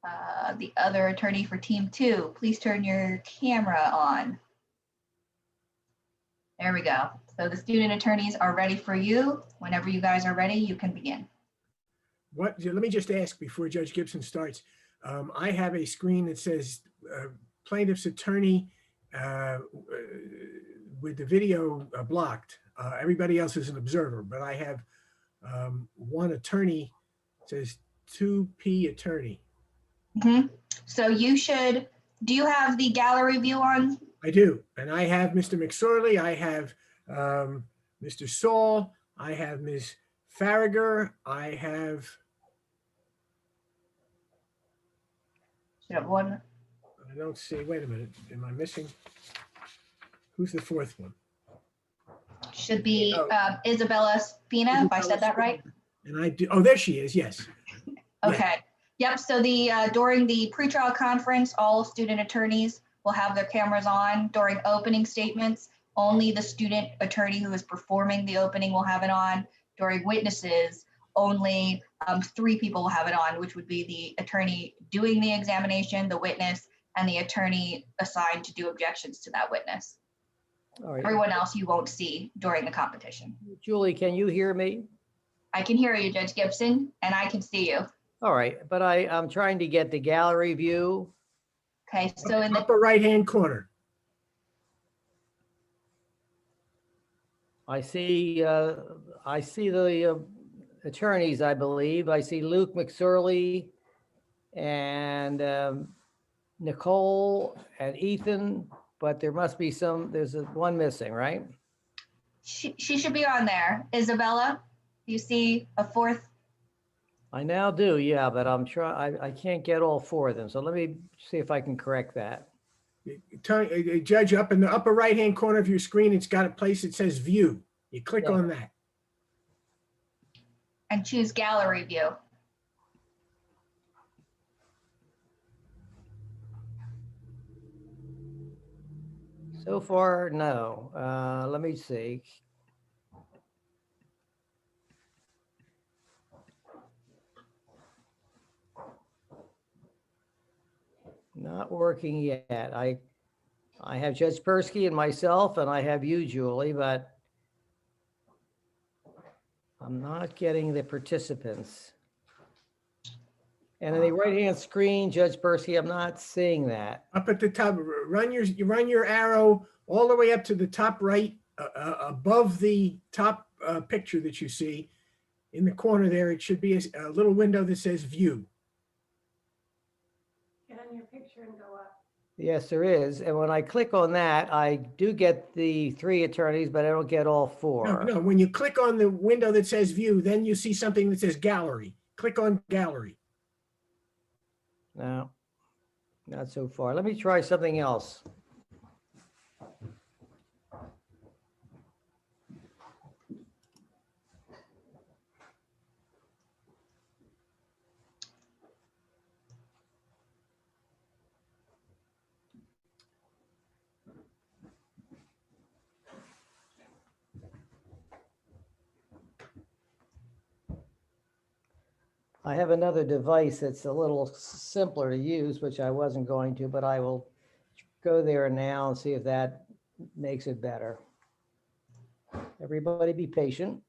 The other attorney for team 2, please turn your camera on. There we go. So the student attorneys are ready for you. Whenever you guys are ready, you can begin. Let me just ask before Judge Gibson starts. I have a screen that says plaintiff's attorney with the video blocked. Everybody else is an observer, but I have one attorney, says 2P attorney. So you should, do you have the gallery view on? I do. And I have Mr. McSorley, I have Mr. Saul, I have Ms. Farragher, I have. Should have one. I don't see, wait a minute, am I missing? Who's the fourth one? Should be Isabella Spina, if I said that right. And I do, oh, there she is, yes. Okay. Yep. So during the pretrial conference, all student attorneys will have their cameras on. During opening statements, only the student attorney who is performing the opening will have it on. During witnesses, only 3 people will have it on, which would be the attorney doing the examination, the witness, and the attorney assigned to do objections to that witness. All right. Everyone else you won't see during the competition. Julie, can you hear me? I can hear you, Judge Gibson, and I can see you. All right, but I'm trying to get the gallery view. Okay, so in the upper right-hand corner. I see the attorneys, I believe. I see Luke McSorley and Nicole and Ethan, but there must be there's one missing, right? she should be on there. Isabella, you see a fourth? I now do, yeah, but I can't get all 4 of them. So let me see if I can correct that. Judge, up in the upper right-hand corner of your screen, it's got a place that says view. You click on that. And choose gallery view. So far, no. Let me see. Not working yet. I have Judge Persky and myself, and I have you, Julie, but I'm not getting the participants. And in the right-hand screen, Judge Persky, I'm not seeing that. Up at the top, run your arrow all the way up to the top right, above the top picture that you see. In the corner there, it should be a little window that says view. Get on your picture and go up. Yes, there is. And when I click on that, I do get the 3 attorneys, but I don't get all 4. No, when you click on the window that says view, then you see something that says gallery. Click on gallery. No, not so far. Let me try something else. I have another device that's a little simpler to use, which I wasn't going to, but I will go there now and see if that makes it better. Everybody be patient.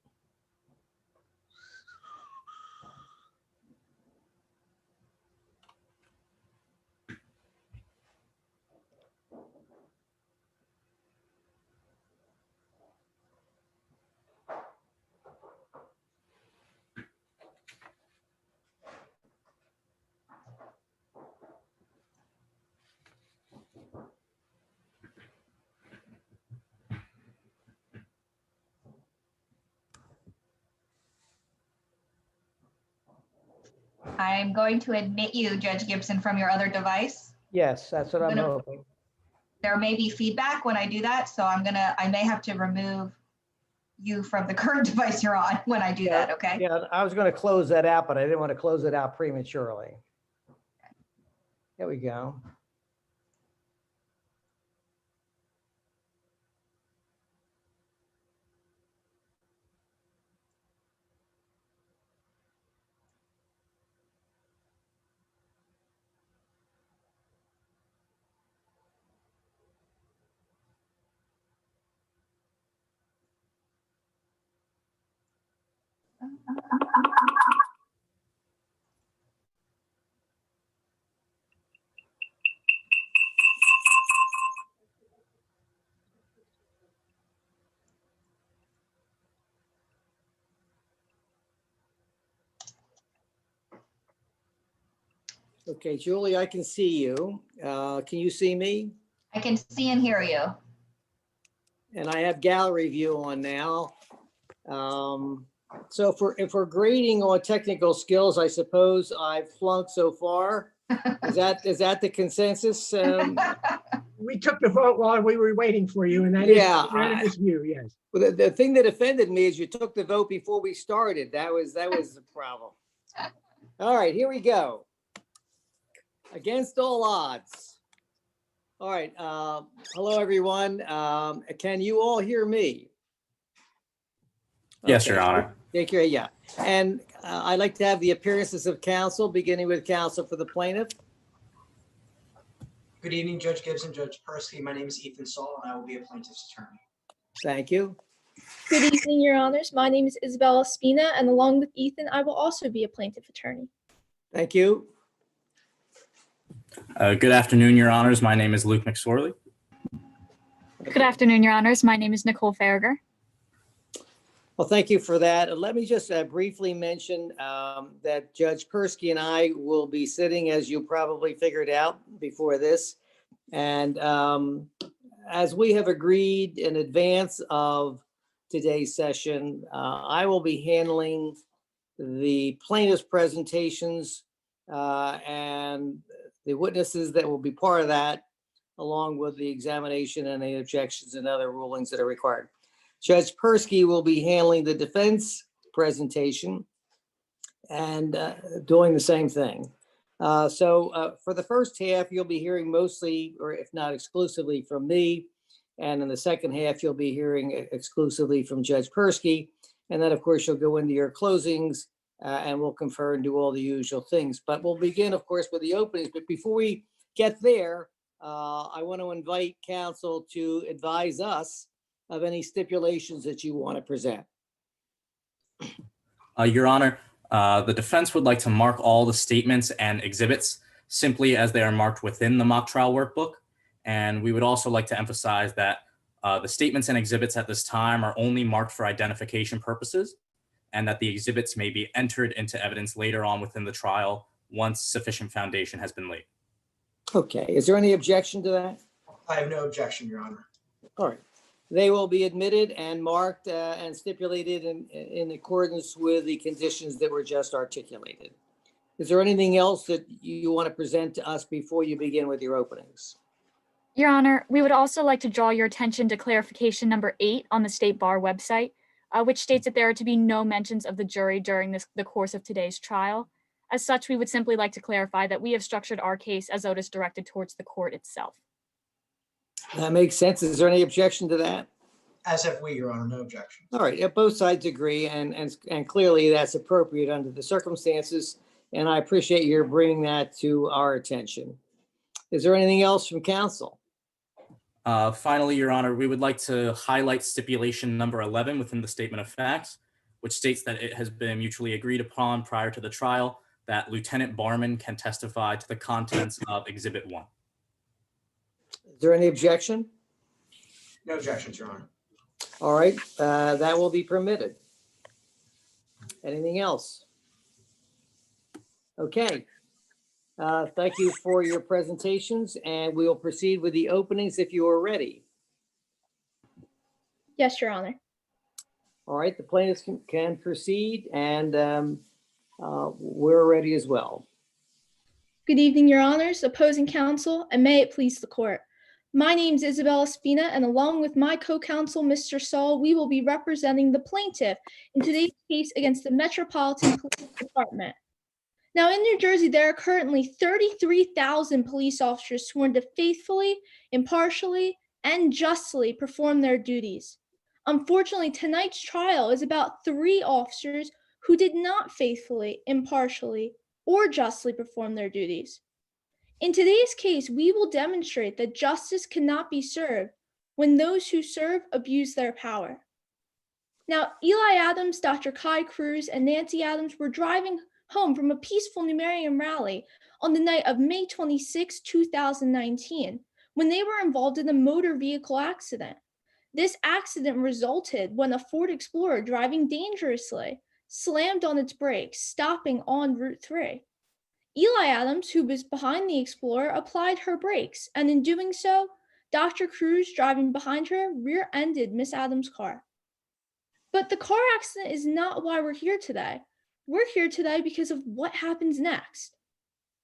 I'm going to admit you, Judge Gibson, from your other device. Yes, that's what I'm hoping. There may be feedback when I do that, so I may have to remove you from the current device you're on when I do that, okay? Yeah, I was going to close that out, but I didn't want to close it out prematurely. There we go. Okay, Julie, I can see you. Can you see me? I can see and hear you. And I have gallery view on now. So if we're grading on technical skills, I suppose I've flunked so far. Is that the consensus? We took the vote while we were waiting for you, and that is Yeah, unanimous view, yes. Well, the thing that offended me is you took the vote before we started. That was the problem. All right, here we go. Against all odds. All right, hello, everyone. Can you all hear me? Yes, Okay. Your Honor. Take care, yeah. And I'd like to have the appearances of counsel, beginning with counsel for the plaintiff. Good evening, Judge Gibson, Judge Persky. My name is Ethan Saul, and I will be a plaintiff's attorney. Thank you. Good evening, Your Honors. My name is Isabella Spina, and along with Ethan, I will also be a plaintiff attorney. Thank you. Good afternoon, Your Honors. My name is Luke McSorley. Good afternoon, Your Honors. My name is Nicole Farragher. Well, thank you for that. Let me just briefly mention that Judge Persky and I will be sitting, as you probably figured out before this. And as we have agreed in advance of today's session, I will be handling the plaintiff's presentations and the witnesses that will be part of that, along with the examination and the objections and other rulings that are required. Judge Persky will be handling the defense presentation and doing the same thing. So for the first half, you'll be hearing mostly, or if not exclusively, from me. And in the second half, you'll be hearing exclusively from Judge Persky. And then, of course, you'll go into your closings and we'll confer and do all the usual things. But we'll begin, of course, with the openings. But before we get there, I want to invite counsel to advise us of any stipulations that you want to present. Your Honor, the defense would like to mark all the statements and exhibits simply as they are marked within the mock trial workbook. And we would also like to emphasize that the statements and exhibits at this time are only marked for identification purposes, and that the exhibits may be entered into evidence later on within the trial once sufficient foundation has been laid. Okay, is there any objection to that? I have no objection, Your Honor. All right. They will be admitted and marked and stipulated in accordance with the conditions that were just articulated. Is there anything else that you want to present to us before you begin with your openings? Your Honor, we would also like to draw your attention to clarification number 8 on the State Bar website, which states that there are to be no mentions of the jury during the course of today's trial. As such, we would simply like to clarify that we have structured our case as though it is directed towards the court itself. That makes sense. Is there any objection to that? As have we, Your Honor, no objection. All right, both sides agree, and clearly that's appropriate under the circumstances, and I appreciate your bringing that to our attention. Is there anything else from counsel? Finally, Your Honor, we would like to highlight stipulation number 11 within the statement of facts, which states that it has been mutually agreed upon prior to the trial that Lieutenant Barman can testify to the contents of Exhibit 1. Is there any objection? No objections, Your Honor. All right, that will be permitted. Anything else? Okay. Thank you for your presentations, and we will proceed with the openings if you are ready. Yes, Your Honor. All right, the plaintiffs can proceed, and we're ready as well. Good evening, Your Honors, opposing counsel, and may it please the court. My name is Isabella Spina, and along with my co-counsel, Mr. Saul, we will be representing the plaintiff in today's case against the Metropolitan Police Department. Now, in New Jersey, there are currently 33,000 police officers sworn to faithfully, impartially, and justly perform their duties. Unfortunately, tonight's trial is about 3 officers who did not faithfully, impartially, or justly perform their duties. In today's case, we will demonstrate that justice cannot be served when those who serve abuse their power. Now, Eli Adams, Dr. Kai Cruz, and Nancy Adams were driving home from a peaceful Numerian rally on the night of May 26, 2019, when they were involved in a motor vehicle accident. This accident resulted when a Ford Explorer driving dangerously slammed on its brakes, stopping on Route 3. Eli Adams, who was behind the Explorer, applied her brakes, and in doing so, Dr. Cruz, driving behind her, rear-ended Miss Adams' car. But the car accident is not why we're here today. We're here today because of what happens next.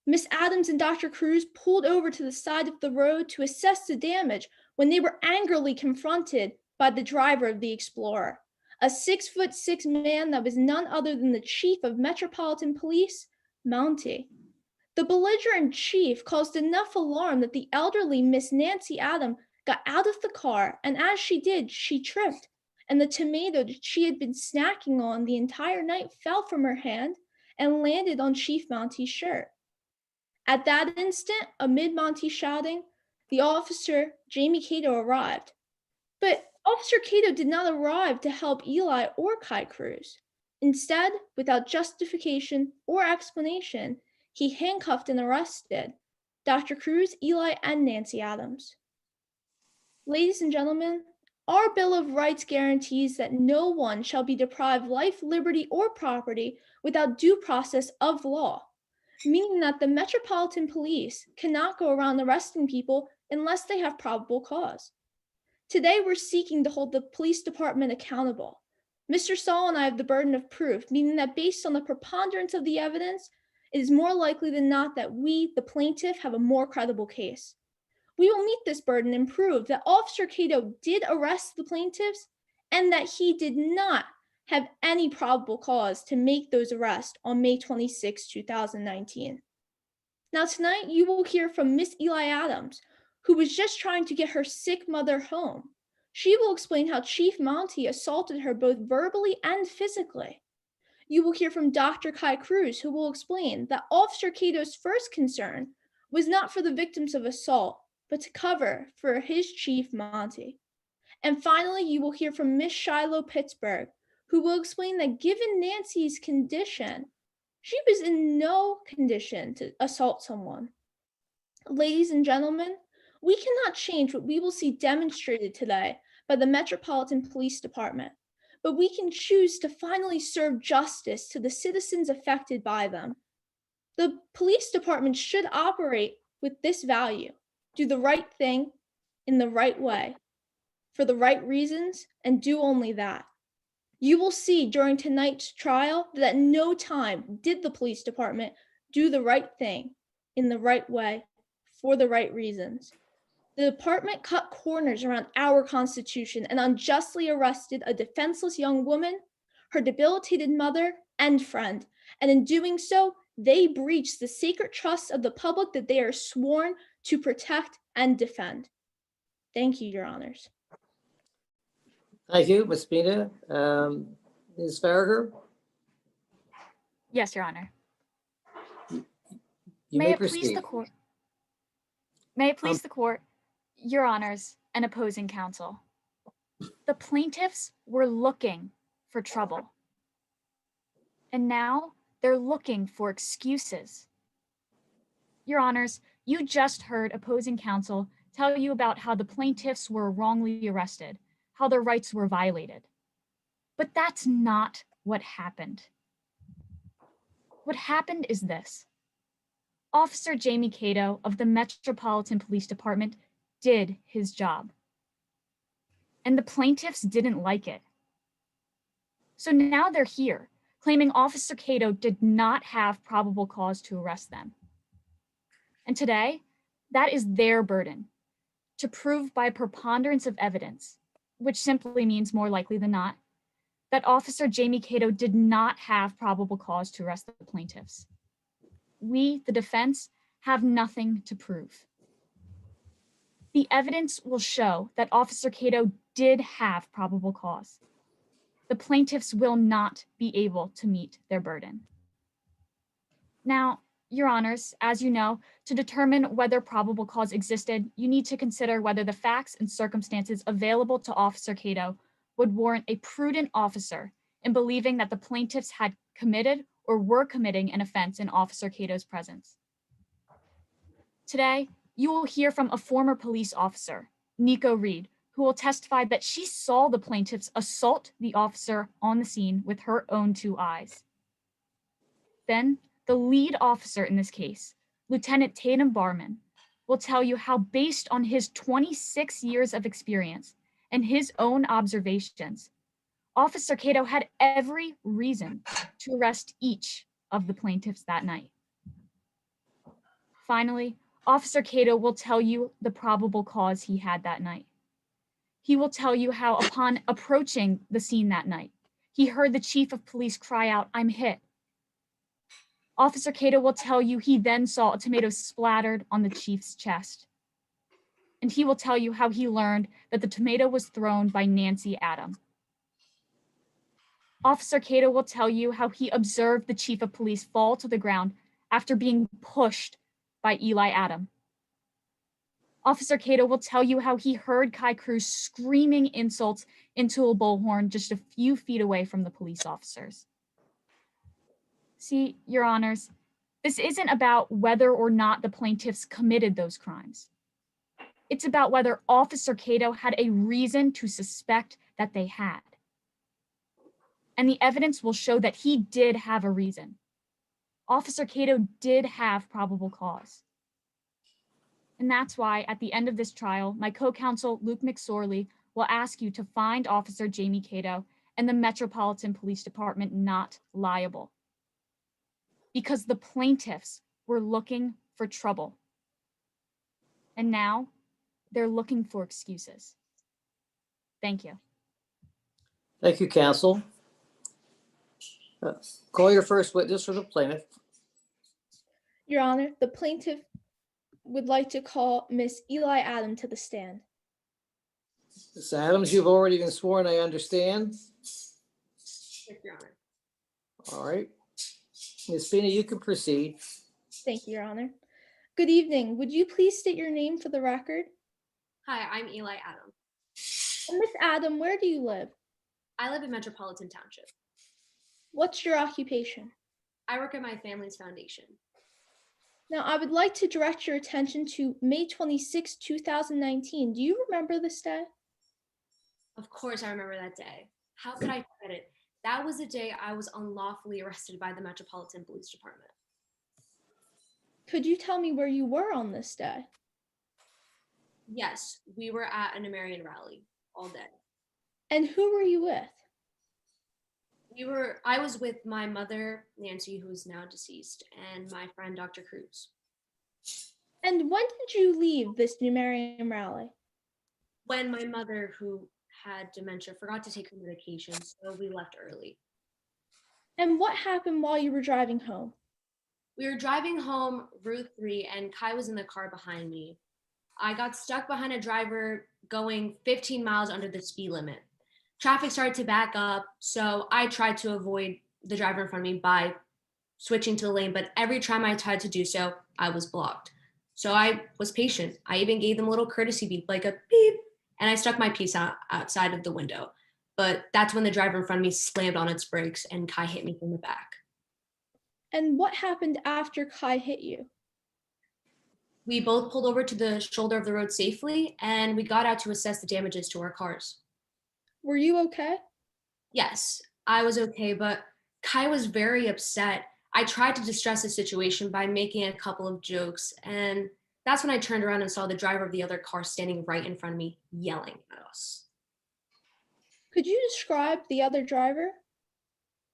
Miss Adams and Dr. Cruz pulled over to the side of the road to assess the damage when they were angrily confronted by the driver of the Explorer, a 6'6" man that was none other than the Chief of Metropolitan Police, Mounty. The belligerent chief caused enough alarm that the elderly Miss Nancy Adams got out of the car, and as she did, she tripped, and the tomato that she had been snacking on the entire night fell from her hand and landed on Chief Mounty's shirt. At that instant, amid Monty's shouting, the officer, Jamie Cato, arrived. But Officer Cato did not arrive to help Eli or Kai Cruz. Instead, without justification or explanation, he handcuffed and arrested Dr. Cruz, Eli, and Nancy Adams. Ladies and gentlemen, our Bill of Rights guarantees that no one shall be deprived life, liberty, or property without due process of law, meaning that the Metropolitan Police cannot go around arresting people unless they have probable cause. Today, we're seeking to hold the police department accountable. Mr. Saul and I have the burden of proof, meaning that based on the preponderance of the evidence, it is more likely than not that we, the plaintiff, have a more credible case. We will meet this burden and prove that Officer Cato did arrest the plaintiffs and that he did not have any probable cause to make those arrests on May 26, 2019. Now tonight, you will hear from Miss Eli Adams, who was just trying to get her sick mother home. She will explain how Chief Mounty assaulted her both verbally and physically. You will hear from Dr. Kai Cruz, who will explain that Officer Cato's first concern was not for the victims of assault, but to cover for his Chief Mounty. And finally, you will hear from Miss Shiloh Pittsburgh, who will explain that given Nancy's condition, she was in no condition to assault someone. Ladies and gentlemen, we cannot change what we will see demonstrated today by the Metropolitan Police Department, but we can choose to finally serve justice to the citizens affected by them. The police department should operate with this value: do the right thing in the right way, for the right reasons, and do only that. You will see during tonight's trial that at no time did the police department do the right thing in the right way for the right reasons. The department cut corners around our Constitution and unjustly arrested a defenseless young woman, her debilitated mother, and friend. And in doing so, they breached the sacred trust of the public that they are sworn to protect and defend. Thank you, Your Honors. Thank you, Ms. Spina. Ms. Farragher, Yes, Your Honor. you May may it please proceed. the court. May it please the court, Your Honors, and opposing counsel. The plaintiffs were looking for trouble. And now they're looking for excuses. Your Honors, you just heard opposing counsel tell you about how the plaintiffs were wrongly arrested, how their rights were violated. But that's not what happened. What happened is this. Officer Jamie Cato of the Metropolitan Police Department did his job. And the plaintiffs didn't like it. So now they're here, claiming Officer Cato did not have probable cause to arrest them. And today, that is their burden, to prove by preponderance of evidence, which simply means more likely than not, that Officer Jamie Cato did not have probable cause to arrest the plaintiffs. We, the defense, have nothing to prove. The evidence will show that Officer Cato did have probable cause. The plaintiffs will not be able to meet their burden. Now, Your Honors, as you know, to determine whether probable cause existed, you need to consider whether the facts and circumstances available to Officer Cato would warrant a prudent officer in believing that the plaintiffs had committed or were committing an offense in Officer Cato's presence. Today, you will hear from a former police officer, Nico Reed, who will testify that she saw the plaintiffs assault the officer on the scene with her own 2 eyes. Then, the lead officer in this case, Lieutenant Tatum Barman, will tell you how, based on his 26 years of experience and his own observations, Officer Cato had every reason to arrest each of the plaintiffs that night. Finally, Officer Cato will tell you the probable cause he had that night. He will tell you how, upon approaching the scene that night, he heard the chief of police cry out, "I'm hit." Officer Cato will tell you he then saw a tomato splattered on the chief's chest. And he will tell you how he learned that the tomato was thrown by Nancy Adam. Officer Cato will tell you how he observed the chief of police fall to the ground after being pushed by Eli Adam. Officer Cato will tell you how he heard Kai Cruz screaming insults into a bullhorn just a few feet away from the police officers. See, Your Honors, this isn't about whether or not the plaintiffs committed those crimes. It's about whether Officer Cato had a reason to suspect that they had. And the evidence will show that he did have a reason. Officer Cato did have probable cause. And that's why, at the end of this trial, my co-counsel, Luke McSorley, will ask you to find Officer Jamie Cato and the Metropolitan Police Department not liable. Because the plaintiffs were looking for trouble. And now they're looking for excuses. Thank you. Thank you, counsel. Call your first witness for the plaintiff. Your Honor, the plaintiff would like to call Miss Eli Adam to the stand. Ms. Adams, you've already been sworn, I understand. Yes, Your Honor. All right. Ms. Spina, you can proceed. Thank you, Your Honor. Good evening. Would you please state your name for the record? Hi, I'm Eli Adam. And Miss Adam, where do you live? I live in Metropolitan Township. What's your occupation? I work at my family's foundation. Now, I would like to direct your attention to May 26, 2019. Do you remember this day? Of course, I remember that day. How could I forget it? That was the day I was unlawfully arrested by the Metropolitan Police Department. Could you tell me where you were on this day? Yes, we were at a Numerian rally all day. And who were you with? I was with my mother, Nancy, who is now deceased, and my friend, Dr. Cruz. And when did you leave this Numerian rally? When my mother, who had dementia, forgot to take her medication, so we left early. And what happened while you were driving home? We were driving home Route 3, and Kai was in the car behind me. I got stuck behind a driver going 15 miles under the speed limit. Traffic started to back up, so I tried to avoid the driver in front of me by switching to the lane, but every time I tried to do so, I was blocked. So I was patient. I even gave them a little courtesy beep, like a beep, and I stuck my piece outside of the window. But that's when the driver in front of me slammed on its brakes and Kai hit me from the back. And what happened after Kai hit you? We both pulled over to the shoulder of the road safely, and we got out to assess the damages to our cars. Were you okay? Yes, I was okay, but Kai was very upset. I tried to distress the situation by making a couple of jokes, and that's when I turned around and saw the driver of the other car standing right in front of me, yelling at us. Could you describe the other driver?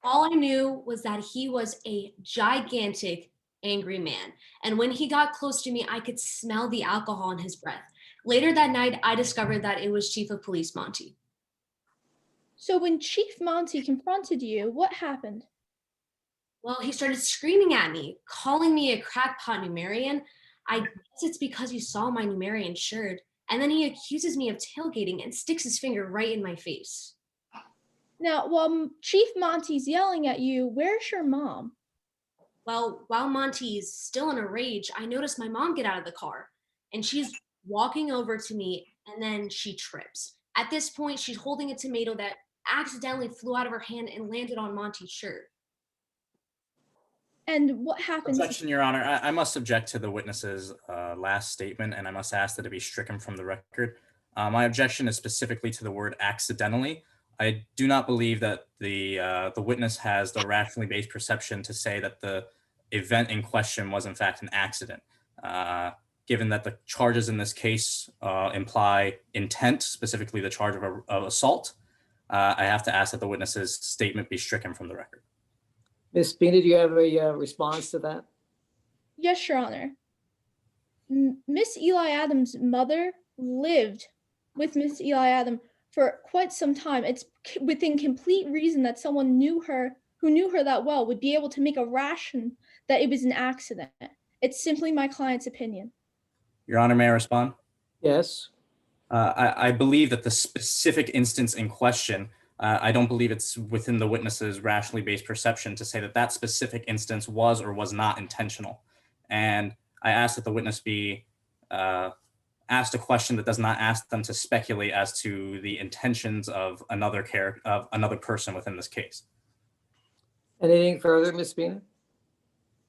All I knew was that he was a gigantic, angry man, and when he got close to me, I could smell the alcohol in his breath. Later that night, I discovered that it was Chief of Police Mounty. So when Chief Mounty confronted you, what happened? Well, he started screaming at me, calling me a crackpot Numerian. I guess it's because he saw my Numerian shirt. And then he accuses me of tailgating and sticks his finger right in my face. Now, while Chief Monty's yelling at you, where's your mom? Well, while Monty is still in a rage, I noticed my mom get out of the car. And she's walking over to me, and then she trips. At this point, she's holding a tomato that accidentally flew out of her hand and landed on Monty's shirt. And what happens? Objection, Your Honor. I must object to the witness's last statement, and I must ask that it be stricken from the record. My objection is specifically to the word accidentally. I do not believe that the witness has the rationally based perception to say that the event in question was in fact an accident. Given that the charges in this case imply intent, specifically the charge of assault, I have to ask that the witness's statement be stricken from the record. Ms. Spina, do you have a response to that? Yes, Your Honor. Miss Eli Adams' mother lived with Miss Eli Adams for quite some time. It's within complete reason that someone who knew her that well would be able to make a ration that it was an accident. It's simply my client's opinion. Your Honor, may I respond? Yes. I believe that the specific instance in question, I don't believe it's within the witness's rationally based perception to say that that specific instance was or was not intentional. And I ask that the witness be asked a question that does not ask them to speculate as to the intentions of another person within this case. Anything further, Ms. Spina?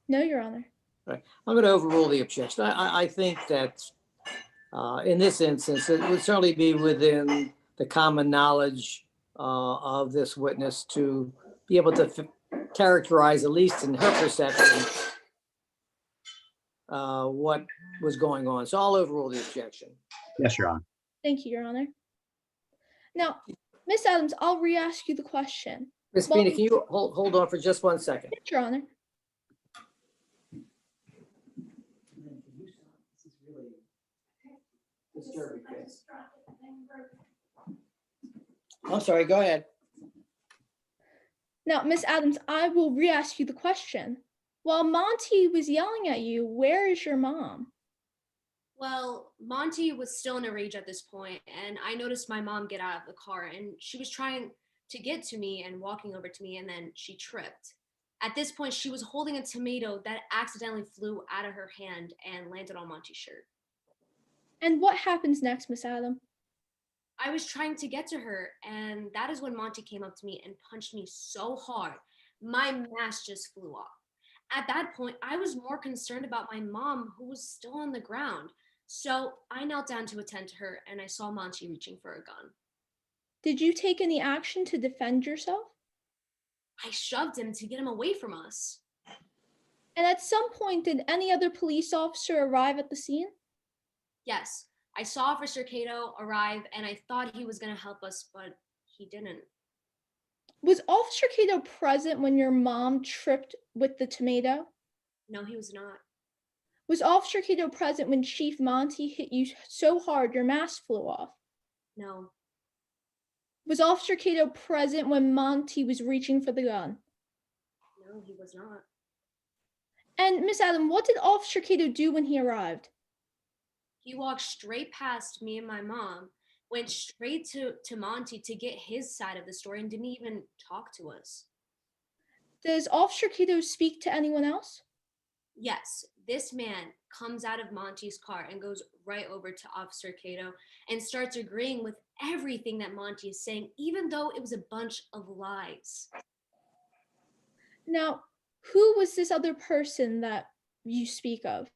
No, Your Honor. Right. I'm going to overrule the objection. I think that in this instance, it would certainly be within the common knowledge of this witness to be able to characterize, at least in her perception, what was going on. So I'll overrule the objection. Yes, Your Honor. Thank you, Your Honor. Now, Miss Adams, I'll re-ask you the question. Ms. Spina, can you hold on for just 1 second? Yes, Your Honor. I'm sorry, go ahead. Now, Miss Adams, I will re-ask you the question. While Monty was yelling at you, where is your mom? Well, Monty was still in a rage at this point, and I noticed my mom get out of the car, and she was trying to get to me and walking over to me, and then she tripped. At this point, she was holding a tomato that accidentally flew out of her hand and landed on Monty's shirt. And what happens next, Miss Adams? I was trying to get to her, and that is when Monty came up to me and punched me so hard, my mask just flew off. At that point, I was more concerned about my mom, who was still on the ground. So I knelt down to attend to her, and I saw Monty reaching for a gun. Did you take any action to defend yourself? I shoved him to get him away from us. And at some point, did any other police officer arrive at the scene? Yes, I saw Officer Cato arrive, and I thought he was going to help us, but he didn't. Was Officer Cato present when your mom tripped with the tomato? No, he was not. Was Officer Cato present when Chief Mounty hit you so hard your mask flew off? No. Was Officer Cato present when Monty was reaching for the gun? No, he was not. And Miss Adam, what did Officer Cato do when he arrived? He walked straight past me and my mom, went straight to Monty to get his side of the story, and didn't even talk to us. Does Officer Cato speak to anyone else? Yes, this man comes out of Monty's car and goes right over to Officer Cato and starts agreeing with everything that Monty is saying, even though it was a bunch of lies. Now, who was this other person that you speak of?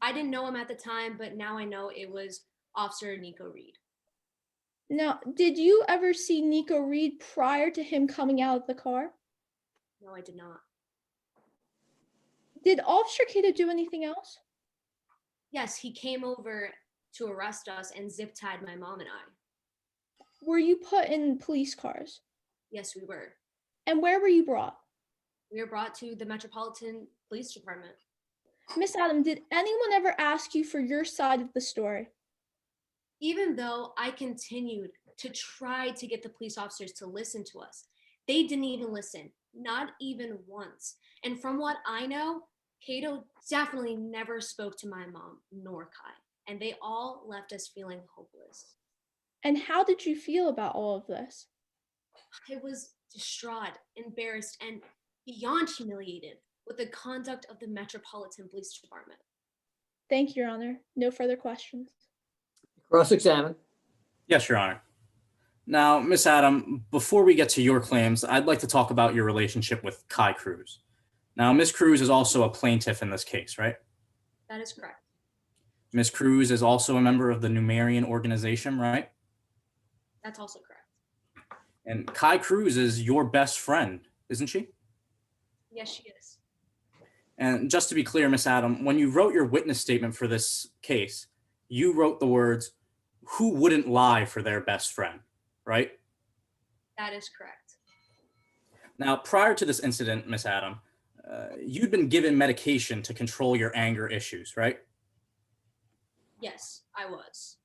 I didn't know him at the time, but now I know it was Officer Nico Reed. Now, did you ever see Nico Reed prior to him coming out of the car? No, I did not. Did Officer Cato do anything else? Yes, he came over to arrest us and zip-tied my mom and I. Were you put in police cars? Yes, we were. And where were you brought? We were brought to the Metropolitan Police Department. Miss Adam, did anyone ever ask you for your side of the story? Even though I continued to try to get the police officers to listen to us, they didn't even listen, not even once. And from what I know, Cato definitely never spoke to my mom nor Kai, and they all left us feeling hopeless. And how did you feel about all of this? I was distraught, embarrassed, and beyond humiliated with the conduct of the Metropolitan Police Department. Thank you, Your Honor. No further questions. Cross-examine. Yes, Your Honor. Now, Miss Adam, before we get to your claims, I'd like to talk about your relationship with Kai Cruz. Now, Miss Cruz is also a plaintiff in this case, right? That is correct. Miss Cruz is also a member of the Numerian organization, right? That's also correct. And Kai Cruz is your best friend, isn't she? Yes, she is. And just to be clear, Miss Adam, when you wrote your witness statement for this case, you wrote the words, "Who wouldn't lie for their best friend," right? That is correct. Now, prior to this incident, Miss Adam, you'd been given medication to control your anger issues, right? Yes, I was.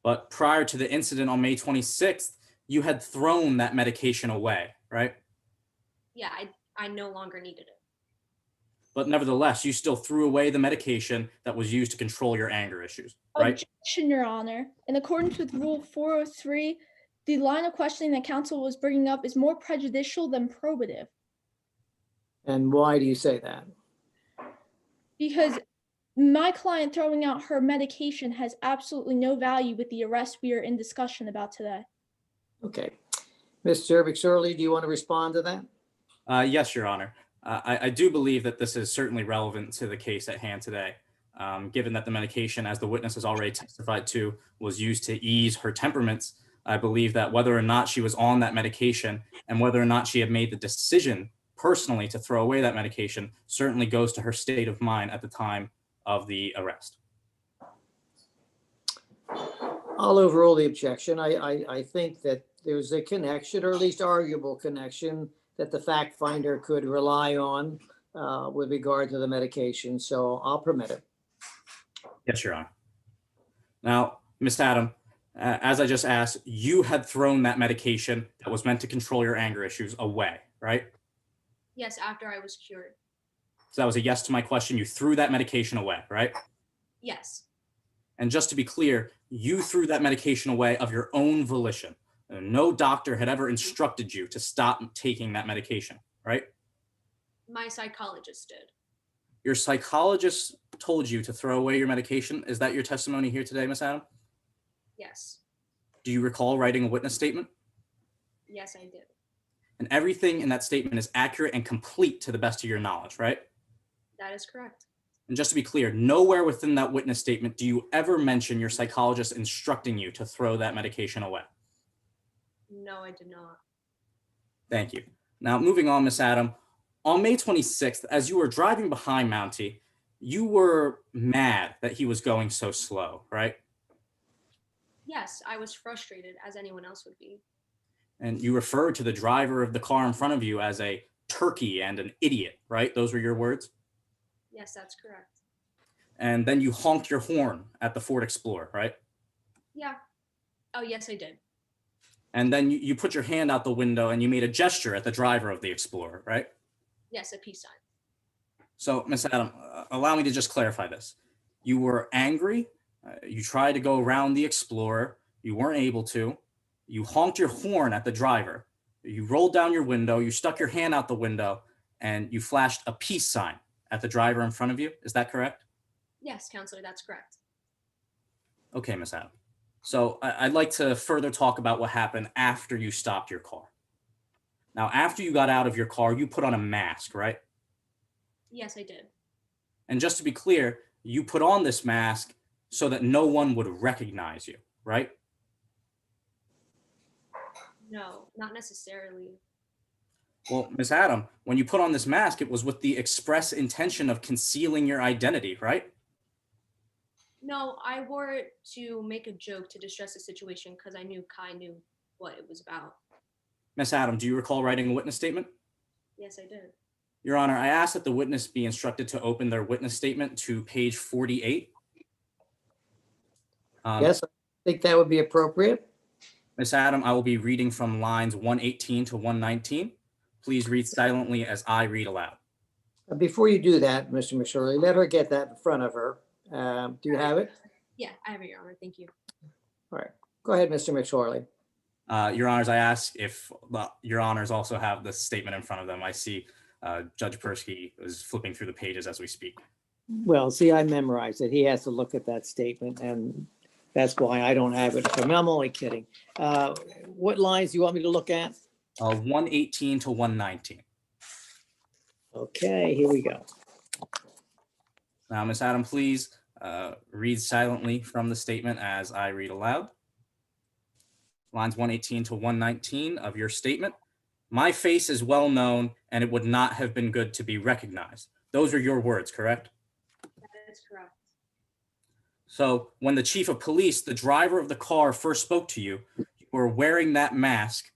But prior to the incident on May 26th, you had thrown that medication away, right? Yeah, I no longer needed it. But nevertheless, you still threw away the medication that was used to control your anger issues, right? Objection, Your Honor. In accordance with Rule 403, the line of questioning that counsel was bringing up is more prejudicial than probative. And why do you say that? Because my client throwing out her medication has absolutely no value with the arrest we are in discussion about today. Okay. Mr. McSorley, do you want to respond to that? Yes, Your Honor. I do believe that this is certainly relevant to the case at hand today, given that the medication, as the witness has already testified to, was used to ease her temperaments. I believe that whether or not she was on that medication and whether or not she had made the decision personally to throw away that medication certainly goes to her state of mind at the time of the arrest. I'll overrule the objection. I think that there's a connection, or at least arguable connection, that the fact finder could rely on with regard to the medication. So I'll permit it. Yes, Your Honor. Now, Ms. Adam, as I just asked, you had thrown that medication that was meant to control your anger issues away, right? Yes, after I was cured. So that was a yes to my question. You threw that medication away, right? Yes. And just to be clear, you threw that medication away of your own volition. No doctor had ever instructed you to stop taking that medication, right? My psychologist did. Your psychologist told you to throw away your medication. Is that your testimony here today, Ms. Adam? Yes. Do you recall writing a witness statement? Yes, I did. And everything in that statement is accurate and complete to the best of your knowledge, right? That is correct. And just to be clear, nowhere within that witness statement do you ever mention your psychologist instructing you to throw that medication away. No, I did not. Thank you. Now, moving on, Miss Adam, on May 26th, as you were driving behind Mounty, you were mad that he was going so slow, right? Yes, I was frustrated, as anyone else would be. And you referred to the driver of the car in front of you as a turkey and an idiot, right? Those were your words? Yes, that's correct. And then you honked your horn at the Ford Explorer, right? Yeah. Oh, yes, I did. And then you put your hand out the window and you made a gesture at the driver of the Explorer, right? Yes, a peace sign. So, Miss Adam, allow me to just clarify this. You were angry. You tried to go around the Explorer. You weren't able to. You honked your horn at the driver. You rolled down your window. You stuck your hand out the window and you flashed a peace sign at the driver in front of you. Is that correct? Yes, counselor, that's correct. Okay, Miss Adam. So I'd like to further talk about what happened after you stopped your car. Now, after you got out of your car, you put on a mask, right? Yes, I did. And just to be clear, you put on this mask so that no one would recognize you, right? No, not necessarily. Well, Miss Adam, when you put on this mask, it was with the express intention of concealing your identity, right? No, I wore it to make a joke to distress the situation because I knew Kai knew what it was about. Miss Adam, do you recall writing a witness statement? Yes, I did. Your Honor, I asked that the witness be instructed to open their witness statement to page 48. Yes, I think that would be appropriate. Miss Adam, I will be reading from lines 118 to 119. Please read silently as I read aloud. Before you do that, Mr. McSorley, let her get that in front of her. Do you have it? Yeah, I have it, Your Honor. Thank you. All right. Go ahead, Mr. McSorley. Your Honors, I ask if Your Honors also have the statement in front of them. I see Judge Persky is flipping through the pages as we speak. Well, see, I memorized it. He has to look at that statement, and That's why I don't have it. I'm only kidding. What lines do you want me to look at? 118 to 119. Okay, here we go. Now, Ms. Adam, please read silently from the statement as I read aloud. Lines 118 to 119 of your statement. My face is well known and it would not have been good to be recognized. Those are your words, correct? That is correct. So when the chief of police, the driver of the car, first spoke to you, you were wearing that mask.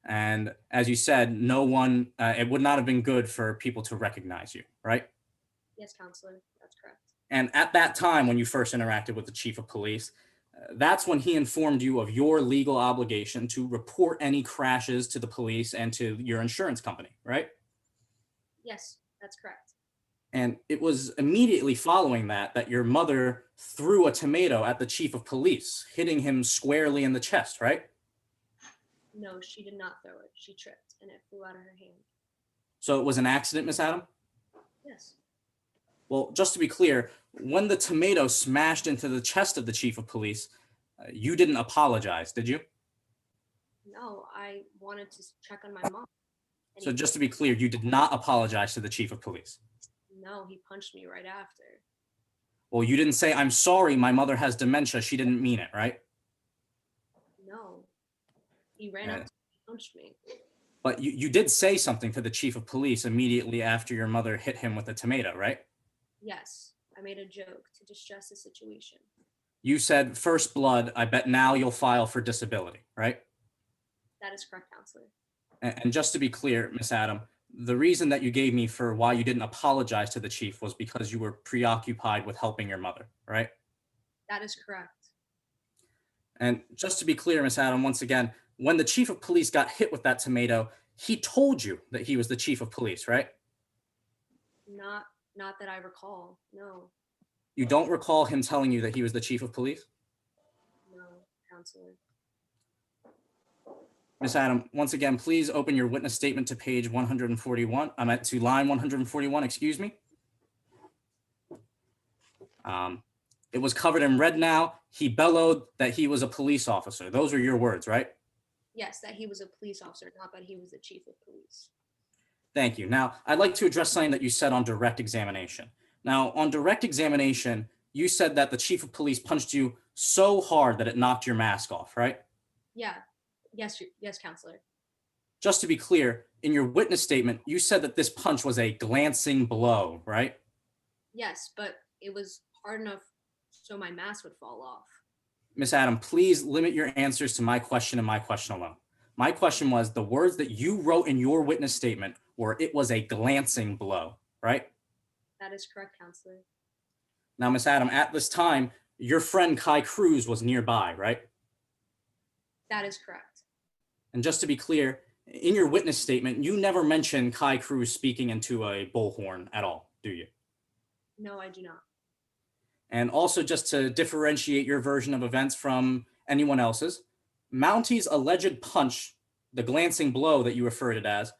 And as you said, no one, it would not have been good for people to recognize you, right? Yes, counselor, that's correct. And at that time, when you first interacted with the chief of police, that's when he informed you of your legal obligation to report any crashes to the police and to your insurance company, right? Yes, that's correct. And it was immediately following that your mother threw a tomato at the chief of police, hitting him squarely in the chest, right? No, she did not throw it. She tripped and it flew out of her hand. So it was an accident, Miss Adam? Yes. Well, just to be clear, when the tomato smashed into the chest of the chief of police, you didn't apologize, did you? No, I wanted to check on my mom. And So he- just to be clear, you did not apologize to the chief of police. No, he punched me right after. Well, you didn't say, I'm sorry, my mother has dementia. She didn't mean it, right? No. He ran up to me and punched me. But you did say something to the chief of police immediately after your mother hit him with a tomato, right? Yes, I made a joke to distress the situation. You said, first blood, I bet now you'll file for disability, right? That is correct, counselor. And just to be clear, Miss Adam, the reason that you gave me for why you didn't apologize to the chief was because you were preoccupied with helping your mother, right? That is correct. And just to be clear, Miss Adam, once again, when the chief of police got hit with that tomato, he told you that he was the chief of police, right? Not that I recall. No, You don't recall him telling you that he was the chief of police? no, counselor. Miss Adam, once again, please open your witness statement to page 141. I'm at to line 141, excuse me. It was covered in red now. He bellowed that he was a police officer. Those are your words, right? Yes, that he was a police officer, not that he was the chief of police. Thank you. Now, I'd like to address something that you said on direct examination. Now, on direct examination, you said that the chief of police punched you so hard that it knocked your mask off, right? Yeah. Yes, counselor. Just to be clear, in your witness statement, you said that this punch was a glancing blow, right? Yes, but it was hard enough so my mask would fall off. Miss Adam, please limit your answers to my question and my question alone. My question was the words that you wrote in your witness statement were it was a glancing blow, right? That is correct, counselor. Now, Miss Adam, at this time, your friend Kai Cruz was nearby, right? That is correct. And just to be clear, in your witness statement, you never mentioned Kai Cruz speaking into a bullhorn at all, do you? No, I do not. And also just to differentiate your version of events from anyone else's, Mounty's alleged punch, the glancing blow that you referred it as,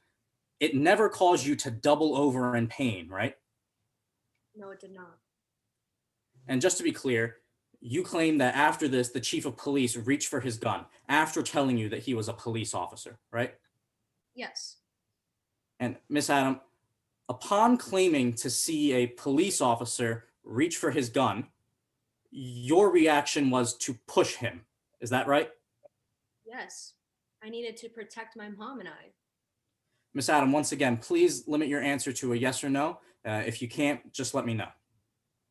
it never caused you to double over in pain, right? No, it did not. And just to be clear, you claim that after this, the chief of police reached for his gun after telling you that he was a police officer, right? Yes. And Miss Adam, upon claiming to see a police officer reach for his gun, your reaction was to push him. Is that right? Yes. I needed to protect my mom and I. Miss Adam, once again, please limit your answer to a yes or no. If you can't, just let me know.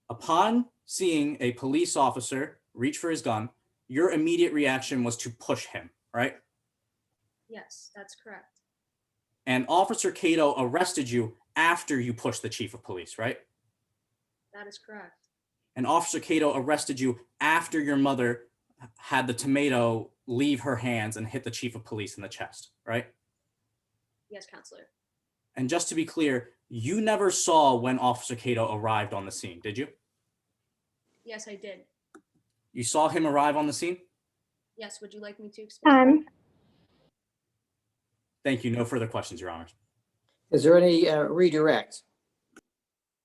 Upon seeing a police officer reach for his gun, your immediate reaction was to push him, right? Yes, that's correct. And Officer Cato arrested you after you pushed the chief of police, right? That is correct. And Officer Cato arrested you after your mother had the tomato leave her hands and hit the chief of police in the chest, right? Yes, counselor. And just to be clear, you never saw when Officer Cato arrived on the scene, did you? Yes, I did. You saw him arrive on the scene? Yes, would you like me to explain? Thank you. No further questions, Your Honors. Is there any redirect?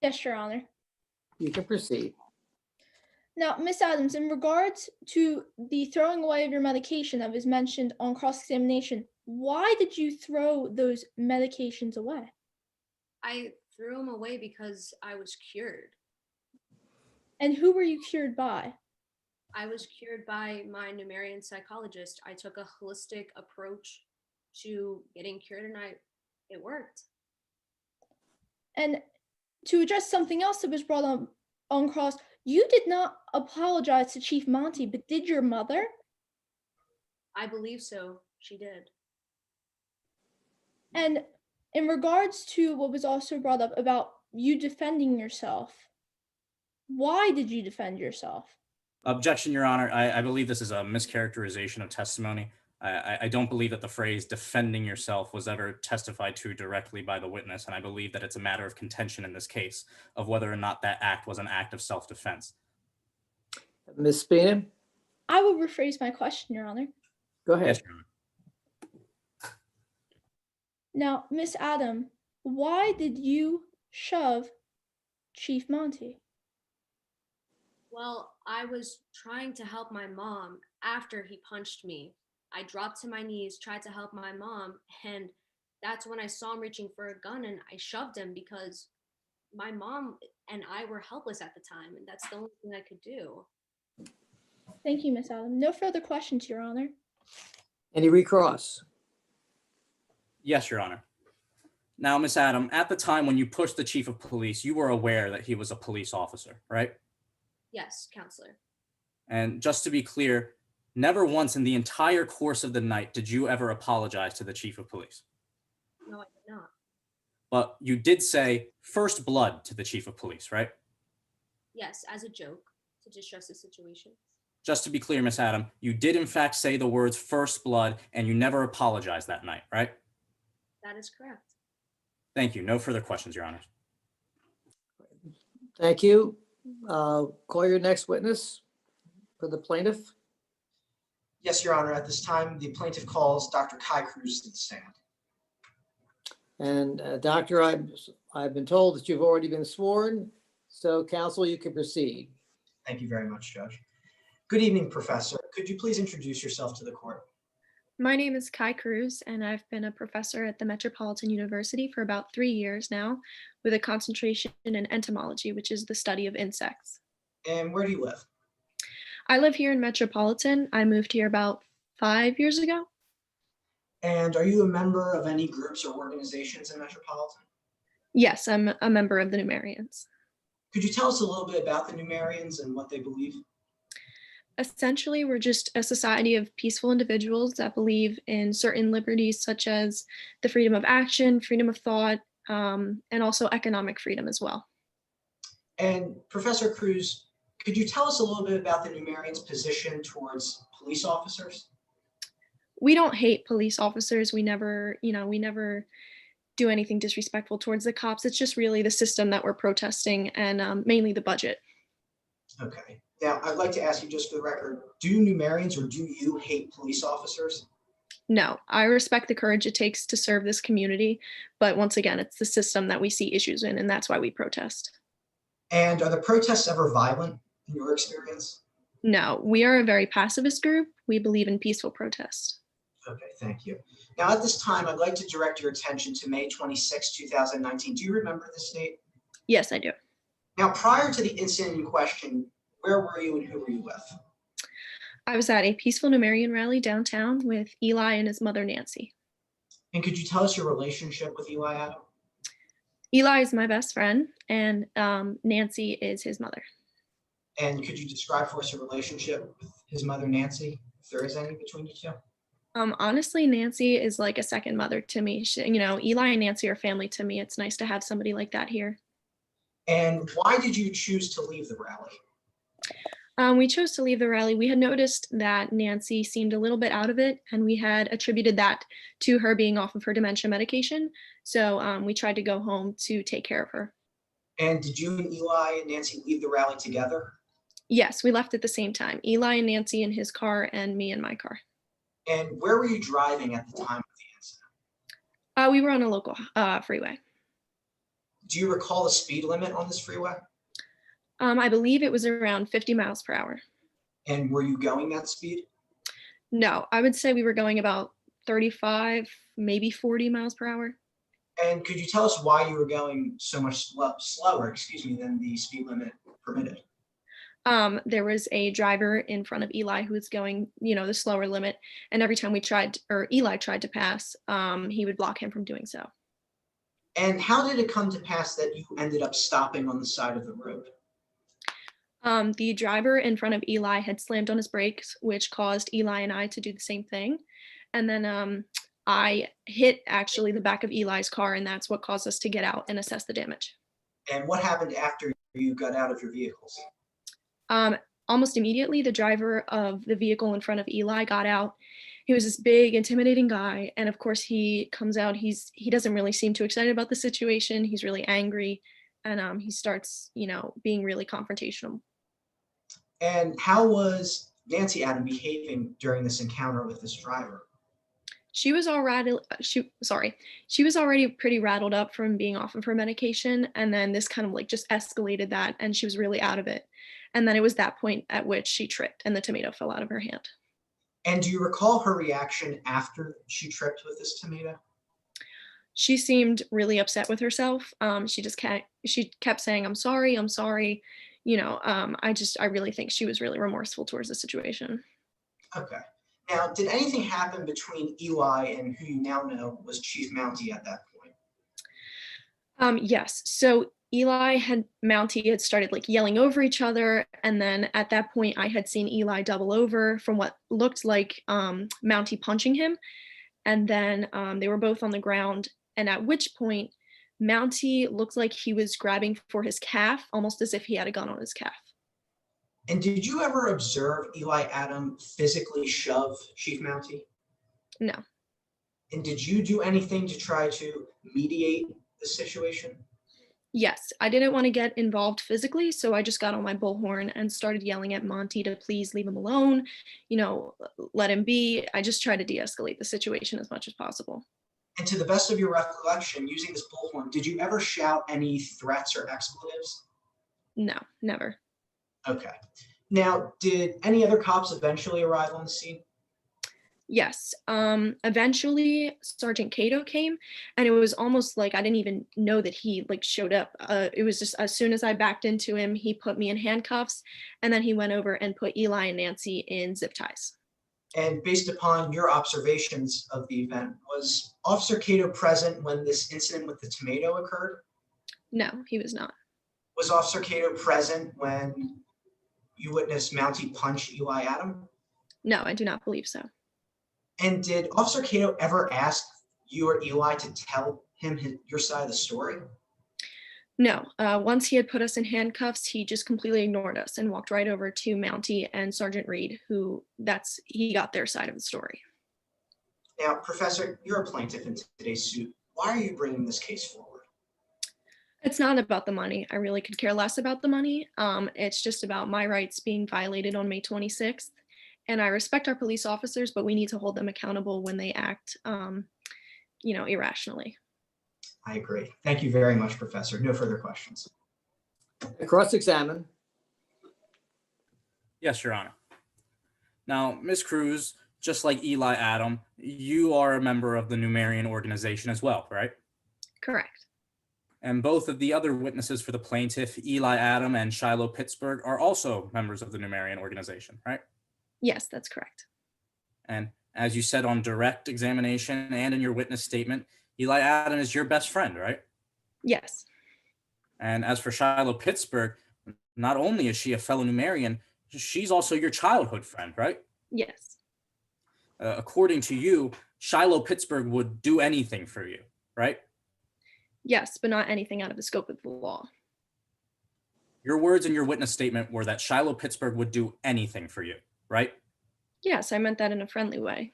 Yes, Your Honor. You can proceed. Now, Miss Adams, in regards to the throwing away of your medication that was mentioned on cross-examination, why did you throw those medications away? I threw them away because I was cured. And who were you cured by? I was cured by my Numerian psychologist. I took a holistic approach to getting cured and it worked. And to address something else that was brought up on cross, you did not apologize to Chief Mounty, but did your mother? I believe so. She did. And in regards to what was also brought up about you defending yourself, why did you defend yourself? Objection, Your Honor. I believe this is a mischaracterization of testimony. I don't believe that the phrase defending yourself was ever testified to directly by the witness, and I believe that it's a matter of contention in this case of whether or not that act was an act of self-defense. Ms. Spina, I will rephrase my question, Your Honor. go ahead. Yes, Your Honor. Now, Miss Adam, why did you shove Chief Mounty? Well, I was trying to help my mom after he punched me. I dropped to my knees, tried to help my mom, and that's when I saw him reaching for a gun and I shoved him because my mom and I were helpless at the time, and that's the only thing I could do. Thank you, Miss Adam. No further questions, Your Honor. Any recross? Yes, Your Honor. Now, Miss Adam, at the time when you pushed the chief of police, you were aware that he was a police officer, right? Yes, counselor. And just to be clear, never once in the entire course of the night did you ever apologize to the chief of police. No, I did not. But you did say first blood to the chief of police, right? Yes, as a joke to distress the situation. Just to be clear, Miss Adam, you did in fact say the words first blood and you never apologized that night, right? That is correct. Thank you. No further questions, Your Honors. Thank you. Call your next witness for the plaintiff. Yes, Your Honor. At this time, the plaintiff calls Dr. Kai Cruz to the stand. And Doctor, I've been told that you've already been sworn, so counsel, you can proceed. Thank you very much, Judge. Good evening, Professor. Could you please introduce yourself to the court? My name is Kai Cruz, and I've been a professor at the Metropolitan University for about 3 years now, with a concentration in entomology, which is the study of insects. And where do you live? I live here in Metropolitan. I moved here about 5 years ago. And are you a member of any groups or organizations in Metropolitan? Yes, I'm a member of the Numerians. Could you tell us a little bit about the Numerians and what they believe? Essentially, we're just a society of peaceful individuals that believe in certain liberties, such as the freedom of action, freedom of thought, and also economic freedom as well. And Professor Cruz, could you tell us a little bit about the Numerians' position towards police officers? We don't hate police officers. We never do anything disrespectful towards the cops. It's just really the system that we're protesting and mainly the budget. Okay. Now, I'd like to ask you just for the record, do Numerians or do you hate police officers? No, I respect the courage it takes to serve this community. But once again, it's the system that we see issues in, and that's why we protest. And are the protests ever violent in your experience? No, we are a very pacifist group. We believe in peaceful protest. Okay, thank you. Now, at this time, I'd like to direct your attention to May 26, 2019. Do you remember this date? Yes, I do. Now, prior to the incident in question, where were you and who were you with? I was at a peaceful Numerian rally downtown with Eli and his mother, Nancy. And could you tell us your relationship with Eli, Adam? Eli is my best friend, and Nancy is his mother. And could you describe for us your relationship with his mother, Nancy, if there is any between you two? Honestly, Nancy is like a second mother to me. Eli and Nancy are family to me. It's nice to have somebody like that here. And why did you choose to leave the rally? We chose to leave the rally. We had noticed that Nancy seemed a little bit out of it, and we had attributed that to her being off of her dementia medication. So we tried to go home to take care of her. And did you and Eli and Nancy leave the rally together? Yes, we left at the same time. Eli and Nancy in his car and me in my car. And where were you driving at the time of the incident? We were on a local freeway. Do you recall the speed limit on this freeway? I believe it was around 50 miles per hour. And were you going that speed? No, I would say we were going about 35, maybe 40 miles per hour. And could you tell us why you were going so much slower, than the speed limit permitted? There was a driver in front of Eli who was going, the slower limit. And every time Eli tried to pass, he would block him from doing so. And how did it come to pass that you ended up stopping on the side of the road? The driver in front of Eli had slammed on his brakes, which caused Eli and I to do the same thing. And then I hit actually the back of Eli's car, and that's what caused us to get out and assess the damage. And what happened after you got out of your vehicles? Almost immediately, the driver of the vehicle in front of Eli got out. He was this big, intimidating guy. And of course, he comes out. He doesn't really seem too excited about the situation. He's really angry. And he starts, being really confrontational. And how was Nancy Adam behaving during this encounter with this driver? She was already pretty rattled up from being off of her medication. And then this kind of just escalated that, and she was really out of it. And then it was that point at which she tripped and the tomato fell out of her hand. And do you recall her reaction after she tripped with this tomato? She seemed really upset with herself. She kept saying, I'm sorry. I really think she was really remorseful towards the situation. Okay. Now, did anything happen between Eli and who you now know was Chief Mounty at that point? Yes. So Eli and Mounty had started yelling over each other. And then at that point, I had seen Eli double over from what looked like Mounty punching him. And then they were both on the ground. And at which point, Mounty looked like he was grabbing for his calf, almost as if he had a gun on his calf. And did you ever observe Eli Adam physically shove Chief Mounty? No. And did you do anything to try to mediate the situation? Yes, I didn't want to get involved physically, so I just got on my bullhorn and started yelling at Monty to please leave him alone, let him be. I just tried to de-escalate the situation as much as possible. And to the best of your recollection, using this bullhorn, did you ever shout any threats or expletives? No, never. Okay. Now, did any other cops eventually arrive on the scene? Yes. Eventually, Sergeant Cato came, and it was almost like I didn't even know that he showed up. It was just as soon as I backed into him, he put me in handcuffs, and then he went over and put Eli and Nancy in zip ties. And based upon your observations of the event, was Officer Cato present when this incident with the tomato occurred? No, he was not. Was Officer Cato present when you witnessed Mounty punch Eli Adam? No, I do not believe so. And did Officer Cato ever ask you or Eli to tell him your side of the story? No. Once he had put us in handcuffs, he just completely ignored us and walked right over to Mounty and Sergeant Reed, he got their side of the story. Now, Professor, you're a plaintiff in today's suit. Why are you bringing this case forward? It's not about the money. I really could care less about the money. It's just about my rights being violated on May 26th. And I respect our police officers, but we need to hold them accountable when they act, irrationally. I agree. Thank you very much, Professor. No further questions. Cross-examine. Yes, Your Honor. Now, Ms. Cruz, just like Eli Adam, you are a member of the Numerian organization as well, right? Correct. And both of the other witnesses for the plaintiff, Eli Adam and Shiloh Pittsburgh, are also members of the Numerian organization, right? Yes, that's correct. And as you said on direct examination and in your witness statement, Eli Adam is your best friend, right? Yes. And as for Shiloh Pittsburgh, not only is she a fellow Numerian, she's also your childhood friend, right? Yes. According to you, Shiloh Pittsburgh would do anything for you, right? Yes, but not anything out of the scope of the law. Your words in your witness statement were that Shiloh Pittsburgh would do anything for you, right? Yes, I meant that in a friendly way.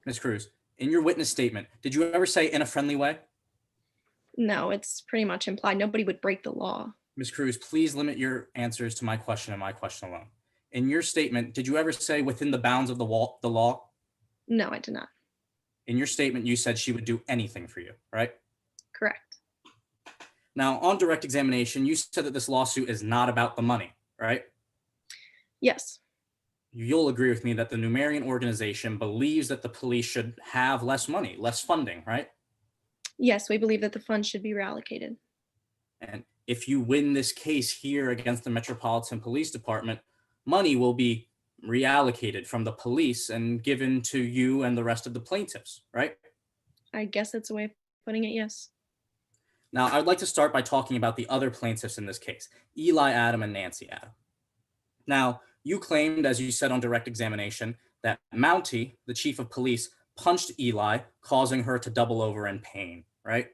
Ms. Cruz, in your witness statement, did you ever say in a friendly way? No, it's pretty much implied. Nobody would break the law. Ms. Cruz, please limit your answers to my question and my question alone. In your statement, did you ever say within the bounds of the law? No, I did not. In your statement, you said she would do anything for you, right? Correct. Now, on direct examination, you said that this lawsuit is not about the money, right? Yes, You'll agree with me that the Numerian organization believes that the police should have less money, less funding, right? yes, we believe that the funds should be reallocated. And if you win this case here against the Metropolitan Police Department, money will be reallocated from the police and given to you and the rest of the plaintiffs, right? I guess that's a way of putting it, yes. Now, I'd like to start by talking about the other plaintiffs in this case, Eli Adam and Nancy Adam. Now, you claimed, as you said on direct examination, that Mounty, the chief of police, punched Eli, causing her to double over in pain, right?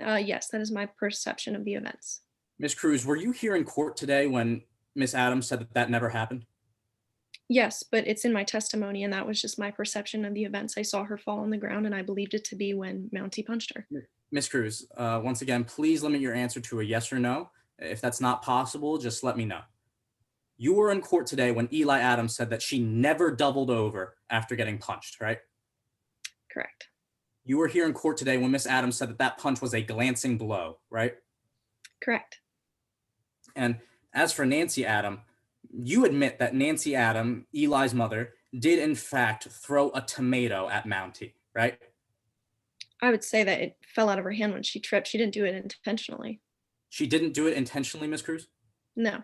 Yes, that is my perception of the events. Ms. Cruz, were you here in court today when Ms. Adams said that that never happened? Yes, but it's in my testimony, and that was just my perception of the events. I saw her fall on the ground, and I believed it to be when Mounty punched her. Ms. Cruz, once again, please limit your answer to a yes or no. If that's not possible, just let me know. You were in court today when Eli Adams said that she never doubled over after getting punched, right? Correct. You were here in court today when Miss Adams said that that punch was a glancing blow, right? Correct. And as for Nancy Adam, you admit that Nancy Adam, Eli's mother, did in fact throw a tomato at Mounty, right? I would say that it fell out of her hand when she tripped. She didn't do it intentionally. She didn't do it intentionally, Ms. Cruz? No.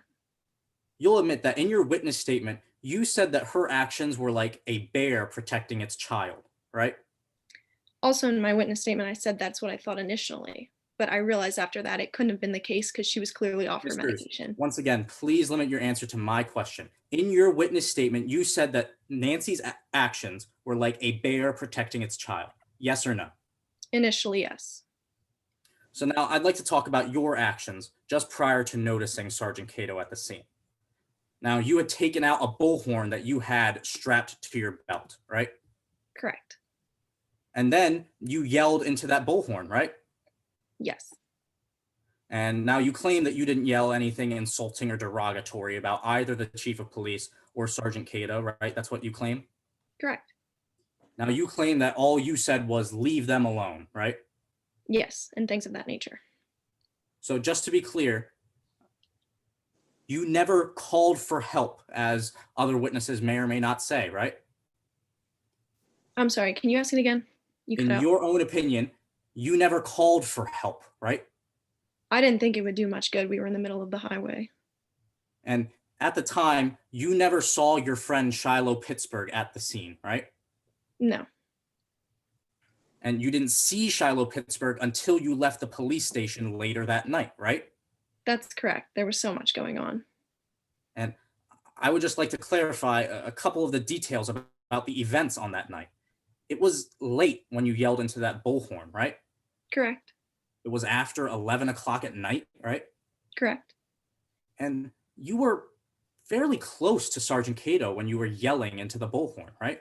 You'll admit that in your witness statement, you said that her actions were like a bear protecting its child, right? Also, in my witness statement, I said that's what I thought initially, but I realized after that it couldn't have been the case because she was clearly off her Ms. Cruz, medication. once again, please limit your answer to my question. In your witness statement, you said that Nancy's actions were like a bear protecting its child. Yes or no? Initially, yes. So now I'd like to talk about your actions just prior to noticing Sergeant Cato at the scene. Now, you had taken out a bullhorn that you had strapped to your belt, right? Correct. And then you yelled into that bullhorn, right? Yes. And now you claim that you didn't yell anything insulting or derogatory about either the chief of police or Sergeant Cato, right? That's what you claim? Correct. Now you claim that all you said was leave them alone, right? Yes, and things of that nature. So just to be clear, you never called for help, as other witnesses may or may not say, right? I'm sorry, can you ask it again? You cut In out. your own opinion, you never called for help, right? I didn't think it would do much good. We were in the middle of the highway. And at the time, you never saw your friend Shiloh Pittsburgh at the scene, right? No. And you didn't see Shiloh Pittsburgh until you left the police station later that night, right? That's correct. There was so much going on. And I would just like to clarify a couple of the details about the events on that night. It was late when you yelled into that bullhorn, right? Correct. It was after 11 o'clock at night, right? Correct. And you were fairly close to Sergeant Cato when you were yelling into the bullhorn, right?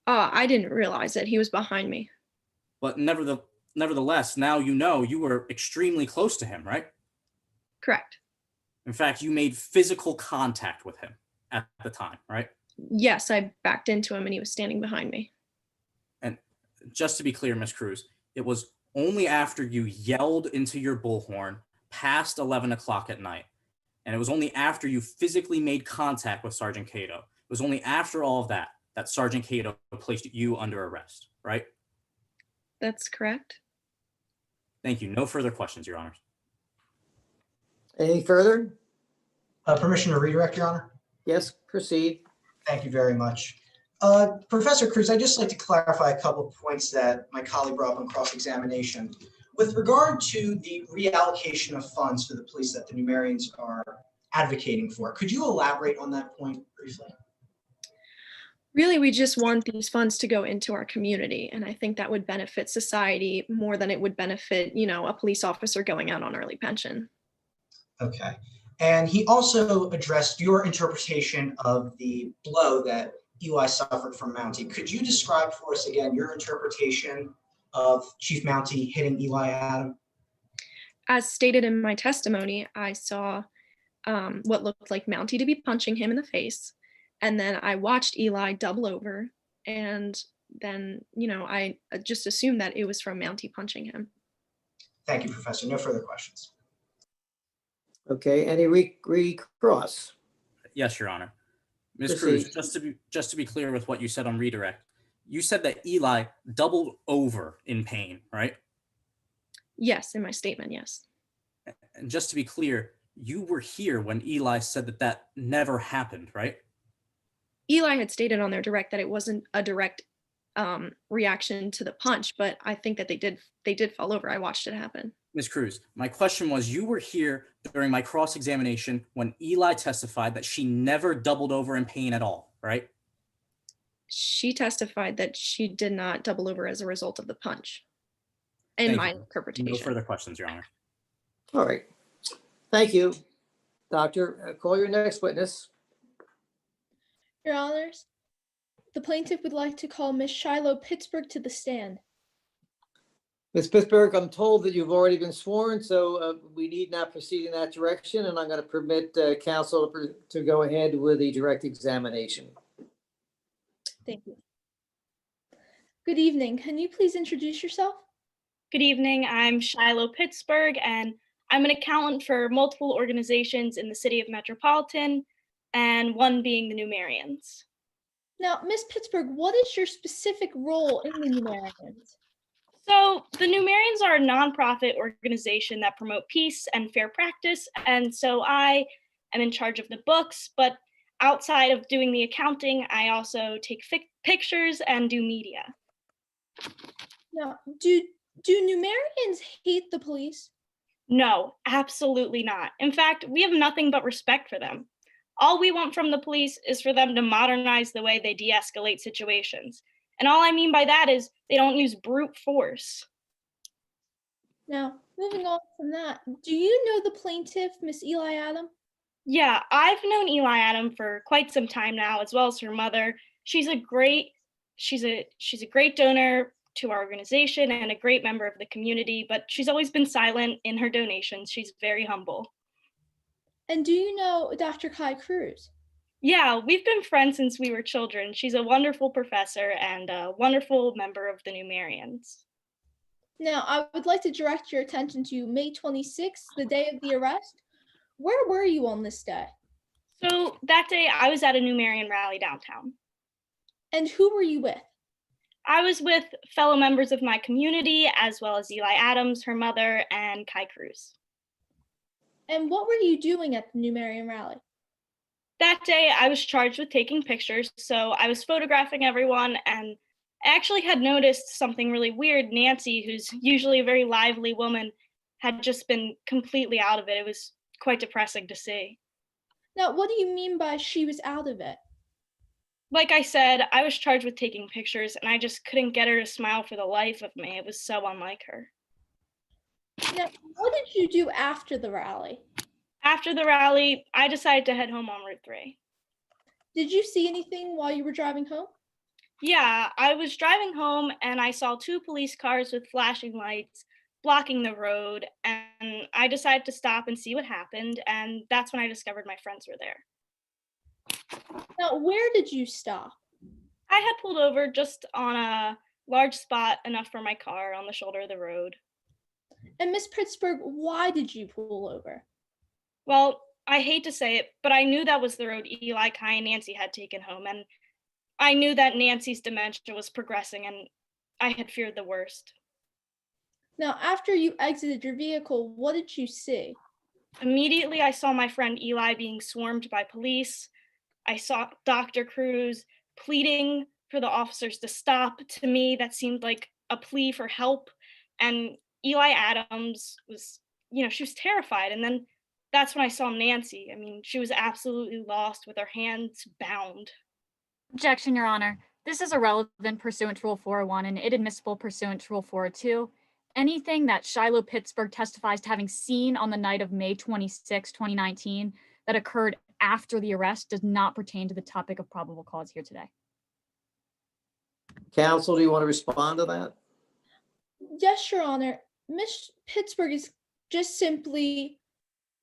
I didn't realize it. He was behind me. But nevertheless, now you know you were extremely close to him, right? Correct. In fact, you made physical contact with him at the time, right? Yes, I backed into him and he was standing behind me. And just to be clear, Ms. Cruz, it was only after you yelled into your bullhorn past 11 o'clock at night, and it was only after you physically made contact with Sergeant Cato, it was only after all of that that Sergeant Cato placed you under arrest, right? That's correct. Thank you. No further questions, Your Honors. Any further? Permission to redirect, Your Honor? Yes, proceed. Thank you very much. Professor Cruz, I'd just like to clarify a couple of points that my colleague brought up on cross-examination. With regard to the reallocation of funds for the police that the Numerians are advocating for, could you elaborate on that point briefly? Really, we just want these funds to go into our community. And I think that would benefit society more than it would benefit, a police officer going out on early pension. Okay. And he also addressed your interpretation of the blow that Eli suffered from Mounty. Could you describe for us again your interpretation of Chief Mounty hitting Eli Adam? As stated in my testimony, I saw what looked like Mounty to be punching him in the face. And then I watched Eli double over. And then, I just assumed that it was from Mounty punching him. Thank you, Professor. No further questions. Okay, any recross? Yes, Your Honor. Ms. Proceed. Cruz, just to be clear with what you said on redirect, you said that Eli doubled over in pain, right? Yes, in my statement, yes. And just to be clear, you were here when Eli said that that never happened, right? Eli had stated on their direct that it wasn't a direct reaction to the punch, but I think that they did fall over. I watched it happen. Ms. Cruz, my question was, you were here during my cross-examination when Eli testified that she never doubled over in pain at all, right? She testified that she did not double over as a result of the punch. In Thank my you. interpretation. No further questions, Your Honor. All right. Thank you. Doctor, call your next witness. Your Honors, the plaintiff would like to call Ms. Shiloh Pittsburgh to the stand. Ms. Pittsburgh, I'm told that you've already been sworn, so we need not proceed in that direction, and I'm going to permit counsel to go ahead with the direct examination. Thank you. Good evening. Can you please introduce yourself? Good evening. I'm Shiloh Pittsburgh, and I'm an accountant for multiple organizations in the city of Metropolitan, and one being the Numerians. Now, Ms. Pittsburgh, what is your specific role in the Numerians? So the Numerians are a nonprofit organization that promote peace and fair practice, and so I am in charge of the books, but outside of doing the accounting, I also take pictures and do media. Now, do Numerians hate the police? No, absolutely not. In fact, we have nothing but respect for them. All we want from the police is for them to modernize the way they de-escalate situations. And all I mean by that is they don't use brute force. Now, moving on from that, do you know the plaintiff, Miss Eli Adam? Yeah, I've known Eli Adam for quite some time now, as well as her mother. She's a great donor to our organization and a great member of the community, but she's always been silent in her donations. She's very humble. And do you know Dr. Kai Cruz? Yeah, we've been friends since we were children. She's a wonderful professor and a wonderful member of the Numerians. Now, I would like to direct your attention to May 26th, the day of the arrest. Where were you on this day? So that day I was at a Numerian rally downtown. And who were you with? I was with fellow members of my community, as well as Eli Adams, her mother, and Kai Cruz. And what were you doing at the Numerian rally? That day I was charged with taking pictures, so I was photographing everyone, and I actually had noticed something really weird. Nancy, who's usually a very lively woman, had just been completely out of it. It was quite depressing to see. Now, what do you mean by she was out of it? Like I said, I was charged with taking pictures, and I just couldn't get her to smile for the life of me. It was so unlike her. Now, what did you do after the rally? After the rally, I decided to head home on Route 3. Did you see anything while you were driving home? Yeah, I was driving home and I saw two police cars with flashing lights blocking the road, and I decided to stop and see what happened, and that's when I discovered my friends were there. Now, where did you stop? I had pulled over just on a large spot enough for my car on the shoulder of the road. And Miss Pittsburgh, why did you pull over? Well, I hate to say it, but I knew that was the road Eli, Kai, and Nancy had taken home, and I knew that Nancy's dementia was progressing, and I had feared the worst. Now, after you exited your vehicle, what did you see? Immediately, I saw my friend Eli being swarmed by police. I saw Dr. Cruz pleading for the officers to stop. To me, that seemed like a plea for help. And Eli Adams was, she was terrified. And then that's when I saw Nancy. I mean, she was absolutely lost with her hands bound. Objection, Your Honor. This is irrelevant pursuant to Rule 401 and inadmissible pursuant to Rule 402. Anything that Shiloh Pittsburgh testifies to having seen on the night of May 26, 2019, that occurred after the arrest does not pertain to the topic of probable cause here today. Counsel, do you want to respond to that? Yes, Your Honor. Miss Pittsburgh is just simply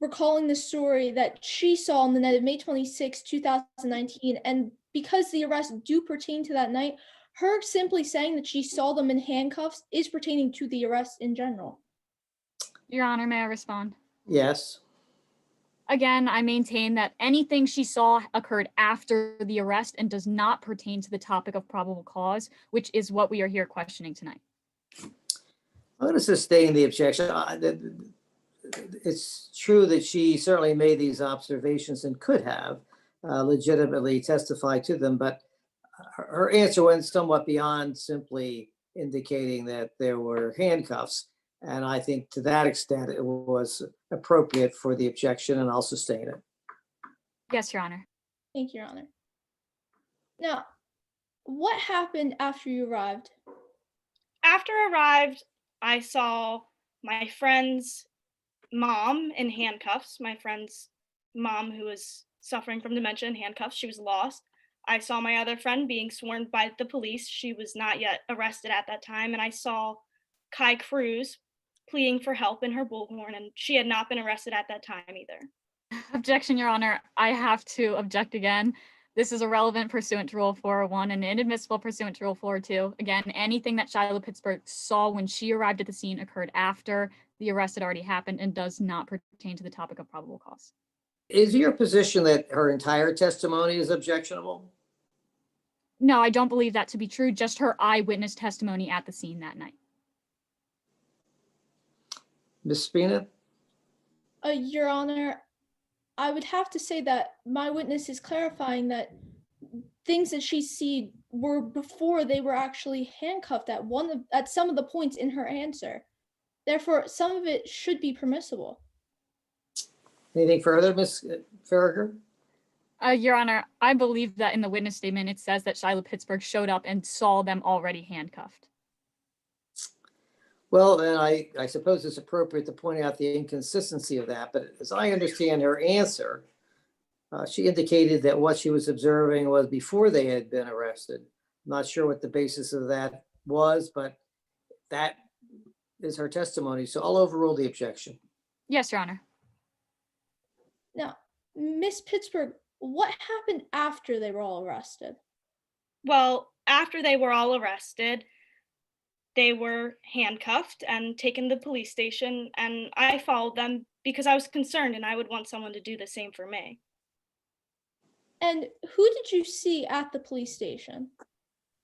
recalling the story that she saw on the night of May 26, 2019, and because the arrests do pertain to that night, her simply saying that she saw them in handcuffs is pertaining to the arrest in general. Your Honor, may I respond? Yes. Again, I maintain that anything she saw occurred after the arrest and does not pertain to the topic of probable cause, which is what we are here questioning tonight. I'm going to sustain the objection. It's true that she certainly made these observations and could have legitimately testified to them, but her answer went somewhat beyond simply indicating that there were handcuffs. And I think to that extent, it was appropriate for the objection, and I'll sustain it. Yes, Your Honor. Thank you, Your Honor. Now, what happened after you arrived? After I arrived, I saw my friend's mom in handcuffs. My friend's mom, who was suffering from dementia, in handcuffs. She was lost. I saw my other friend being swarmed by the police. She was not yet arrested at that time. And I saw Kai Cruz pleading for help in her bullhorn, and she had not been arrested at that time either. Objection, Your Honor. I have to object again. This is irrelevant pursuant to Rule 401 and inadmissible pursuant to Rule 402. Again, anything that Shiloh Pittsburgh saw when she arrived at the scene occurred after the arrest had already happened and does not pertain to the topic of probable cause. Is your position that her entire testimony is objectionable? No, I don't believe that to be true. Just her eyewitness testimony at the scene that night. Ms. Spina? Your Honor, I would have to say that my witness is clarifying that things that she see were before they were actually handcuffed at some of the points in her answer. Therefore, some of it should be permissible. Anything further, Ms. Farragher? Your Honor, I believe that in the witness statement, it says that Shiloh Pittsburgh showed up and saw them already handcuffed. Well, then I suppose it's appropriate to point out the inconsistency of that, but as I understand her answer, she indicated that what she was observing was before they had been arrested. I'm not sure what the basis of that was, but that is her testimony, so I'll overrule the objection. Yes, Your Honor. Now, Miss Pittsburgh, what happened after they were all arrested? Well, after they were all arrested, they were handcuffed and taken to the police station, and I followed them because I was concerned and I would want someone to do the same for me. And who did you see at the police station?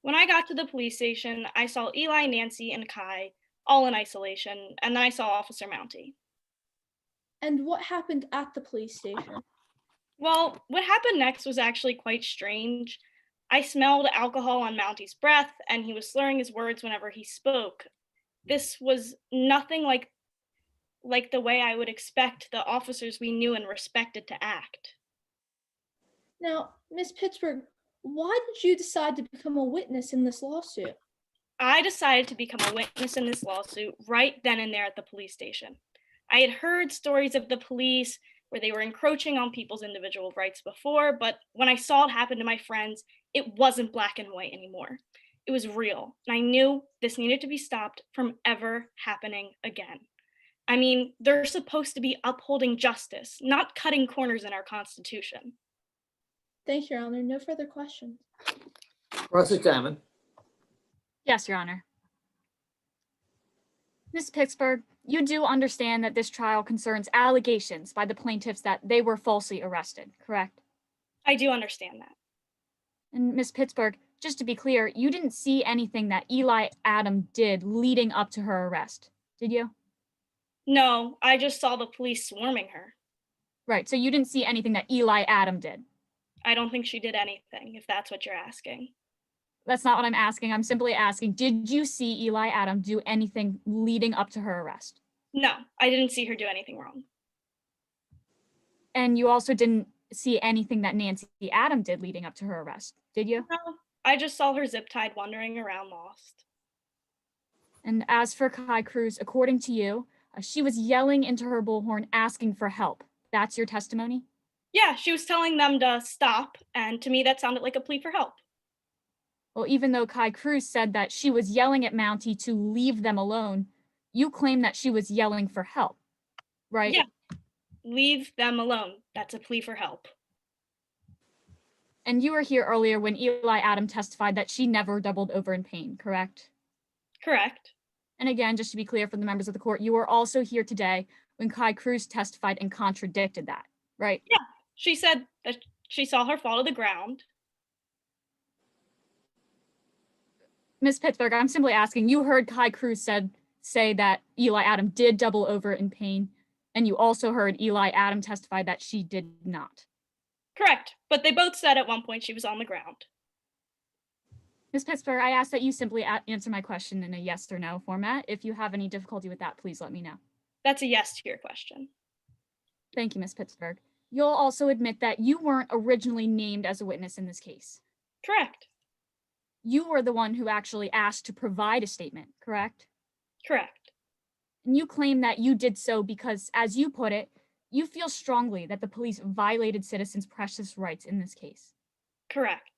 When I got to the police station, I saw Eli, Nancy, and Kai all in isolation, and then I saw Officer Mounty. And what happened at the police station? Well, what happened next was actually quite strange. I smelled alcohol on Mounty's breath, and he was slurring his words whenever he spoke. This was nothing like the way I would expect the officers we knew and respected to act. Now, Miss Pittsburgh, why did you decide to become a witness in this lawsuit? I decided to become a witness in this lawsuit right then and there at the police station. I had heard stories of the police where they were encroaching on people's individual rights before, but when I saw it happen to my friends, it wasn't black and white anymore. It was real, and I knew this needed to be stopped from ever happening again. I mean, they're supposed to be upholding justice, not cutting corners in our Constitution. Thank you, Your Honor. No further questions. Cross-examine. Yes, Your Honor. Ms. Pittsburgh, you do understand that this trial concerns allegations by the plaintiffs that they were falsely arrested, correct? I do understand that. And Ms. Pittsburgh, just to be clear, you didn't see anything that Eli Adam did leading up to her arrest, did you? No, I just saw the police swarming her. Right, so you didn't see anything that Eli Adam did? I don't think she did anything, if that's what you're asking. That's not what I'm asking. I'm simply asking, did you see Eli Adam do anything leading up to her arrest? No, I didn't see her do anything wrong. And you also didn't see anything that Nancy Adam did leading up to her arrest, did you? No, I just saw her zip-tied wandering around lost. And as for Kai Cruz, according to you, she was yelling into her bullhorn asking for help. That's your testimony? Yeah, she was telling them to stop, and to me that sounded like a plea for help. Well, even though Kai Cruz said that she was yelling at Mounty to leave them alone, you claim that she was yelling for help, right? Yeah, leave them alone. That's a plea for help. And you were here earlier when Eli Adam testified that she never doubled over in pain, correct? Correct. And again, just to be clear for the members of the court, you were also here today when Kai Cruz testified and contradicted that, right? Yeah, she said that she saw her fall to the ground. Ms. Pittsburgh, I'm simply asking, you heard Kai Cruz say that Eli Adam did double over in pain, and you also heard Eli Adam testify that she did not. Correct, but they both said at one point she was on the ground. Ms. Pittsburgh, I ask that you simply answer my question in a yes or no format. If you have any difficulty with that, please let me know. That's a yes to your question. Thank you, Ms. Pittsburgh. You'll also admit that you weren't originally named as a witness in this case. Correct. You were the one who actually asked to provide a statement, correct? Correct. And you claim that you did so because, as you put it, you feel strongly that the police violated citizens' precious rights in this case. Correct.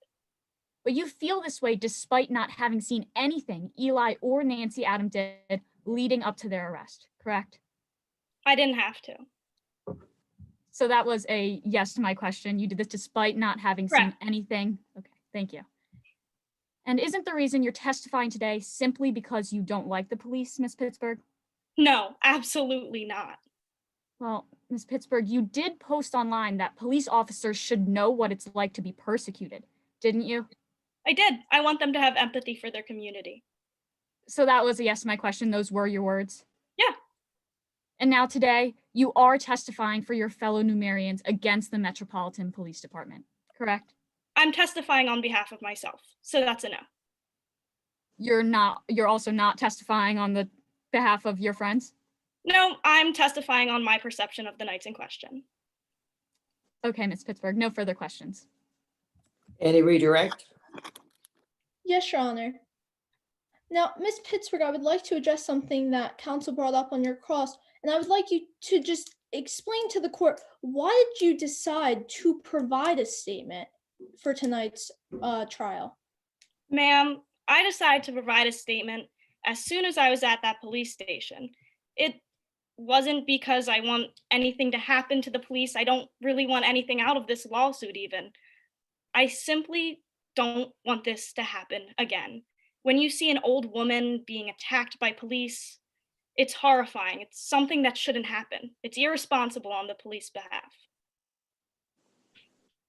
But you feel this way despite not having seen anything Eli or Nancy Adam did leading up to their arrest, correct? I didn't have to. So that was a yes to my question. You did this despite not having seen anything. Okay, thank you. And isn't the reason you're testifying today simply because you don't like the police, Ms. Pittsburgh? No, absolutely not. Well, Ms. Pittsburgh, you did post online that police officers should know what it's like to be persecuted, didn't you? I did. I want them to have empathy for their community. So that was a yes to my question. Those were your words? Yeah. And now today, you are testifying for your fellow Numerians against the Metropolitan Police Department, correct? I'm testifying on behalf of myself, so that's a no. You're also not testifying on the behalf of your friends? No, I'm testifying on my perception of the nights in question. Okay, Ms. Pittsburgh, no further questions. Any redirect? Yes, Your Honor. Now, Ms. Pittsburgh, I would like to address something that counsel brought up on your cross, and I would like you to just explain to the court, why did you decide to provide a statement for tonight's trial? Ma'am, I decided to provide a statement as soon as I was at that police station. It wasn't because I want anything to happen to the police. I don't really want anything out of this lawsuit even. I simply don't want this to happen again. When you see an old woman being attacked by police, it's horrifying. It's something that shouldn't happen. It's irresponsible on the police behalf.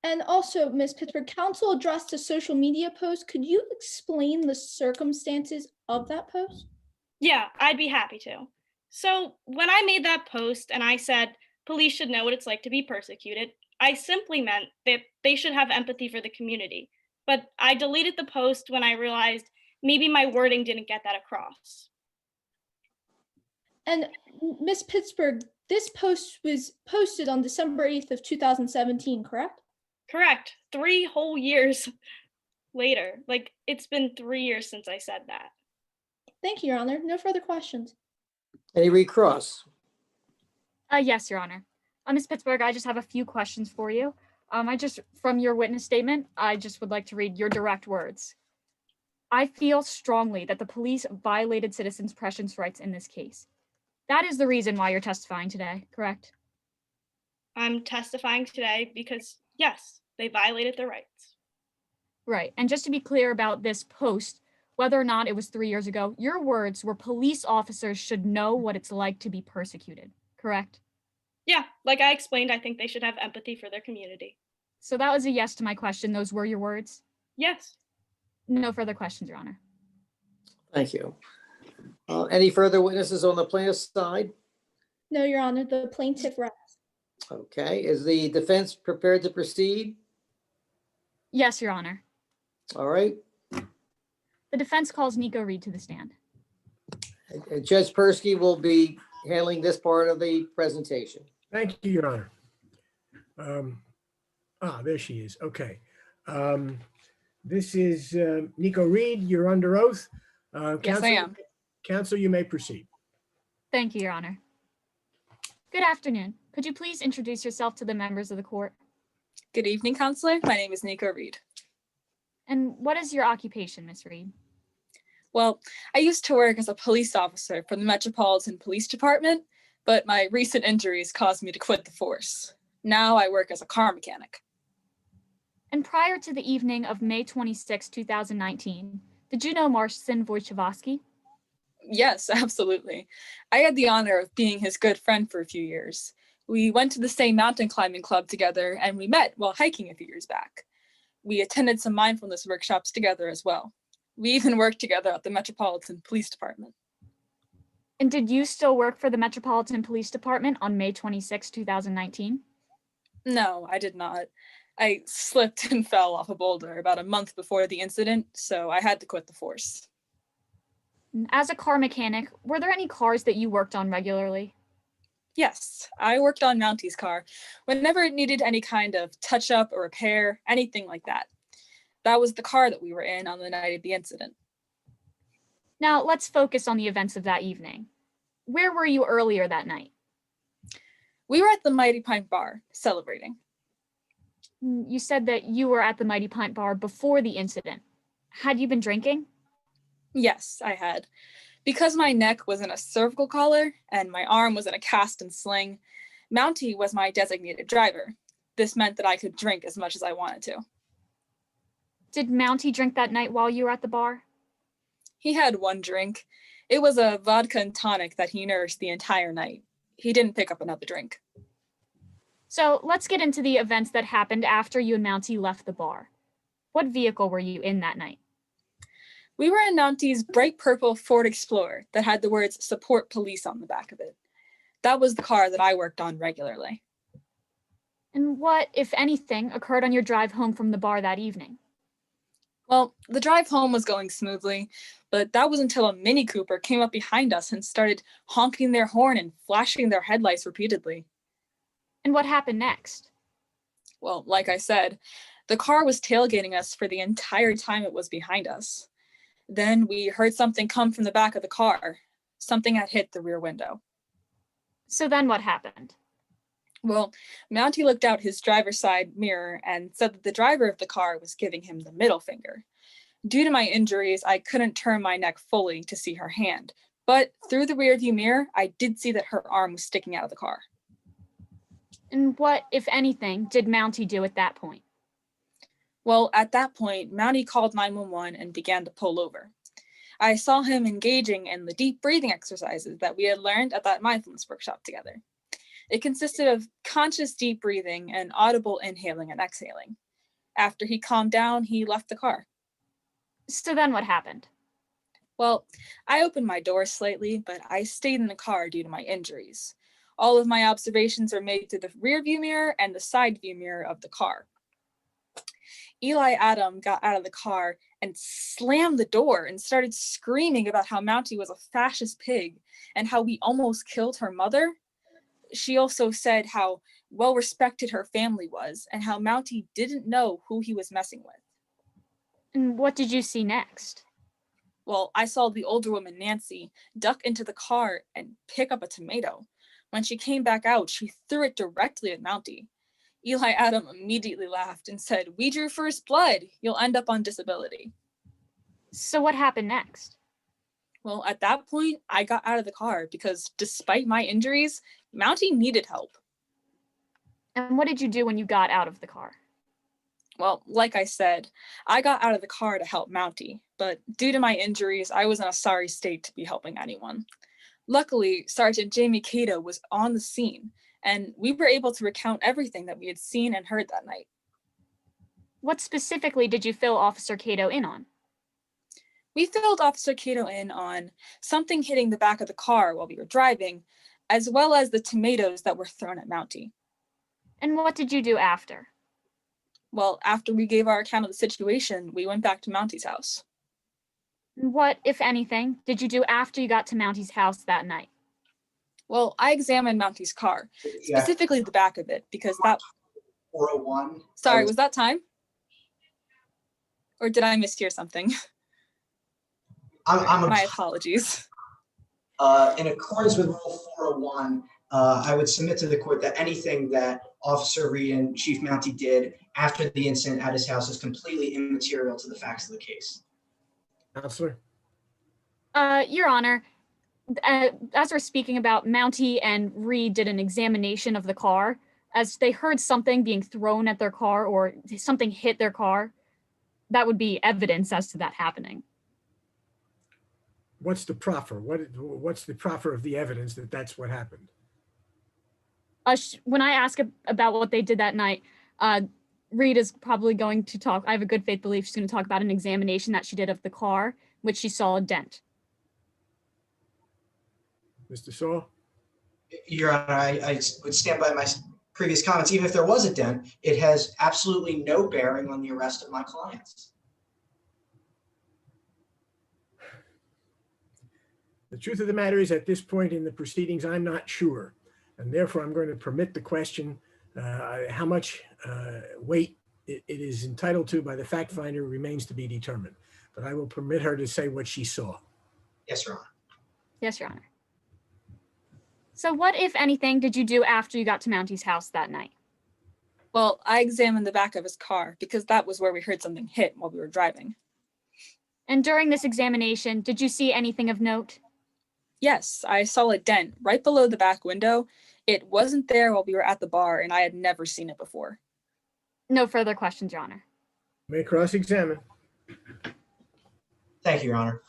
And also, Ms. Pittsburgh, counsel addressed a social media post. Could you explain the circumstances of that post? Yeah, I'd be happy to. So when I made that post and I said police should know what it's like to be persecuted, I simply meant that they should have empathy for the community. But I deleted the post when I realized maybe my wording didn't get that across. And Ms. Pittsburgh, this post was posted on December 8th of 2017, correct? Correct. 3 whole years later. Like, it's been 3 years since I said that. Thank you, Your Honor. No further questions. Any recross? Yes, Your Honor. Ms. Pittsburgh, I just have a few questions for you. From your witness statement, I just would like to read your direct words. I feel strongly that the police violated citizens' precious rights in this case. That is the reason why you're testifying today, correct? I'm testifying today because, yes, they violated their rights. Right. And just to be clear about this post, whether or not it was 3 years ago, your words were police officers should know what it's like to be persecuted, correct? Yeah, like I explained, I think they should have empathy for their community. So that was a yes to my question. Those were your words? Yes. No further questions, Your Honor. Thank you. Any further witnesses on the plaintiff's side? No, Your Honor. The plaintiff rests. Okay, is the defense prepared to proceed? Yes, Your Honor. All right. The defense calls Nico Reed to the stand. Judge Persky will be handling this part of the presentation. Thank you, Your Honor. There she is. Okay. This is Nico Reed. You're under oath. Yes, I am. Counsel, you may proceed. Thank you, Your Honor. Good afternoon. Could you please introduce yourself to the members of the court? Good evening, Counselor. My name is Nico Reed. And what is your occupation, Ms. Reed? Well, I used to work as a police officer for the Metropolitan Police Department, but my recent injuries caused me to quit the force. Now I work as a car mechanic. And prior to the evening of May 26, 2019, did you know Marcin Wojciechowski? Yes, absolutely. I had the honor of being his good friend for a few years. We went to the same mountain climbing club together, and we met while hiking a few years back. We attended some mindfulness workshops together as well. We even worked together at the Metropolitan Police Department. And did you still work for the Metropolitan Police Department on May 26, 2019? No, I did not. I slipped and fell off a boulder about a month before the incident, so I had to quit the force. As a car mechanic, were there any cars that you worked on regularly? Yes, I worked on Mounty's car whenever it needed any kind of touch-up or repair, anything like that. That was the car that we were in on the night of the incident. Now, let's focus on the events of that evening. Where were you earlier that night? We were at the Mighty Pint Bar, celebrating. You said that you were at the Mighty Pint Bar before the incident. Had you been drinking? Yes, I had. Because my neck was in a cervical collar and my arm was in a cast and sling, Mounty was my designated driver. This meant that I could drink as much as I wanted to. Did Mounty drink that night while you were at the bar? He had one drink. It was a vodka and tonic that he nursed the entire night. He didn't pick up another drink. So let's get into the events that happened after you and Mounty left the bar. What vehicle were you in that night? We were in Mounty's bright purple Ford Explorer that had the words "Support Police" on the back of it. That was the car that I worked on regularly. And what, if anything, occurred on your drive home from the bar that evening? Well, the drive home was going smoothly, but that was until a Mini Cooper came up behind us and started honking their horn and flashing their headlights repeatedly. And what happened next? Well, like I said, the car was tailgating us for the entire time it was behind us. Then we heard something come from the back of the car. Something had hit the rear window. So then what happened? Well, Mounty looked out his driver's side mirror and said that the driver of the car was giving him the middle finger. Due to my injuries, I couldn't turn my neck fully to see her hand, but through the rearview mirror, I did see that her arm was sticking out of the car. And what, if anything, did Mounty do at that point? Well, at that point, Mounty called 911 and began to pull over. I saw him engaging in the deep breathing exercises that we had learned at that mindfulness workshop together. It consisted of conscious deep breathing and audible inhaling and exhaling. After he calmed down, he left the car. So then what happened? Well, I opened my door slightly, but I stayed in the car due to my injuries. All of my observations are made through the rear view mirror and the side view mirror of the car. Eli Adam got out of the car and slammed the door and started screaming about how Mounty was a fascist pig and how we almost killed her mother. She also said how well respected her family was and how Mounty didn't know who he was messing with. And what did you see next? Well, I saw the older woman, Nancy, duck into the car and pick up a tomato. When she came back out, she threw it directly at Mounty. Eli Adam immediately laughed and said, "We drew first blood. You'll end up on disability." So what happened next? Well, at that point, I got out of the car because despite my injuries, Mounty needed help. And what did you do when you got out of the car? Well, like I said, I got out of the car to help Mounty, but due to my injuries, I was in a sorry state to be helping anyone. Luckily, Sergeant Jamie Cato was on the scene, and we were able to recount everything that we had seen and heard that night. What specifically did you fill Officer Cato in on? We filled Officer Cato in on something hitting the back of the car while we were driving, as well as the tomatoes that were thrown at Mounty. And what did you do after? Well, after we gave our account of the situation, we went back to Mounty's house. What, if anything, did you do after you got to Mounty's house that night? Well, I examined Mounty's car, specifically the back of it, because that... 401. Sorry, was that time? Or did I mishear something? My apologies. In accordance with Rule 401, I would submit to the court that anything that Officer Reed and Chief Mounty did after the incident at his house is completely immaterial to the facts of the case. Counselor? Your Honor, as we're speaking about, Mounty and Reed did an examination of the car as they heard something being thrown at their car or something hit their car. That would be evidence as to that happening. what's the proffer? What's the proffer of the evidence that that's what happened? When I ask about what they did that night, Rita's probably going to talk. I have a good faith belief she's going to talk about an examination that she did of the car, which she saw a dent. Mr. Saul? Your Honor, I would stand by my previous comments. Even if there was a dent, it has absolutely no bearing on the arrest of my clients. The truth of the matter is, at this point in the proceedings, I'm not sure. And therefore, I'm going to permit the question how much weight it is entitled to by the fact finder remains to be determined. But I will permit her to say what she saw. Yes, Your Honor. Yes, Your Honor. So what, if anything, did you do after you got to Mounty's house that night? Well, I examined the back of his car because that was where we heard something hit while we were driving. And during this examination, did you see anything of note? Yes, I saw a dent right below the back window. It wasn't there while we were at the bar, and I had never seen it before. No further questions, Your Honor. May cross-examine. Thank you, Your Honor.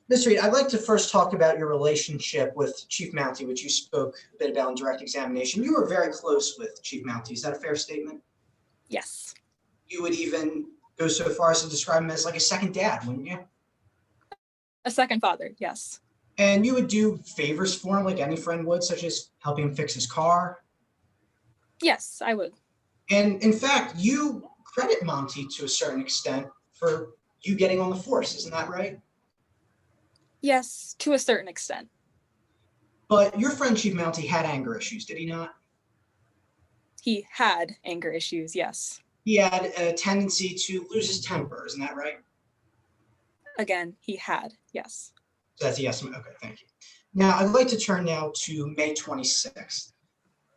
Ms. Reed, I'd like to first talk about your relationship with Chief Mounty, which you spoke a bit about in direct examination. You were very close with Chief Mounty. Is that a fair statement? Yes. You would even go so far as to describe him as like a second dad, wouldn't you? A second father, yes. And you would do favors for him like any friend would, such as helping him fix his car? Yes, I would. And in fact, you credit Monty to a certain extent for you getting on the force, isn't that right? Yes, to a certain extent. But your friend Chief Mounty had anger issues, did he not? He had anger issues, yes. He had a tendency to lose his temper, isn't that right? Again, he had, yes. So that's a yes. Okay, thank you. Now, I'd like to turn now to May 26th.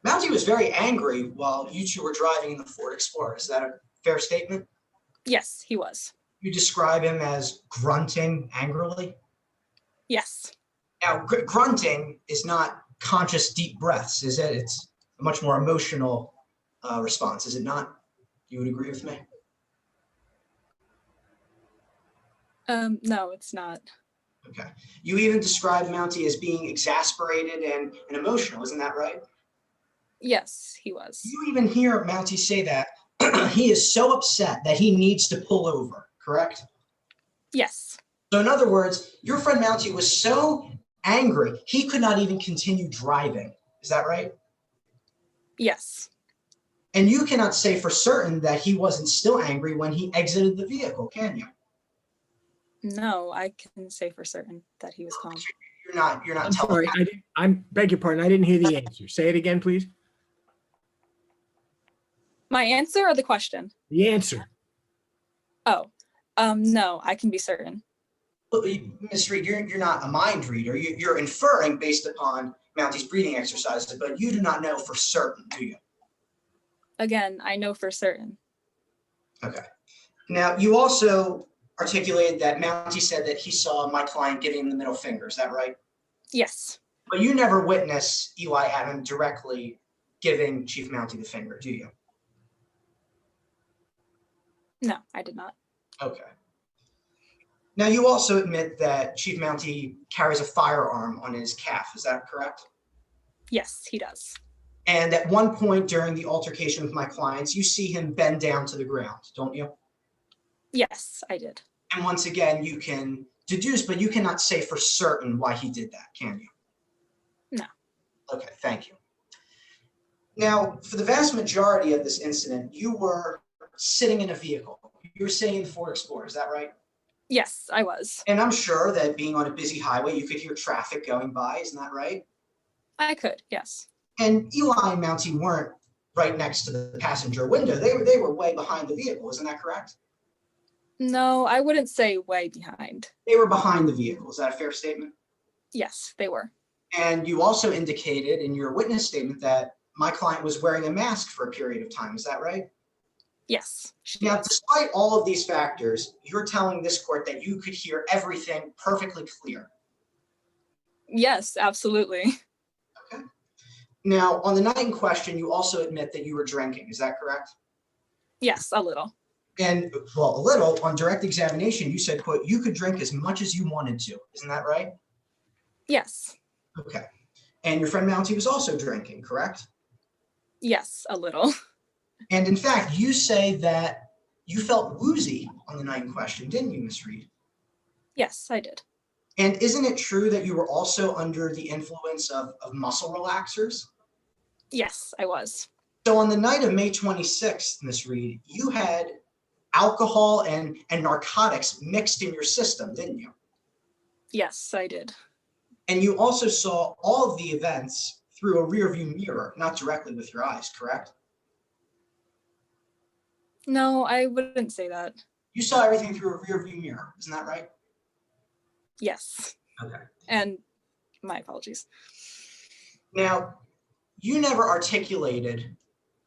Mounty was very angry while you two were driving in the Ford Explorer. Is that a fair statement? Yes, he was. You describe him as grunting angrily? Yes. Now, grunting is not conscious deep breaths, is it? It's a much more emotional response, is it not? You would agree with me? No, it's not. Okay. You even describe Mounty as being exasperated and emotional, isn't that right? Yes, he was. You even hear Mounty say that he is so upset that he needs to pull over, correct? Yes. So in other words, your friend Mounty was so angry, he could not even continue driving. Is that right? Yes. And you cannot say for certain that he wasn't still angry when he exited the vehicle, can you? No, I can say for certain that he was calm. You're not I'm telling sorry, I beg your pardon. I didn't hear the answer. Say it again, please. My answer or the question? The answer. Oh, no, I can be certain. Ms. Reed, you're not a mind reader. You're inferring based upon Mounty's breathing exercises, but you do not know for certain, do you? Again, I know for certain. Okay. Now, you also articulated that Mounty said that he saw my client giving him the middle finger. Is that right? Yes. But you never witnessed Eli Adam directly giving Chief Mounty the finger, do you? No, I did not. Okay. Now, you also admit that Chief Mounty carries a firearm on his calf. Is that correct? Yes, he does. And at one point during the altercation with my clients, you see him bend down to the ground, don't you? Yes, I did. And once again, you can deduce, but you cannot say for certain why he did that, can you? No. Okay, thank you. Now, for the vast majority of this incident, you were sitting in a vehicle. You were sitting in the Ford Explorer, is that right? Yes, I was. And I'm sure that being on a busy highway, you could hear traffic going by, isn't that right? I could, yes. And Eli and Mounty weren't right next to the passenger window. They were way behind the vehicle, isn't that correct? No, I wouldn't say way behind. They were behind the vehicle. Is that a fair statement? Yes, they were. And you also indicated in your witness statement that my client was wearing a mask for a period of time. Is that right? Yes. Now, despite all of these factors, you're telling this court that you could hear everything perfectly clear. Yes, absolutely. Okay. Now, on the night in question, you also admit that you were drinking. Is that correct? Yes, a little. And well, a little. On direct examination, you said, quote, you could drink as much as you wanted to. Isn't that right? Yes. Okay. And your friend Mounty was also drinking, correct? Yes, a little. And in fact, you say that you felt woozy on the night in question, didn't you, Miss Reed? Yes, I did. And isn't it true that you were also under the influence of muscle relaxers? Yes, I was. So on the night of May 26th, Miss Reed, you had alcohol and narcotics mixed in your system, didn't you? Yes, I did. And you also saw all of the events through a rearview mirror, not directly with your eyes, correct? No, I wouldn't say that. You saw everything through a rearview mirror, isn't that right? Yes. Okay. And my apologies. Now, you never articulated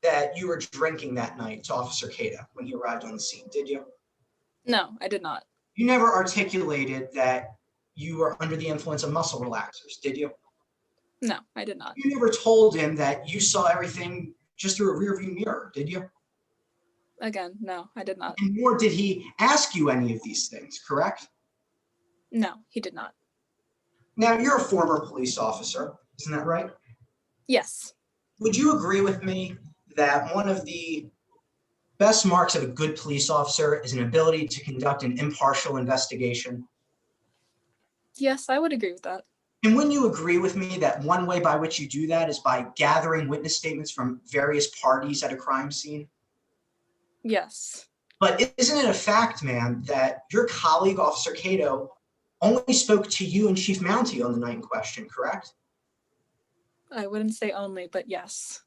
that you were drinking that night to Officer Cato when he arrived on the scene, did you? No, I did not. You never articulated that you were under the influence of muscle relaxers, did you? No, I did not. You never told him that you saw everything just through a rearview mirror, did you? Again, no, I did not. And nor did he ask you any of these things, correct? No, he did not. Now, you're a former police officer, isn't that right? Yes. Would you agree with me that one of the best marks of a good police officer is an ability to conduct an impartial investigation? Yes, I would agree with that. And wouldn't you agree with me that one way by which you do that is by gathering witness statements from various parties at a crime scene? Yes. But isn't it a fact, ma'am, that your colleague, Officer Cato, only spoke to you and Chief Mounty on the night in question, correct? I wouldn't say only, but yes.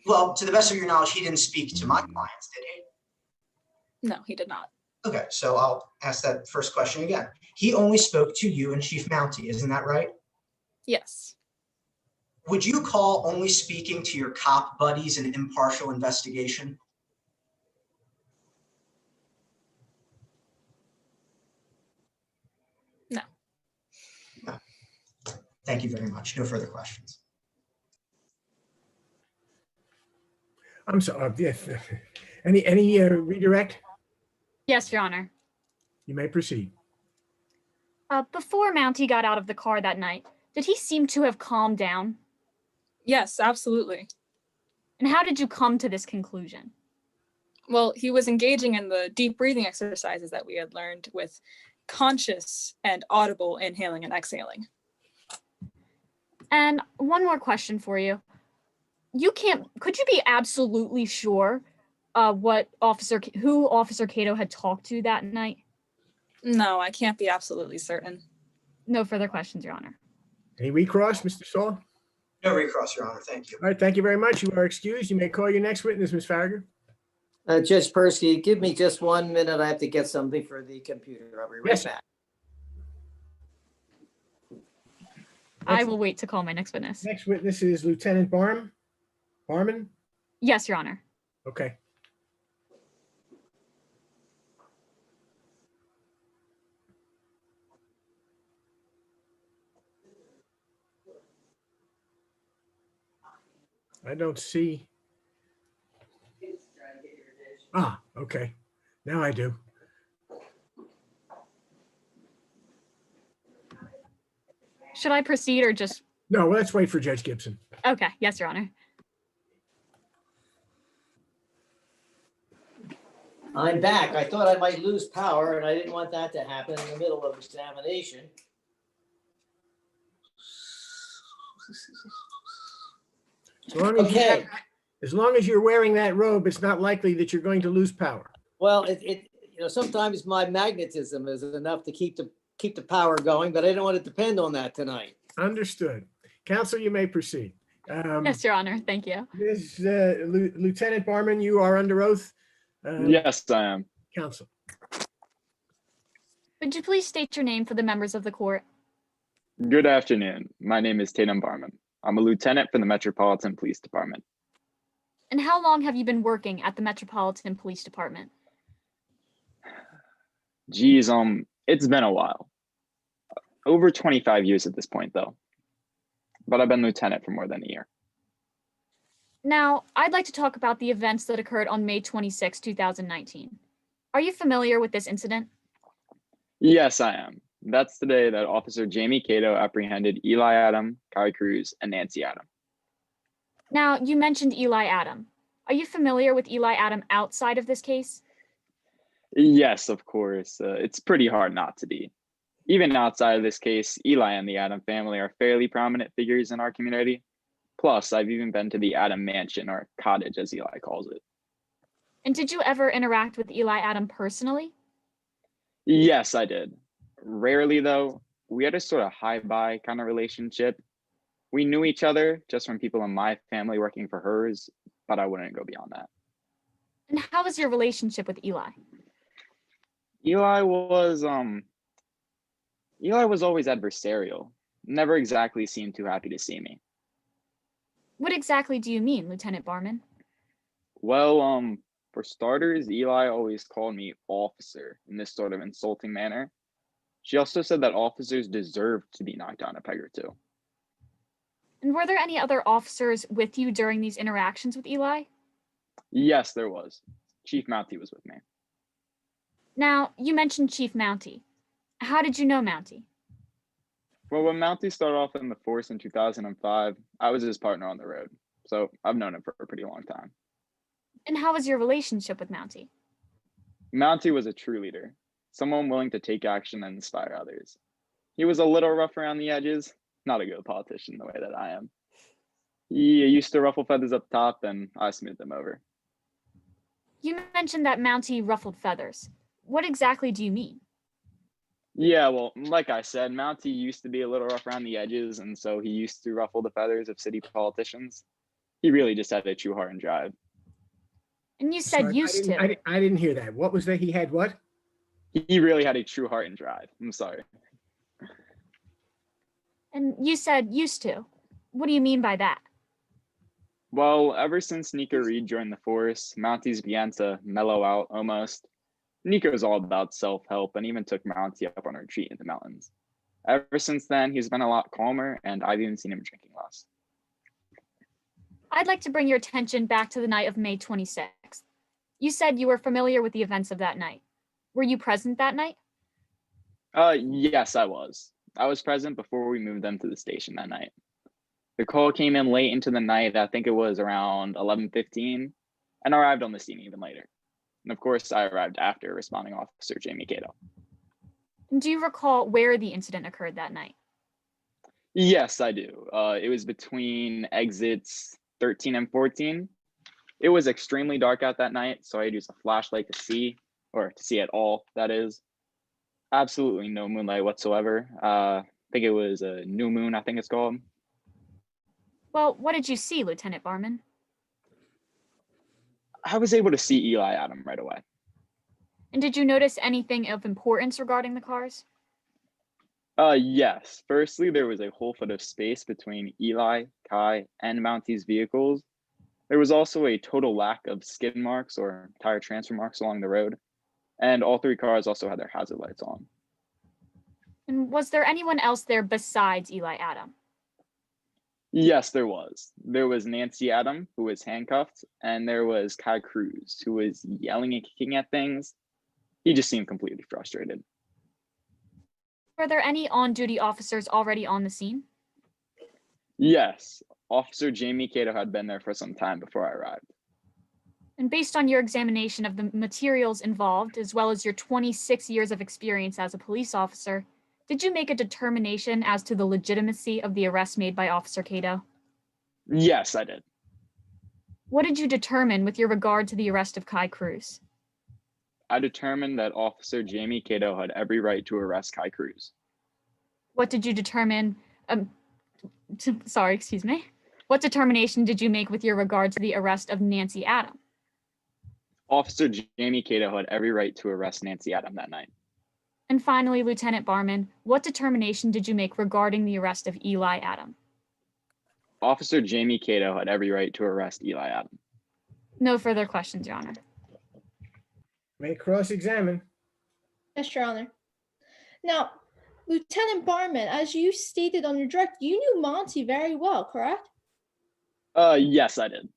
Well, to the best of your knowledge, he didn't speak to my clients, did he? No, he did not. Okay, so I'll ask that first question again. He only spoke to you and Chief Mounty, isn't that right? Yes. Would you call only speaking to your cop buddies an impartial investigation? No. No. Thank you very much. No further questions. I'm sorry. Yes. Any redirect? Yes, Your Honor. You may proceed. Before Mounty got out of the car that night, did he seem to have calmed down? Yes, absolutely. And how did you come to this conclusion? Well, he was engaging in the deep breathing exercises that we had learned with conscious and audible inhaling and exhaling. And one more question for you. Could you be absolutely sure who Officer Cato had talked to that night? No, I can't be absolutely certain. No further questions, Your Honor. Any recross, Mr. Saul? No recross, Your Honor. Thank you. All right, thank you very much. You are excused. You may call your next witness, Ms. Farragut. Judge Persky, give me just 1 minute. I have to get something for the computer. I'll be right Yes. back. I will wait to call my next witness. Next witness is Lieutenant Barman? Yes, Your Honor. Okay. I don't see. Ah, okay. Now I do. Should I proceed or just? No, let's wait for Judge Gibson. Okay, yes, Your Honor. I'm back. I thought I might lose power, and I didn't want that to happen in the middle of examination. Okay. As long as you're wearing that robe, it's not likely that you're going to lose power. Well, sometimes my magnetism is enough to keep the power going, but I don't want to depend on that tonight. Understood. Counsel, you may proceed. Yes, Your Honor. Thank you. Ms. Lieutenant Barman, you are under oath. Yes, I am. Counsel. Would you please state your name for the members of the court? Good afternoon. My name is Tatum Barman. I'm a lieutenant for the Metropolitan Police Department. And how long have you been working at the Metropolitan Police Department? Geez, it's been a while. Over 25 years at this point, though. But I've been lieutenant for more than a year. Now, I'd like to talk about the events that occurred on May 26, 2019. Are you familiar with this incident? Yes, I am. That's the day that Officer Jamie Cato apprehended Eli Adam, Kai Cruz, and Nancy Adam. Now, you mentioned Eli Adam. Are you familiar with Eli Adam outside of this case? Yes, of course. It's pretty hard not to be. Even outside of this case, Eli and the Adam family are fairly prominent figures in our community. Plus, I've even been to the Adam mansion, or cottage as Eli calls it. And did you ever interact with Eli Adam personally? Yes, I did. Rarely, though. We had a sort of hi-bye kind of relationship. We knew each other just from people in my family working for hers, but I wouldn't go beyond that. And how was your relationship with Eli? Eli was always adversarial. Never exactly seemed too happy to see me. What exactly do you mean, Lieutenant Barman? Well, for starters, Eli always called me officer in this sort of insulting manner. She also said that officers deserve to be knocked down a peg or two. And were there any other officers with you during these interactions with Eli? Yes, there was. Chief Mounty was with me. Now, you mentioned Chief Mounty. How did you know Mounty? Well, when Mounty started off in the force in 2005, I was his partner on the road. So I've known him for a pretty long time. And how was your relationship with Mounty? Mounty was a true leader, someone willing to take action and inspire others. He was a little rough around the edges, not a good politician the way that I am. He used to ruffle feathers up top, and I smoothed them over. You mentioned that Mounty ruffled feathers. What exactly do you mean? Yeah, well, like I said, Mounty used to be a little rough around the edges, and so he used to ruffle the feathers of city politicians. He really just had a true heart and drive. And you said Sorry, used to. I didn't hear that. What was that? He had what? He really had a true heart and drive. I'm sorry. And you said used to. What do you mean by that? Well, ever since Nico Reed joined the force, Mounties began to mellow out almost. Nico was all about self-help and even took Mounty up on a retreat in the mountains. Ever since then, he's been a lot calmer, and I've even seen him drinking less. I'd like to bring your attention back to the night of May 26th. You said you were familiar with the events of that night. Were you present that night? Yes, I was. I was present before we moved them to the station that night. The call came in late into the night. I think it was around 11:15, and arrived on the scene even later. And of course, I arrived after responding officer Jamie Cato. Do you recall where the incident occurred that night? Yes, I do. It was between exits 13 and 14. It was extremely dark out that night, so I used a flashlight to see at all, that is. Absolutely no moonlight whatsoever. I think it was a new moon, I think it's called. Well, what did you see, Lieutenant Barman? I was able to see Eli Adam right away. And did you notice anything of importance regarding the cars? Yes. Firstly, there was a whole foot of space between Eli, Kai, and Mounty's vehicles. There was also a total lack of skid marks or tire transfer marks along the road. And all three cars also had their hazard lights on. And was there anyone else there besides Eli Adam? Yes, there was. There was Nancy Adam, who was handcuffed, and there was Kai Cruz, who was yelling and kicking at things. He just seemed completely frustrated. Were there any on-duty officers already on the scene? Yes, Officer Jamie Cato had been there for some time before I arrived. And based on your examination of the materials involved, as well as your 26 years of experience as a police officer, did you make a determination as to the legitimacy of the arrest made by Officer Cato? Yes, I did. What did you determine with your regard to the arrest of Kai Cruz? I determined that Officer Jamie Cato had every right to arrest Kai Cruz. What did you determine? What determination did you make with your regard to the arrest of Nancy Adam? Officer Jamie Cato had every right to arrest Nancy Adam that night. And finally, Lieutenant Barman, what determination did you make regarding the arrest of Eli Adam? Officer Jamie Cato had every right to arrest Eli Adam. No further questions, Your Honor. May cross-examine. Yes, Your Honor. Now, Lieutenant Barman, as you stated on your direct, you knew Monty very well, correct? Yes, I did.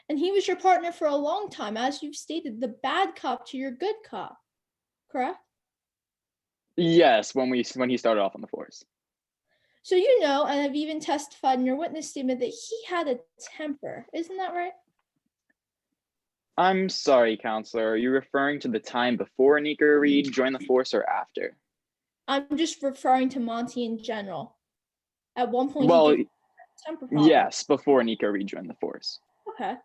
And he was your partner for a long time, as you've stated, the bad cop to your good cop, correct? Yes, when he started off on the force. So you know, and have even testified in your witness statement that he had a temper. Isn't that right? I'm sorry, counselor. Are you referring to the time before Nico Reed joined the force or after? I'm just referring to Monty in general. At one point, Well, he did have a temper problem. yes, before Nico Reed joined the force. Okay.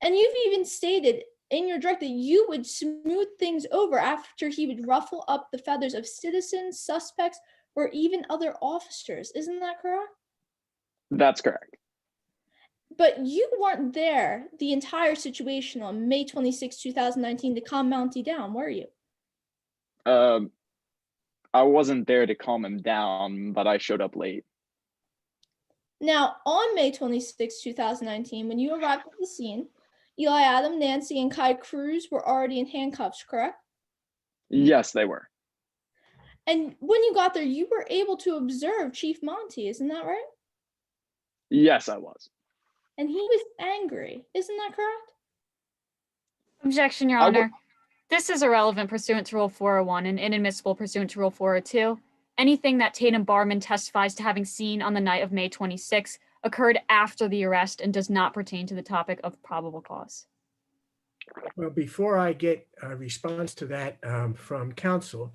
And you've even stated in your direct that you would smooth things over after he would ruffle up the feathers of citizens, suspects, or even other officers. Isn't that correct? That's correct. But you weren't there the entire situation on May 26, 2019 to calm Mounty down, were you? I wasn't there to calm him down, but I showed up late. Now, on May 26, 2019, when you arrived at the scene, Eli Adam, Nancy, and Kai Cruz were already in handcuffs, correct? Yes, they were. And when you got there, you were able to observe Chief Mounty, isn't that right? Yes, I was. And he was angry, isn't that correct? Objection, Your Honor. This is irrelevant pursuant to Rule 401 and inadmissible pursuant to Rule 402. Anything that Tatum Barman testifies to having seen on the night of May 26 occurred after the arrest and does not pertain to the topic of probable cause. Well, before I get a response to that from counsel,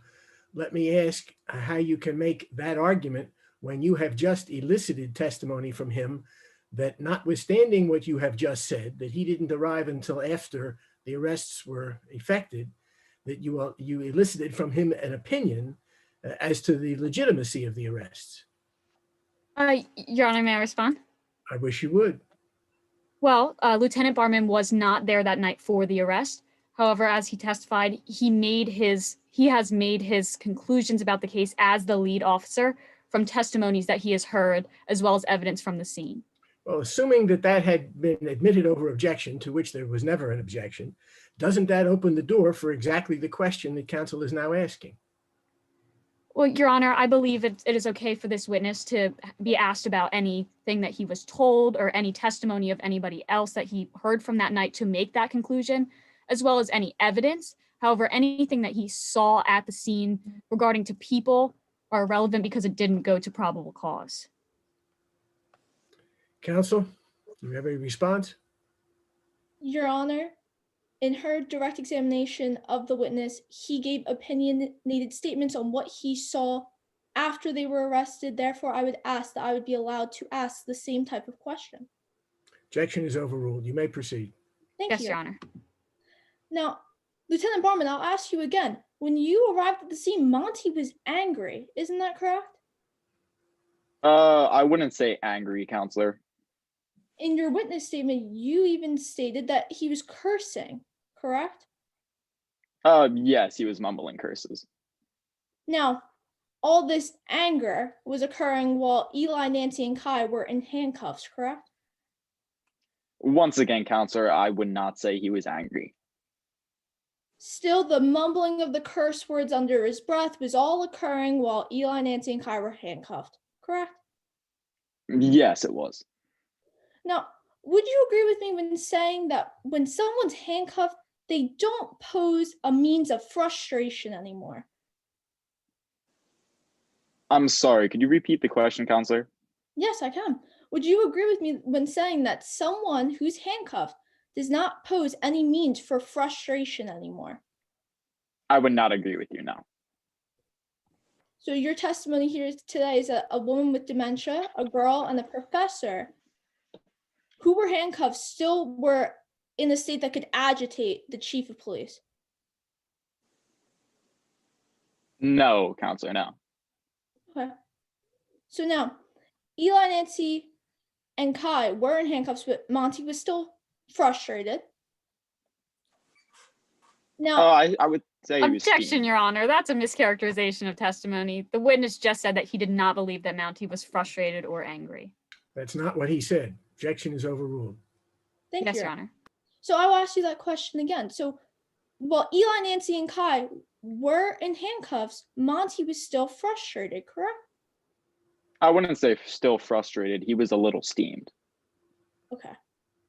let me ask how you can make that argument when you have just elicited testimony from him that, notwithstanding what you have just said, that he didn't arrive until after the arrests were effected, that you elicited from him an opinion as to the legitimacy of the arrests. Your Honor, may I respond? I wish you would. Well, Lieutenant Barman was not there that night for the arrest. However, as he testified, he has made his conclusions about the case as the lead officer from testimonies that he has heard, as well as evidence from the scene. Well, assuming that that had been admitted over objection, to which there was never an objection, doesn't that open the door for exactly the question that counsel is now asking? Well, Your Honor, I believe it is okay for this witness to be asked about anything that he was told or any testimony of anybody else that he heard from that night to make that conclusion, as well as any evidence. However, anything that he saw at the scene regarding to people are irrelevant because it didn't go to probable cause. Counsel, do you have a response? Your Honor, in her direct examination of the witness, he gave opinionated statements on what he saw after they were arrested. Therefore, I would ask that I would be allowed to ask the same type of question. Objection is overruled. You may proceed. Thank Yes, you. Your Honor. Now, Lieutenant Barman, I'll ask you again. When you arrived at the scene, Monty was angry. Isn't that correct? I wouldn't say angry, counselor. In your witness statement, you even stated that he was cursing, correct? Yes, he was mumbling curses. Now, all this anger was occurring while Eli, Nancy, and Kai were in handcuffs, correct? Once again, counselor, I would not say he was angry. Still, the mumbling of the curse words under his breath was all occurring while Eli, Nancy, and Kai were handcuffed, correct? Yes, it was. Now, would you agree with me when saying that when someone's handcuffed, they don't pose a means of frustration anymore? I'm sorry, could you repeat the question, counselor? Yes, I can. Would you agree with me when saying that someone who's handcuffed does not pose any means for frustration anymore? I would not agree with you, no. So your testimony here today is that a woman with dementia, a girl, and a professor who were handcuffed still were in a state that could agitate the chief of police. No, counselor, no. Okay. So now, Eli, Nancy, and Kai were in handcuffs, but Monty was still frustrated. Now, I would say he was Objection, steaming. Your Honor. That's a mischaracterization of testimony. The witness just said that he did not believe that Mounty was frustrated or angry. That's not what he said. Objection is overruled. thank Yes, you. Your Honor. So I will ask you that question again. So while Eli, Nancy, and Kai were in handcuffs, Monty was still frustrated, correct? I wouldn't say still frustrated. He was a little steamed. Okay.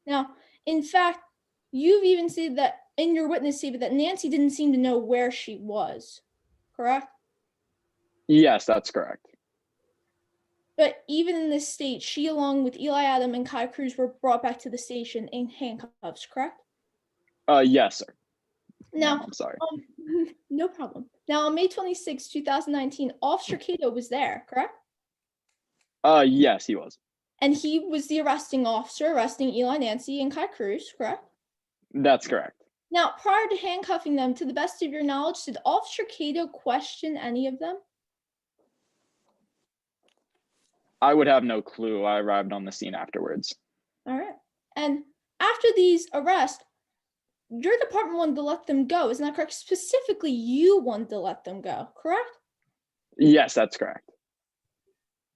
Now, In fact, you've even said that in your witness statement that Nancy didn't seem to know where she was, correct? Yes, that's correct. But even in this state, she, along with Eli Adam and Kai Cruz, were brought back to the station in handcuffs, correct? Yes, sir. Now, I'm sorry. no problem. Now, on May 26, 2019, Officer Cato was there, correct? Yes, he was. And he was the arresting officer, arresting Eli, Nancy, and Kai Cruz, correct? That's correct. Now, prior to handcuffing them, to the best of your knowledge, did Officer Cato question any of them? I would have no clue. I arrived on the scene afterwards. All right. And after these arrests, your department wanted to let them go. Isn't that correct? Specifically, you wanted to let them go, correct? Yes, that's correct.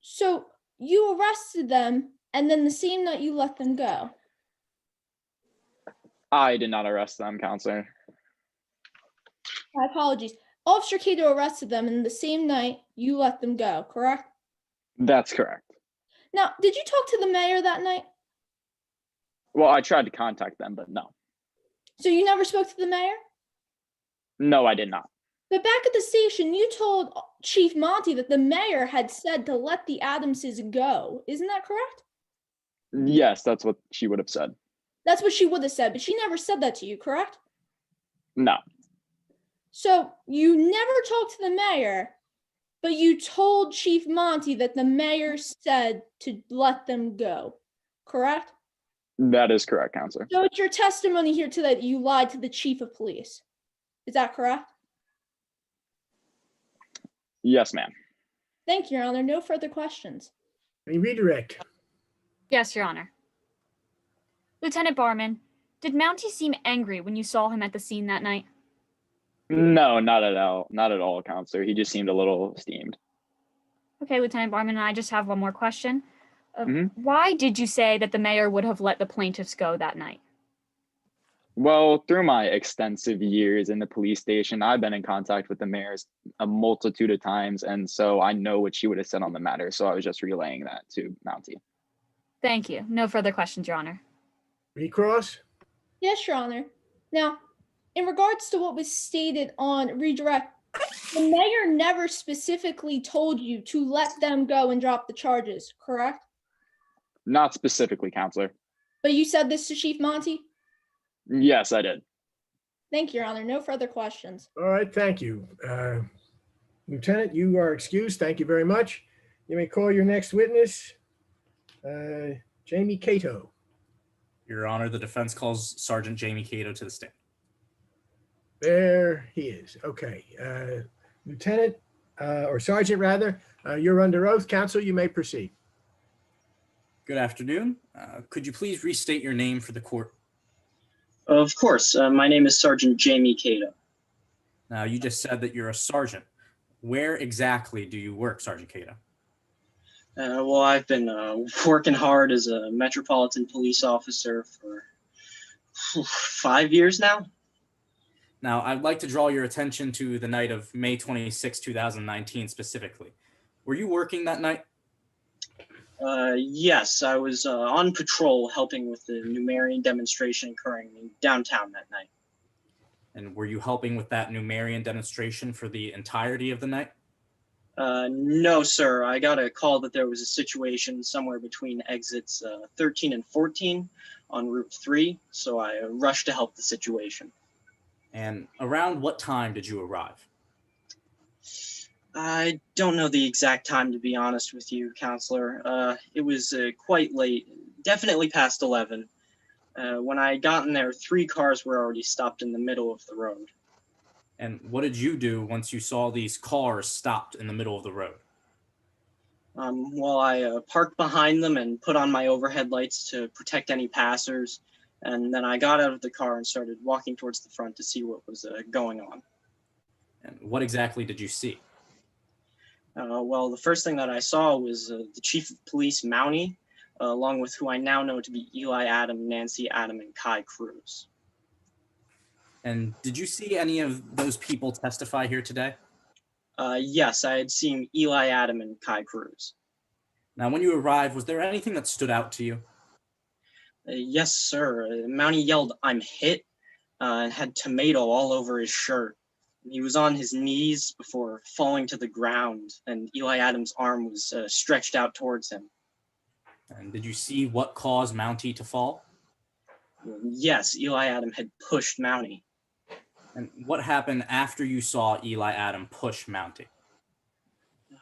So you arrested them, and then the same night you let them go. I did not arrest them, counselor. My apologies. Officer Cato arrested them, and the same night you let them go, correct? That's correct. Now, did you talk to the mayor that night? Well, I tried to contact them, but no. So you never spoke to the mayor? No, I did not. But back at the station, you told Chief Mounty that the mayor had said to let the Adamses go. Isn't that correct? Yes, that's what she would have said. That's what she would have said, but she never said that to you, correct? No. So you never talked to the mayor, but you told Chief Mounty that the mayor said to let them go, correct? That is correct, counselor. So it's your testimony here today that you lied to the chief of police. Is that correct? Yes, ma'am. Thank you, Your Honor. No further questions. Any redirect? Yes, Your Honor. Lieutenant Barman, did Mounty seem angry when you saw him at the scene that night? No, not at all. Not at all, counselor. He just seemed a little steamed. Okay, Lieutenant Barman, and I just have one more question. Why did you say that the mayor would have let the plaintiffs go that night? Well, through my extensive years in the police station, I've been in contact with the mayor a multitude of times, and so I know what she would have said on the matter, so I was just relaying that to Mounty. Thank you. No further questions, Your Honor. Recross? Yes, Your Honor. Now, in regards to what was stated on redirect, the mayor never specifically told you to let them go and drop the charges, correct? Not specifically, counselor. But you said this to Chief Mounty? Yes, I did. Thank you, Your Honor. No further questions. All right, thank you. Lieutenant, you are excused. Thank you very much. You may call your next witness, Jamie Cato. Your Honor, the defense calls Sergeant Jamie Cato to the stand. There he is. Okay. Lieutenant, or Sergeant rather, you're under oath. Counsel, you may proceed. Good afternoon. Could you please restate your name for the court? Of course. My name is Sergeant Jamie Cato. Now, you just said that you're a sergeant. Where exactly do you work, Sergeant Cato? Well, I've been working hard as a Metropolitan Police officer for 5 years now. Now, I'd like to draw your attention to the night of May 26, 2019 specifically. Were you working that night? Yes, I was on patrol helping with the Numerian demonstration occurring in downtown that night. And were you helping with that Numerian demonstration for the entirety of the night? No, sir. I got a call that there was a situation somewhere between exits 13 and 14 on Route 3, so I rushed to help the situation. And around what time did you arrive? I don't know the exact time, to be honest with you, Counselor. It was quite late, definitely past 11. When I got in there, 3 cars were already stopped in the middle of the road. And what did you do once you saw these cars stopped in the middle of the road? Well, I parked behind them and put on my overhead lights to protect any passers. And then I got out of the car and started walking towards the front to see what was going on. And what exactly did you see? Well, the first thing that I saw was the Chief of Police Mounty, along with who I now know to be Eli Adam, Nancy Adam, and Kai Cruz. And did you see any of those people testify here today? Yes, I had seen Eli Adam and Kai Cruz. Now, when you arrived, was there anything that stood out to you? Yes, sir. Mounty yelled, "I'm hit," and had tomato all over his shirt. He was on his knees before falling to the ground, and Eli Adams' arm was stretched out towards him. And did you see what caused Mounty to fall? Yes, Eli Adam had pushed Mounty. And what happened after you saw Eli Adam push Mounty?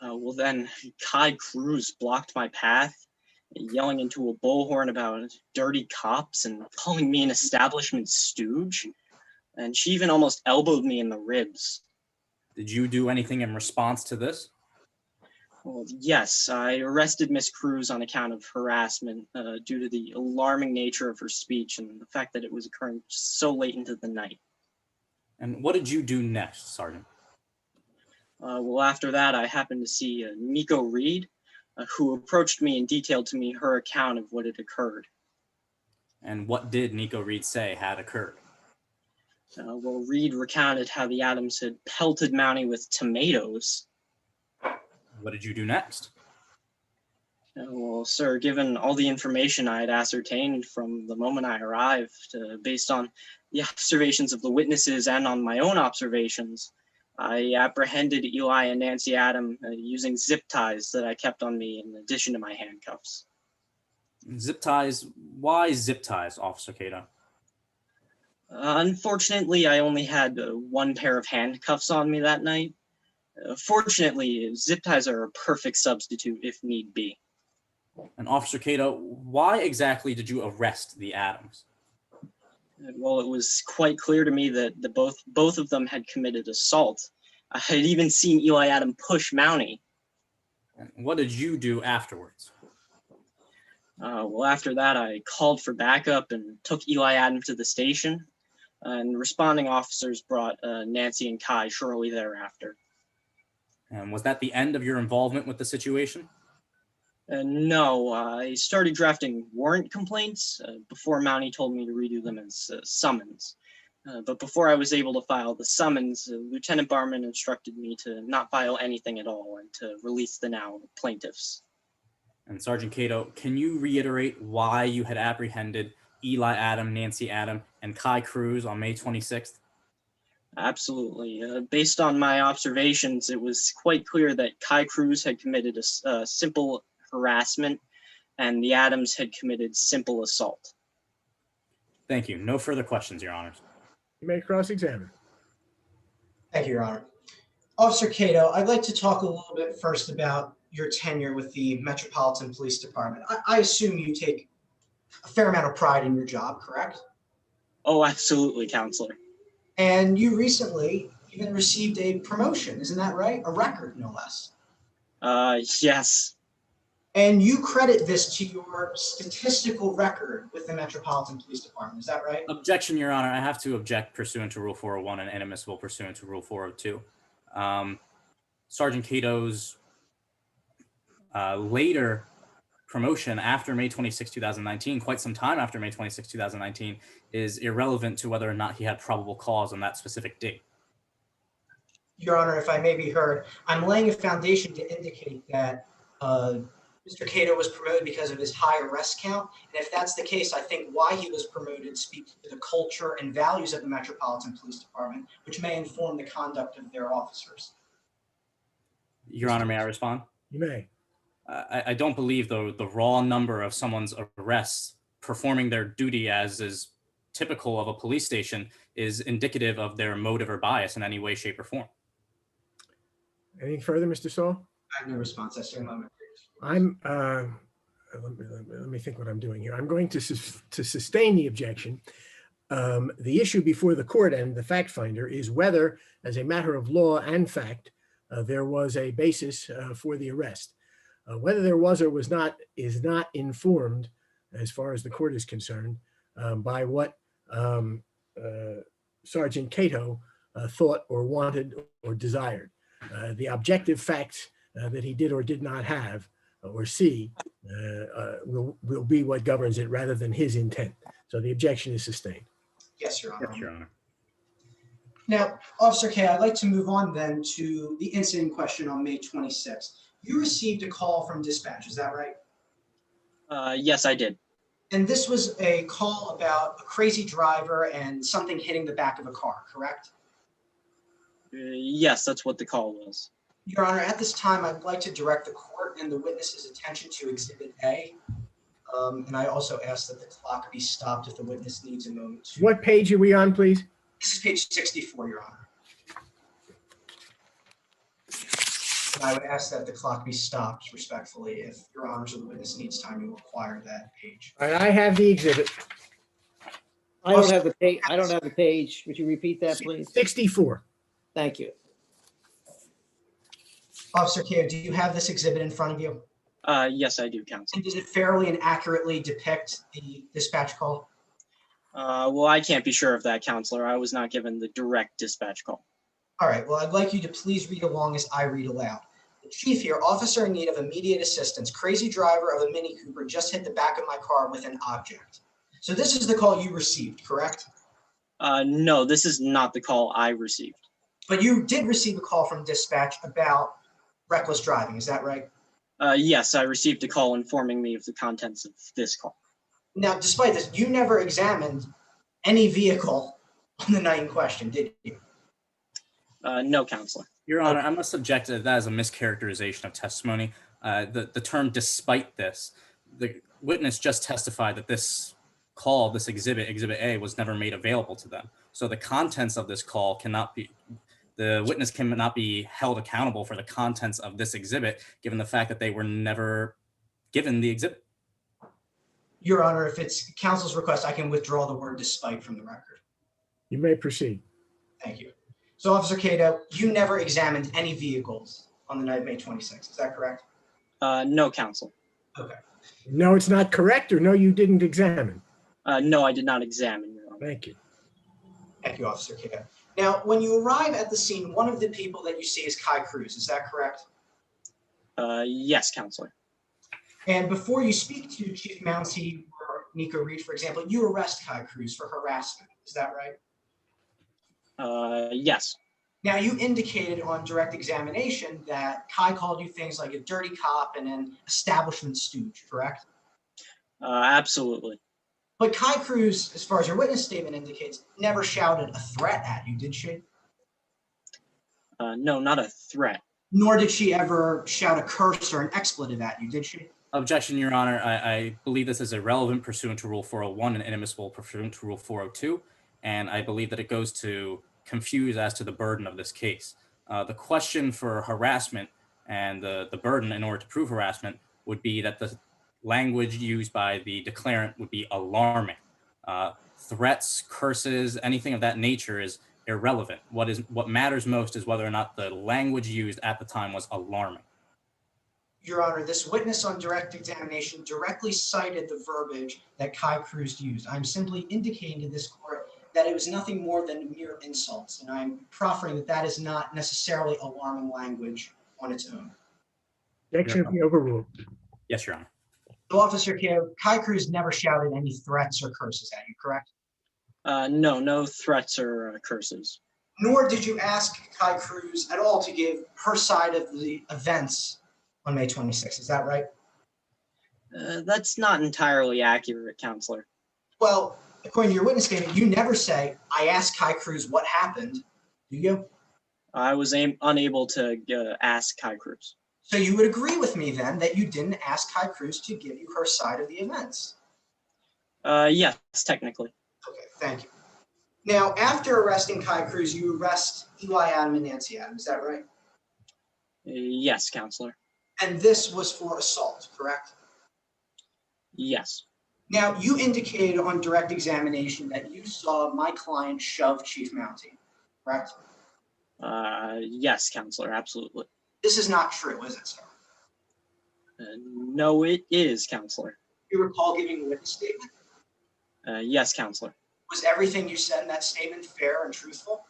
Well, then Kai Cruz blocked my path, yelling into a bullhorn about dirty cops and calling me an establishment stooge. And she even almost elbowed me in the ribs. Did you do anything in response to this? Well, yes, I arrested Miss Cruz on account of harassment due to the alarming nature of her speech and the fact that it was occurring so late into the night. And what did you do next, Sergeant? Well, after that, I happened to see Nico Reed, who approached me and detailed to me her account of what had occurred. And what did Nico Reed say had occurred? Well, Reed recounted how the Adams had pelted Mounty with tomatoes. What did you do next? Well, sir, given all the information I had ascertained from the moment I arrived, based on the observations of the witnesses and on my own observations, I apprehended Eli and Nancy Adam using zip ties that I kept on me in addition to my handcuffs. Zip ties? Why zip ties, Officer Cato? Unfortunately, I only had one pair of handcuffs on me that night. Fortunately, zip ties are a perfect substitute if need be. And Officer Cato, why exactly did you arrest the Adams? Well, it was quite clear to me that both of them had committed assault. I had even seen Eli Adam push Mounty. And what did you do afterwards? Well, after that, I called for backup and took Eli Adam to the station. And responding officers brought Nancy and Kai shortly thereafter. And was that the end of your involvement with the situation? No, I started drafting warrant complaints before Mounty told me to redo them as summons. But before I was able to file the summons, Lieutenant Barman instructed me to not file anything at all and to release the now plaintiffs. And Sergeant Cato, can you reiterate why you had apprehended Eli Adam, Nancy Adam, and Kai Cruz on May 26th? Absolutely. Based on my observations, it was quite clear that Kai Cruz had committed a simple harassment and the Adams had committed simple assault. Thank you. No further questions, Your Honors. You may cross-examine. Thank you, Your Honor. Officer Cato, I'd like to talk a little bit first about your tenure with the Metropolitan Police Department. I assume you take a fair amount of pride in your job, correct? Oh, absolutely, Counselor. And you recently even received a promotion, isn't that right? A record, no less. Yes. And you credit this to your statistical record with the Metropolitan Police Department, is that right? Objection, Your Honor. I have to object pursuant to Rule 401 and inadmissible pursuant to Rule 402. Sergeant Cato's later promotion after May 26, 2019, quite some time after May 26, 2019, is irrelevant to whether or not he had probable cause on that specific date. Your Honor, if I may be heard, I'm laying a foundation to indicate that Mr. Cato was promoted because of his high arrest count. And if that's the case, I think why he was promoted speaks to the culture and values of the Metropolitan Police Department, which may inform the conduct of their officers. Your Honor, may I respond? You may. I don't believe the raw number of someone's arrests performing their duty as is typical of a police station is indicative of their motive or bias in any way, shape, or form. Anything further, Mr. Saul? I have no response. I say a moment. Let me think what I'm doing here. I'm going to sustain the objection. The issue before the court and the fact finder is whether, as a matter of law and fact, there was a basis for the arrest. Whether there was or was not is not informed, as far as the court is concerned, by what Sergeant Cato thought or wanted or desired. The objective facts that he did or did not have or see will be what governs it rather than his intent. So the objection is sustained. Yes, Your Honor. Yes, Your Honor. Now, Officer K, I'd like to move on then to the incident in question on May 26th. You received a call from dispatch, is that right? Yes, I did. And this was a call about a crazy driver and something hitting the back of a car, correct? Yes, that's what the call was. Your Honor, at this time, I'd like to direct the court and the witness's attention to Exhibit A. And I also ask that the clock be stopped if the witness needs a moment. What page are we on, please? This is page 64, Your Honor. And I would ask that the clock be stopped respectfully if Your Honors or the witness needs time to acquire that page. All right, I have the exhibit. I don't have the page. I don't have the page. Would you repeat that, please? 64. Thank you. Officer Cato, do you have this exhibit in front of you? Yes, I do, counsel. And does it fairly and accurately depict the dispatch call? Well, I can't be sure of that, counselor. I was not given the direct dispatch call. All right, well, I'd like you to please read along as I read aloud. The chief here, officer in need of immediate assistance. Crazy driver of a Mini Cooper just hit the back of my car with an object. So this is the call you received, correct? No, this is not the call I received. But you did receive a call from dispatch about reckless driving, is that right? Yes, I received a call informing me of the contents of this call. Now, despite this, you never examined any vehicle on the night in question, did you? No, counselor. Your Honor, I must object to that as a mischaracterization of testimony. The term "despite this," the witness just testified that this call, this exhibit A, was never made available to them. So the contents of this call cannot be, the witness cannot be held accountable for the contents of this exhibit, given the fact that they were never given the exhibit. Your Honor, if it's counsel's request, I can withdraw the word "despite" from the record. You may proceed. Thank you. So, Officer Cato, you never examined any vehicles on the night of May 26th, is that correct? No, counsel. Okay. No, it's not correct, or no, you didn't examine? No, I did not examine, Your Honor. Thank you. Thank you, Officer Cato. Now, when you arrive at the scene, one of the people that you see is Kai Cruz, is that correct? Yes, counselor. And before you speak to Chief Mounty or Nico Reed, for example, you arrest Kai Cruz for harassment, is that right? Yes. Now, you indicated on direct examination that Kai called you things like a dirty cop and an establishment stooge, correct? Absolutely. But Kai Cruz, as far as your witness statement indicates, never shouted a threat at you, did she? No, not a threat. Nor did she ever shout a curse or an expletive at you, did she? Objection, Your Honor. I believe this is irrelevant pursuant to Rule 401 and inadmissible pursuant to Rule 402. And I believe that it goes to confuse as to the burden of this case. The question for harassment and the burden in order to prove harassment would be that the language used by the declarant would be alarming. Threats, curses, anything of that nature is irrelevant. What matters most is whether or not the language used at the time was alarming. Your Honor, this witness on direct examination directly cited the verbiage that Kai Cruz used. I'm simply indicating to this court that it was nothing more than mere insults, and I'm proffering that that is not necessarily alarming language on its own. Objection be overruled. Yes, Your Honor. So, Officer Cato, Kai Cruz never shouted any threats or curses at you, correct? No, no threats or curses. Nor did you ask Kai Cruz at all to give her side of the events on May 26th, is that right? That's not entirely accurate, counselor. Well, according to your witness statement, you never say, I asked Kai Cruz what happened, do you? I was unable to ask Kai Cruz. So you would agree with me then that you didn't ask Kai Cruz to give you her side of the events? Yes, technically. Okay, thank you. Now, after arresting Kai Cruz, you arrest Eli Adam and Nancy Adam, is that right? Yes, counselor. And this was for assault, correct? Yes. Now, you indicated on direct examination that you saw my client shove Chief Mounty, correct? Yes, counselor, absolutely. This is not true, is it, sir? No, it is, counselor. You recall giving a witness statement? Yes, counselor. Was everything you said in that statement fair and truthful?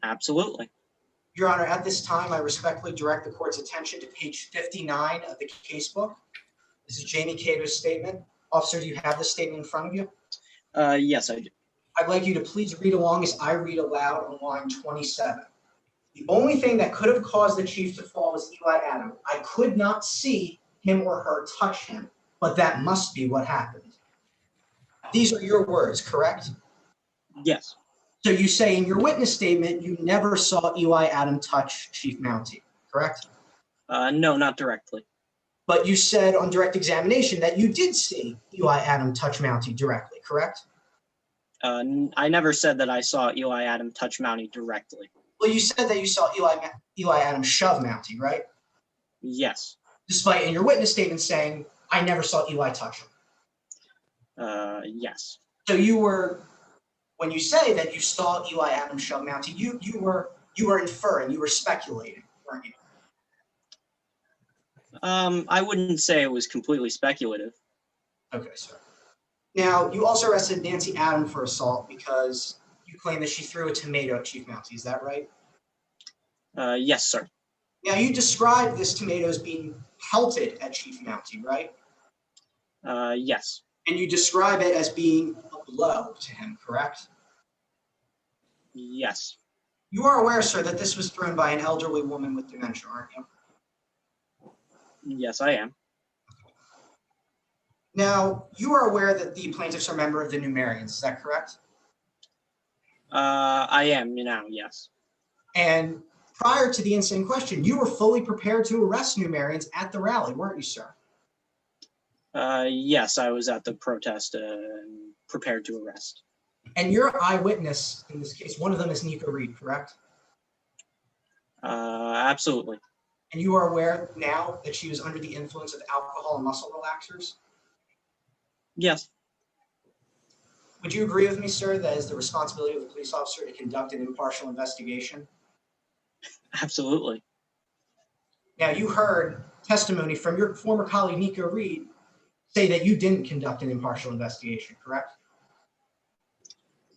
Absolutely. Your Honor, at this time, I respectfully direct the court's attention to page 59 of the case book. This is Jamie Cato's statement. Officer, do you have this statement in front of you? Yes, I do. I'd like you to please read along as I read aloud on line 27. The only thing that could have caused the chief to fall was Eli Adam. I could not see him or her touch him, but that must be what happened. These are your words, correct? Yes. So you say in your witness statement, you never saw Eli Adam touch Chief Mounty, correct? No, not directly. But you said on direct examination that you did see Eli Adam touch Mounty directly, correct? I never said that I saw Eli Adam touch Mounty directly. Well, you said that you saw Eli Adam shove Mounty, right? Yes. Despite in your witness statement saying, I never saw Eli touch him. Yes. So you were, when you say that you saw Eli Adam shove Mounty, you were inferring, you were speculating, weren't you? I wouldn't say it was completely speculative. Okay, sir. Now, you also arrested Nancy Adam for assault because you claim that she threw a tomato at Chief Mounty. Is that right? Yes, sir. Now, you described this tomato as being pelted at Chief Mounty, right? Yes. And you describe it as being a blow to him, correct? Yes. You are aware, sir, that this was thrown by an elderly woman with dementia, aren't you? Yes, I am. Now, you are aware that the plaintiffs are a member of the Numerians, is that correct? I am now, yes. And prior to the incident in question, you were fully prepared to arrest Numerians at the rally, weren't you, sir? Yes, I was at the protest prepared to arrest. And your eyewitness in this case, one of them is Nico Reed, correct? Absolutely. And you are aware now that she was under the influence of alcohol and muscle relaxers? Yes. Would you agree with me, sir, that it is the responsibility of the police officer to conduct an impartial investigation? Absolutely. Now, you heard testimony from your former colleague, Nico Reed, say that you didn't conduct an impartial investigation, correct?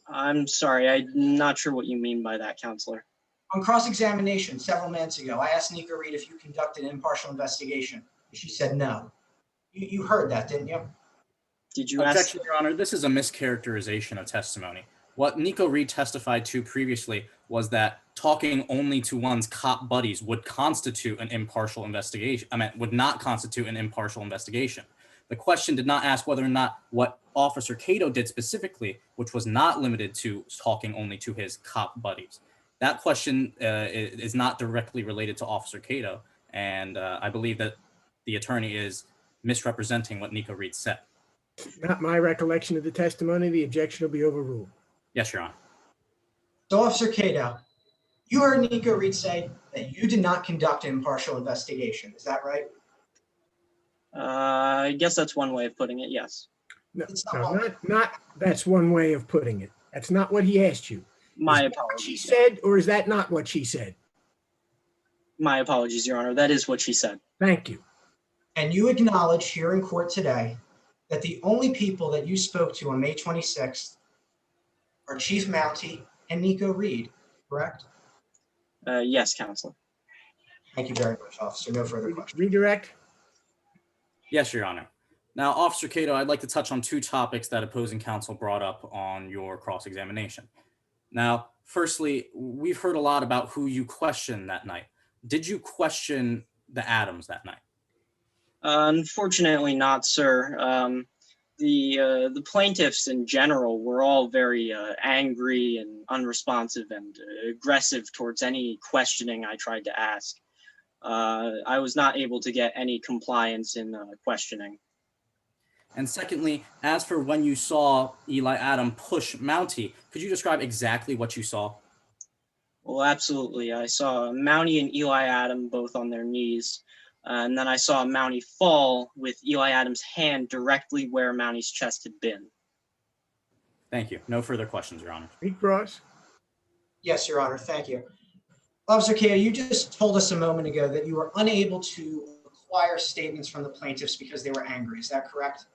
I'm sorry, I'm not sure what you mean by that, counselor. On cross-examination several minutes ago, I asked Nico Reed if you conducted an impartial investigation. She said no. You heard that, didn't you? Did you ask? Objection, Your Honor. This is a mischaracterization of testimony. What Nico Reed testified to previously was that talking only to one's cop buddies would constitute an impartial investigation. Would not constitute an impartial investigation. The question did not ask whether or not what Officer Cato did specifically, which was not limited to talking only to his cop buddies. That question is not directly related to Officer Cato, and I believe that the attorney is misrepresenting what Nico Reed said. Not my recollection of the testimony. The objection will be overruled. Yes, Your Honor. So, Officer Cato, you heard Nico Reed say that you did not conduct an impartial investigation. Is that right? I guess that's one way of putting it, yes. No, not that's one way of putting it. That's not what he asked you. My Is that what apologies. she said, or is that not what she said? My apologies, Your Honor. That is what she said. Thank you. And you acknowledge here in court today that the only people that you spoke to on May 26th are Chief Mounty and Nico Reed, correct? Yes, counselor. Thank you very much, officer. No further questions. Redirect. Yes, Your Honor. Now, Officer Cato, I'd like to touch on two topics that opposing counsel brought up on your cross-examination. Now, firstly, we've heard a lot about who you questioned that night. Did you question the Adams that night? Unfortunately not, sir. The plaintiffs in general were all very angry and unresponsive and aggressive towards any questioning I tried to ask. I was not able to get any compliance in questioning. And secondly, as for when you saw Eli Adam push Mounty, could you describe exactly what you saw? Well, absolutely. I saw Mounty and Eli Adam both on their knees. And then I saw Mounty fall with Eli Adams' hand directly where Mounty's chest had been. Thank you. No further questions, Your Honor. Cross. Yes, Your Honor. Thank you. Officer Cato, you just told us a moment ago that you were unable to acquire statements from the plaintiffs because they were angry. Is that correct?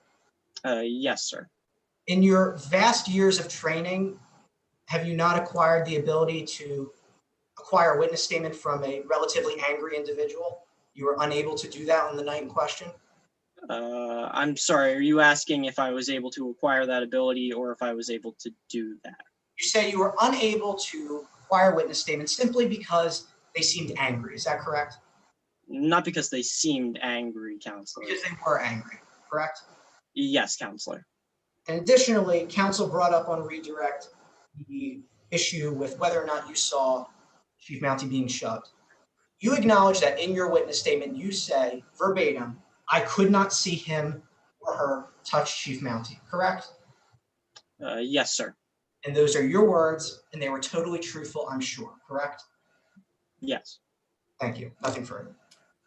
Yes, sir. In your vast years of training, have you not acquired the ability to acquire a witness statement from a relatively angry individual? You were unable to do that on the night in question? I'm sorry, are you asking if I was able to acquire that ability or if I was able to do that? You say you were unable to acquire witness statements simply because they seemed angry. Is that correct? Not because they seemed angry, counselor. Because they were angry, correct? Yes, counselor. And additionally, counsel brought up on redirect the issue with whether or not you saw Chief Mounty being shoved. You acknowledge that in your witness statement, you say verbatim, I could not see him or her touch Chief Mounty, correct? Yes, sir. And those are your words, and they were totally truthful, I'm sure, correct? Yes. Thank you. Nothing further.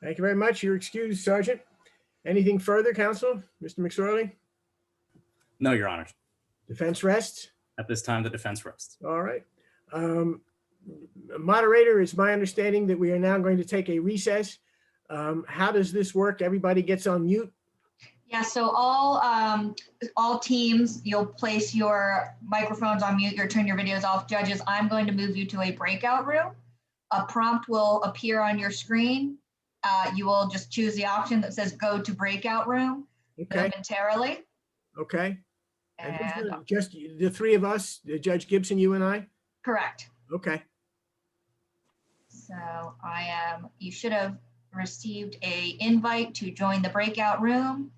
Thank you very much. You're excused, Sergeant. Anything further, counsel? Mr. McSorley? No, Your Honor. Defense rests? At this time, the defense rests. All right. Moderator, it's my understanding that we are now going to take a recess. How does this work? Everybody gets on mute? Yeah, so all teams, you'll place your microphones on mute, you'll turn your videos off. Judges, I'm going to move you to a breakout room. A prompt will appear on your screen. You will just choose the option that says go to breakout room momentarily. Okay. And And just the three of us, Judge Gibson, you and I? correct. Okay. So you should have received a invite to join the breakout room.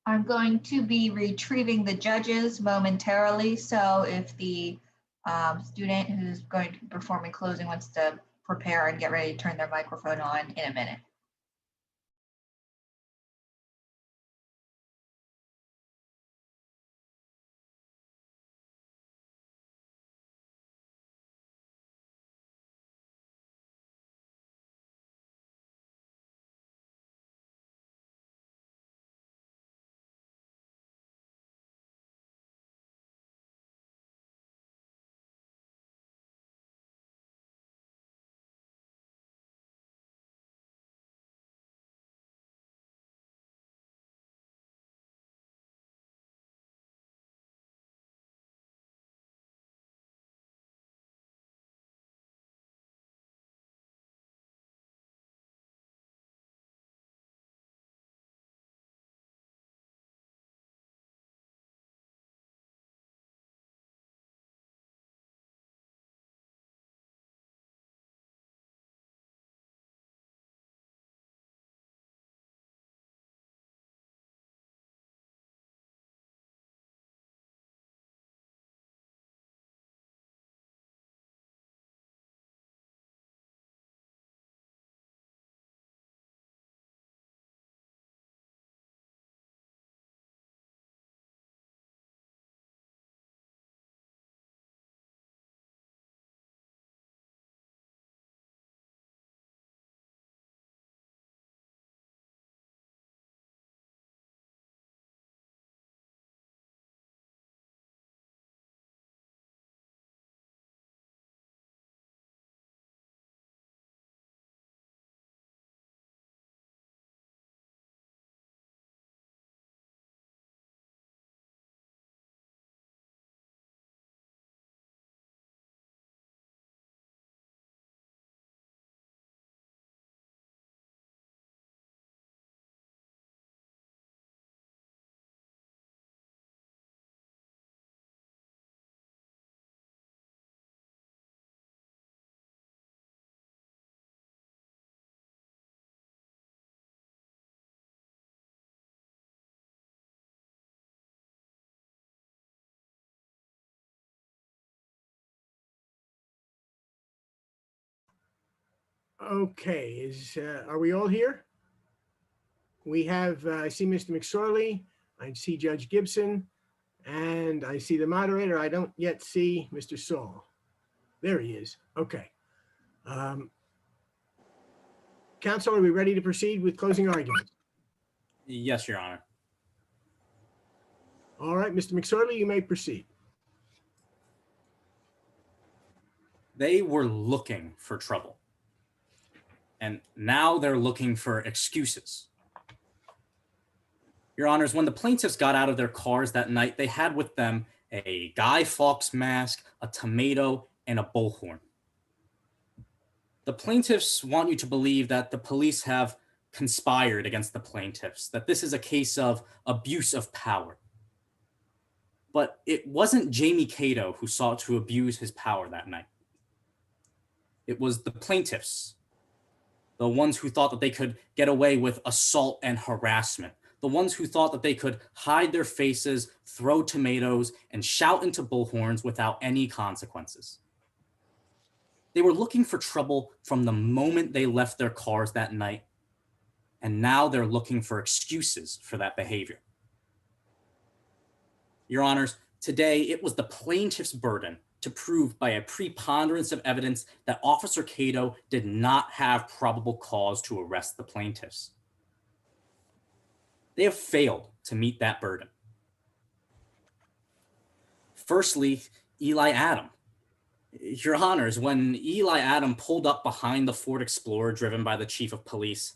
I'm going to be retrieving the judges momentarily. So if the student who's going to be performing closing wants to prepare and get ready to turn their microphone on in a minute. Okay, are we all here? We have, I see Mr. McSorley, I see Judge Gibson, and I see the moderator. I don't yet see Mr. Saul. There he is. Okay. Counsel, are we ready to proceed with closing arguments? Yes, Your Honor. All right, Mr. McSorley, you may proceed. They were looking for trouble. And now they're looking for excuses. Your Honors, when the plaintiffs got out of their cars that night, they had with them a Guy Fawkes mask, a tomato, and a bullhorn. The plaintiffs want you to believe that the police have conspired against the plaintiffs, that this is a case of abuse of power. But it wasn't Jamie Cato who sought to abuse his power that night. It was the plaintiffs, the ones who thought that they could get away with assault and harassment, the ones who thought that they could hide their faces, throw tomatoes, and shout into bullhorns without any consequences. They were looking for trouble from the moment they left their cars that night, and now they're looking for excuses for that behavior. Your Honors, today it was the plaintiff's burden to prove by a preponderance of evidence that Officer Cato did not have probable cause to arrest the plaintiffs. They have failed to meet that burden. Firstly, Eli Adam. Your Honors, when Eli Adam pulled up behind the Ford Explorer driven by the Chief of Police,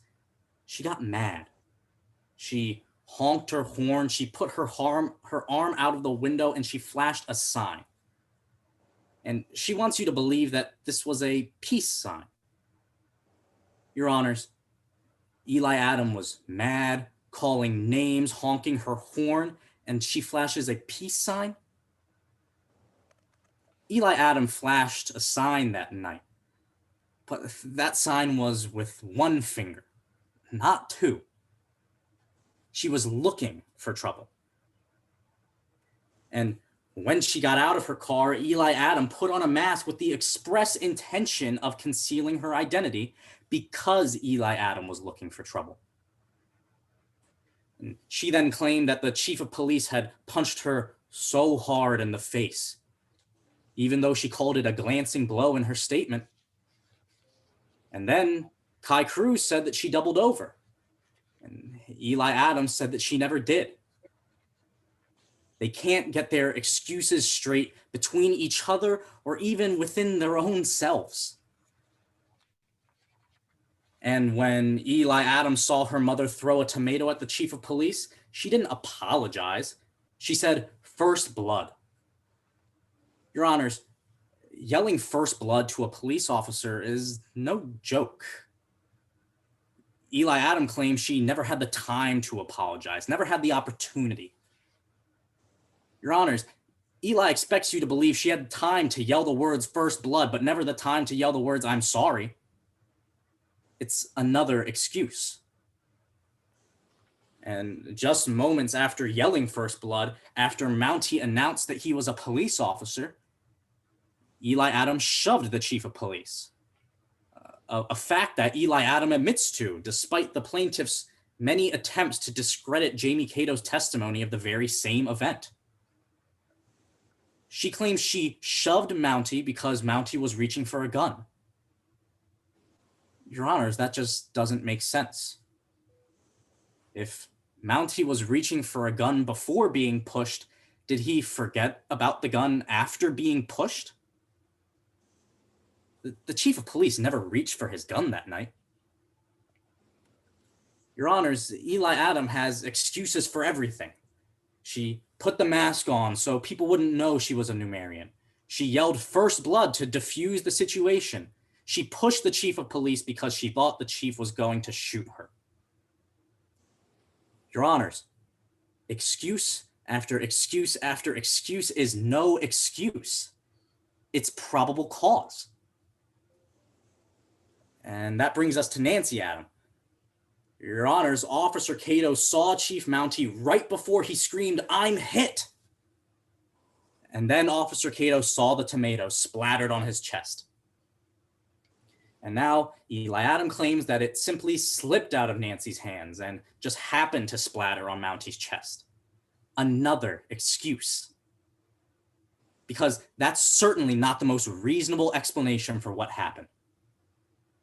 she got mad. She honked her horn, she put her arm out of the window, and she flashed a sign. And she wants you to believe that this was a peace sign. Your Honors, Eli Adam was mad, calling names, honking her horn, and she flashes a peace sign. Eli Adam flashed a sign that night, but that sign was with one finger, not two. She was looking for trouble. And when she got out of her car, Eli Adam put on a mask with the express intention of concealing her identity because Eli Adam was looking for trouble. And she then claimed that the chief of police had punched her so hard in the face, even though she called it a glancing blow in her statement. And then Kai Cruz said that she doubled over. And Eli Adams said that she never did. They can't get their excuses straight between each other or even within their own selves. And when Eli Adams saw her mother throw a tomato at the chief of police, she didn't apologize. She said, "First blood." Your Honors, yelling "first blood" to a police officer is no joke. Eli Adam claims she never had the time to apologize, never had the opportunity. Your Honors, Eli expects you to believe she had time to yell the words "first blood," but never the time to yell the words "I'm sorry." It's another excuse. And just moments after yelling "first blood," after Mounty announced that he was a police officer, Eli Adam shoved the chief of police. A fact that Eli Adam admits to, despite the plaintiff's many attempts to discredit Jamie Cato's testimony of the very same event. She claims she shoved Mounty because Mounty was reaching for a gun. Your Honors, that just doesn't make sense. If Mounty was reaching for a gun before being pushed, did he forget about the gun after being pushed? The chief of police never reached for his gun that night. Your Honors, Eli Adam has excuses for everything. She put the mask on so people wouldn't know she was a Numerian. She yelled "first blood" to defuse the situation. She pushed the chief of police because she thought the chief was going to shoot her. Your Honors, excuse after excuse after excuse is no excuse. It's probable cause. And that brings us to Nancy Adam. Your Honors, Officer Cato saw Chief Mounty right before he screamed, "I'm hit." And then Officer Cato saw the tomato splattered on his chest. And now Eli Adam claims that it simply slipped out of Nancy's hands and just happened to splatter on Mounty's chest. Another excuse. Because that's certainly not the most reasonable explanation for what happened.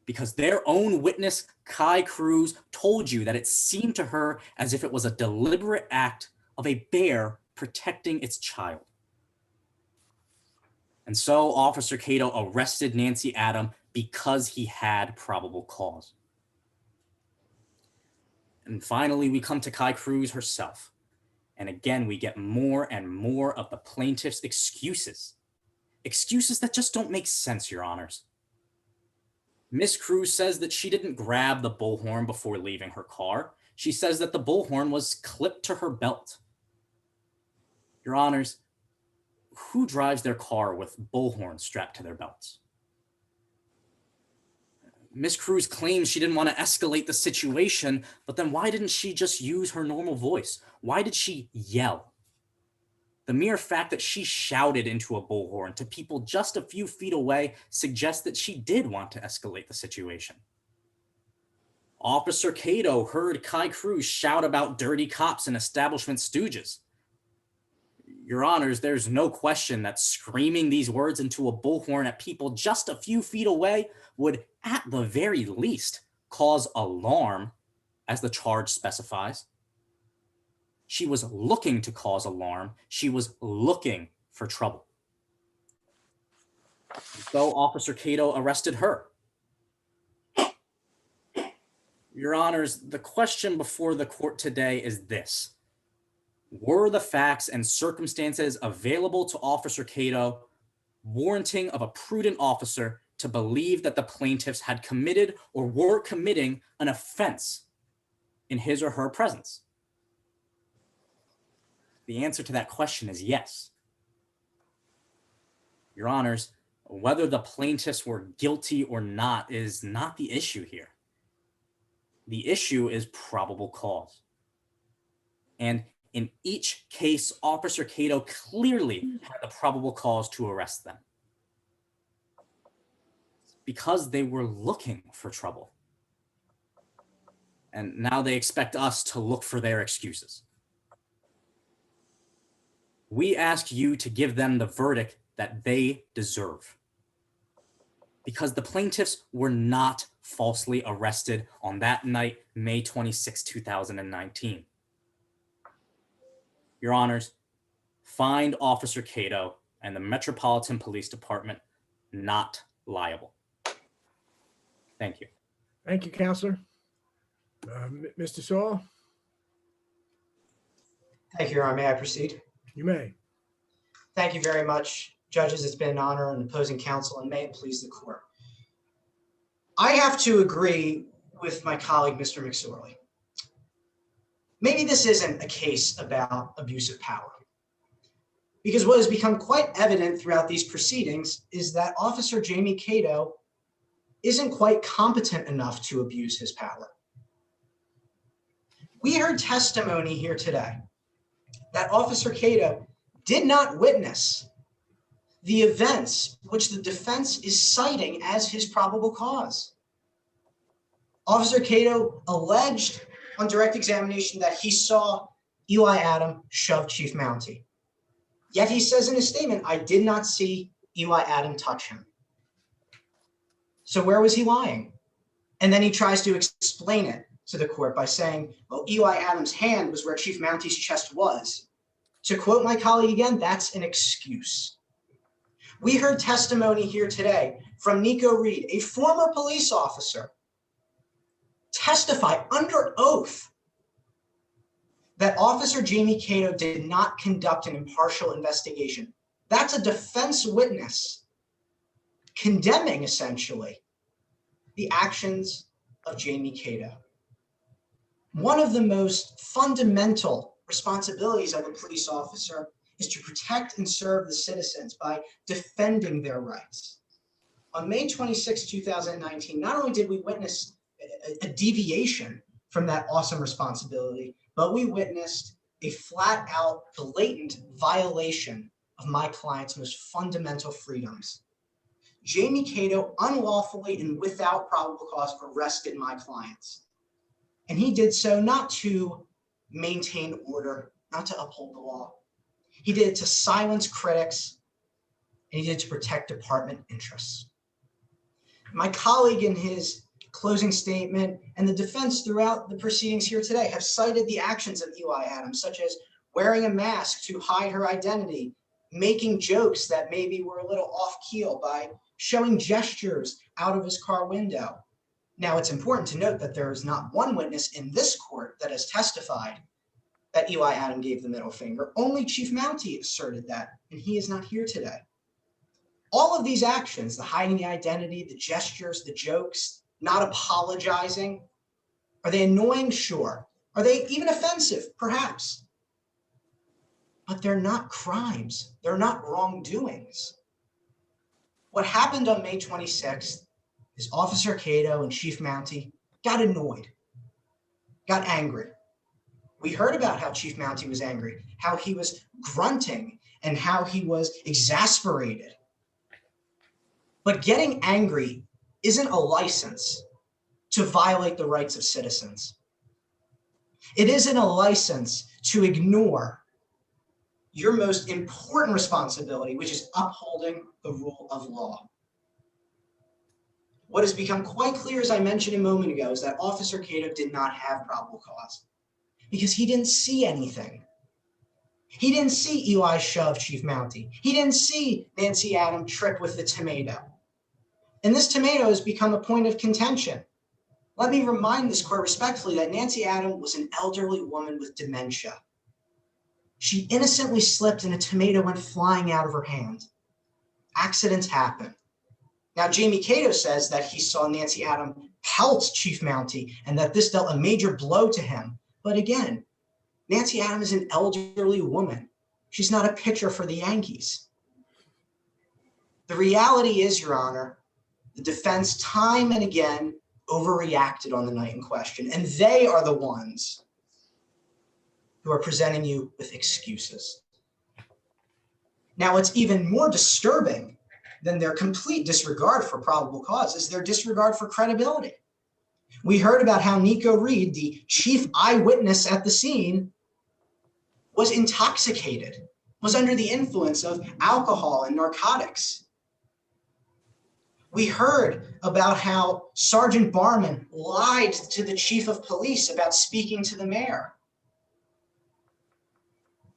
Because their own witness, Kai Cruz, told you that it seemed to her as if it was a deliberate act of a bear protecting its child. And so Officer Cato arrested Nancy Adam because he had probable cause. And finally, we come to Kai Cruz herself. And again, we get more and more of the plaintiff's excuses. Excuses that just don't make sense, Your Honors. Miss Cruz says that she didn't grab the bullhorn before leaving her car. She says that the bullhorn was clipped to her belt. Your Honors, who drives their car with bullhorns strapped to their belts? Miss Cruz claims she didn't want to escalate the situation, but then why didn't she just use her normal voice? Why did she yell? The mere fact that she shouted into a bullhorn to people just a few feet away suggests that she did want to escalate the situation. Officer Cato heard Kai Cruz shout about dirty cops and establishment stooges. Your Honors, there's no question that screaming these words into a bullhorn at people just a few feet away would, at the very least, cause alarm, as the charge specifies. She was looking to cause alarm. She was looking for trouble. So Officer Cato arrested her. Your Honors, the question before the court today is this. Were the facts and circumstances available to Officer Cato warranting of a prudent officer to believe that the plaintiffs had committed or were committing an offense in his or her presence? The answer to that question is yes. Your Honors, whether the plaintiffs were guilty or not is not the issue here. The issue is probable cause. And in each case, Officer Cato clearly had the probable cause to arrest them because they were looking for trouble. And now they expect us to look for their excuses. We ask you to give them the verdict that they deserve, because the plaintiffs were not falsely arrested on that night, May 26, 2019. Your Honors, find Officer Cato and the Metropolitan Police Department not liable. Thank you. Thank you, Counselor. Mr. Saul, Thank you, Your Honor. May I proceed? you may. Thank you very much, judges. It's been an honor, and opposing counsel, and may it please the court. I have to agree with my colleague, Mr. McSorley. Maybe this isn't a case about abuse of power, because what has become quite evident throughout these proceedings is that Officer Jamie Cato isn't quite competent enough to abuse his power. We heard testimony here today that Officer Cato did not witness the events which the defense is citing as his probable cause. Officer Cato alleged on direct examination that he saw Eli Adam shove Chief Mounty. Yet he says in his statement, I did not see Eli Adam touch him. So where was he lying? And then he tries to explain it to the court by saying, well, Eli Adam's hand was where Chief Mounty's chest was. To quote my colleague again, that's an excuse. We heard testimony here today from Nico Reed, a former police officer, testify under oath that Officer Jamie Cato did not conduct an impartial investigation. That's a defense witness condemning, essentially, the actions of Jamie Cato. One of the most fundamental responsibilities of a police officer is to protect and serve the citizens by defending their rights. On May 26, 2019, not only did we witness a deviation from that awesome responsibility, but we witnessed a flat out blatant violation of my client's most fundamental freedoms. Jamie Cato unlawfully and without probable cause arrested my clients. And he did so not to maintain order, not to uphold the law. He did it to silence critics, and he did it to protect department interests. My colleague in his closing statement and the defense throughout the proceedings here today have cited the actions of Eli Adams, such as wearing a mask to hide her identity, making jokes that maybe were a little off keel by showing gestures out of his car window. Now, it's important to note that there is not one witness in this court that has testified that Eli Adam gave the middle finger. Only Chief Mounty asserted that, and he is not here today. All of these actions, the hiding the identity, the gestures, the jokes, not apologizing, are they annoying? Sure. Are they even offensive? Perhaps. But they're not crimes. They're not wrongdoings. What happened on May 26th is Officer Cato and Chief Mounty got annoyed, got angry. We heard about how Chief Mounty was angry, how he was grunting, and how he was exasperated. But getting angry isn't a license to violate the rights of citizens. It isn't a license to ignore your most important responsibility, which is upholding the rule of law. What has become quite clear, as I mentioned a moment ago, is that Officer Cato did not have probable cause because he didn't see anything. He didn't see Eli shove Chief Mounty. He didn't see Nancy Adam trip with the tomato. And this tomato has become a point of contention. Let me remind this court respectfully that Nancy Adam was an elderly woman with dementia. She innocently slipped and a tomato went flying out of her hand. Accidents happen. Now, Jamie Cato says that he saw Nancy Adam pelt Chief Mounty and that this dealt a major blow to him. But again, Nancy Adam is an elderly woman. She's not a pitcher for the Yankees. The reality is, Your Honor, the defense time and again overreacted on the night in question, and they are the ones who are presenting you with excuses. Now, what's even more disturbing than their complete disregard for probable cause is their disregard for credibility. We heard about how Nico Reed, the chief eyewitness at the scene, was intoxicated, was under the influence of alcohol and narcotics. We heard about how Sergeant Barman lied to the chief of police about speaking to the mayor.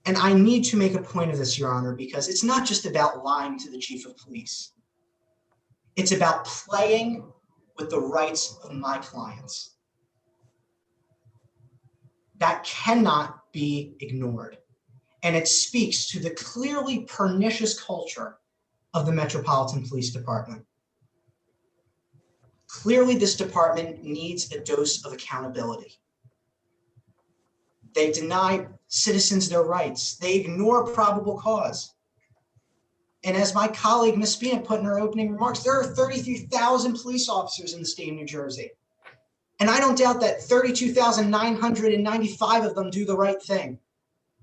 And I need to make a point of this, Your Honor, because it's not just about lying to the chief of police. It's about playing with the rights of my clients. That cannot be ignored. And it speaks to the clearly pernicious culture of the Metropolitan Police Department. Clearly, this department needs a dose of accountability. They deny citizens their rights. They ignore probable cause. And as my colleague, Ms. Spina, put in her opening remarks, there are 33,000 police officers in the state of New Jersey. And I don't doubt that 32,995 of them do the right thing.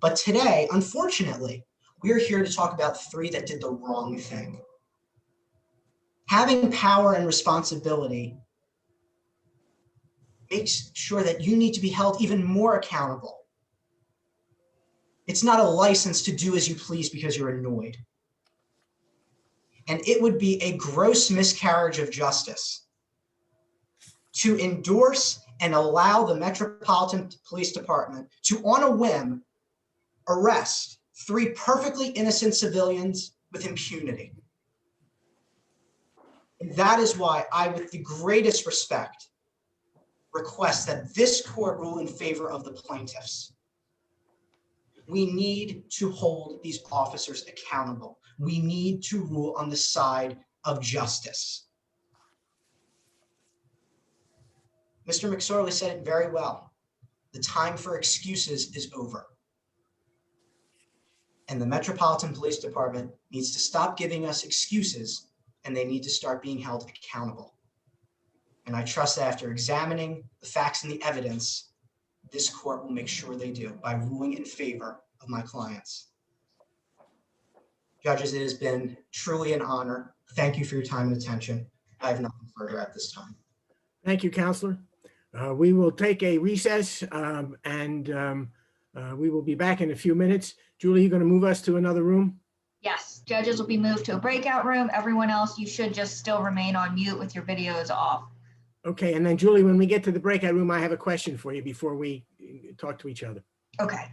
But today, unfortunately, we're here to talk about 3 that did the wrong thing. Having power and responsibility makes sure that you need to be held even more accountable. It's not a license to do as you please because you're annoyed. And it would be a gross miscarriage of justice to endorse and allow the Metropolitan Police Department to, on a whim, arrest 3 perfectly innocent civilians with impunity. And that is why I, with the greatest respect, request that this court rule in favor of the plaintiffs. We need to hold these officers accountable. We need to rule on the side of justice. Mr. McSorley said it very well. The time for excuses is over. And the Metropolitan Police Department needs to stop giving us excuses, and they need to start being held accountable. And I trust that after examining the facts and the evidence, this court will make sure they do by ruling in favor of my clients. Judges, it has been truly an honor. Thank you for your time and attention. I have nothing further at this time. Thank you, Counselor. We will take a recess and we will be back in a few minutes. Julie, you're going to move us to another room? Yes, judges will be moved to a breakout room. Everyone else, you should just still remain on mute with your videos off. Okay, and then Julie, when we get to the breakout room, I have a question for you before we talk to each other. Okay.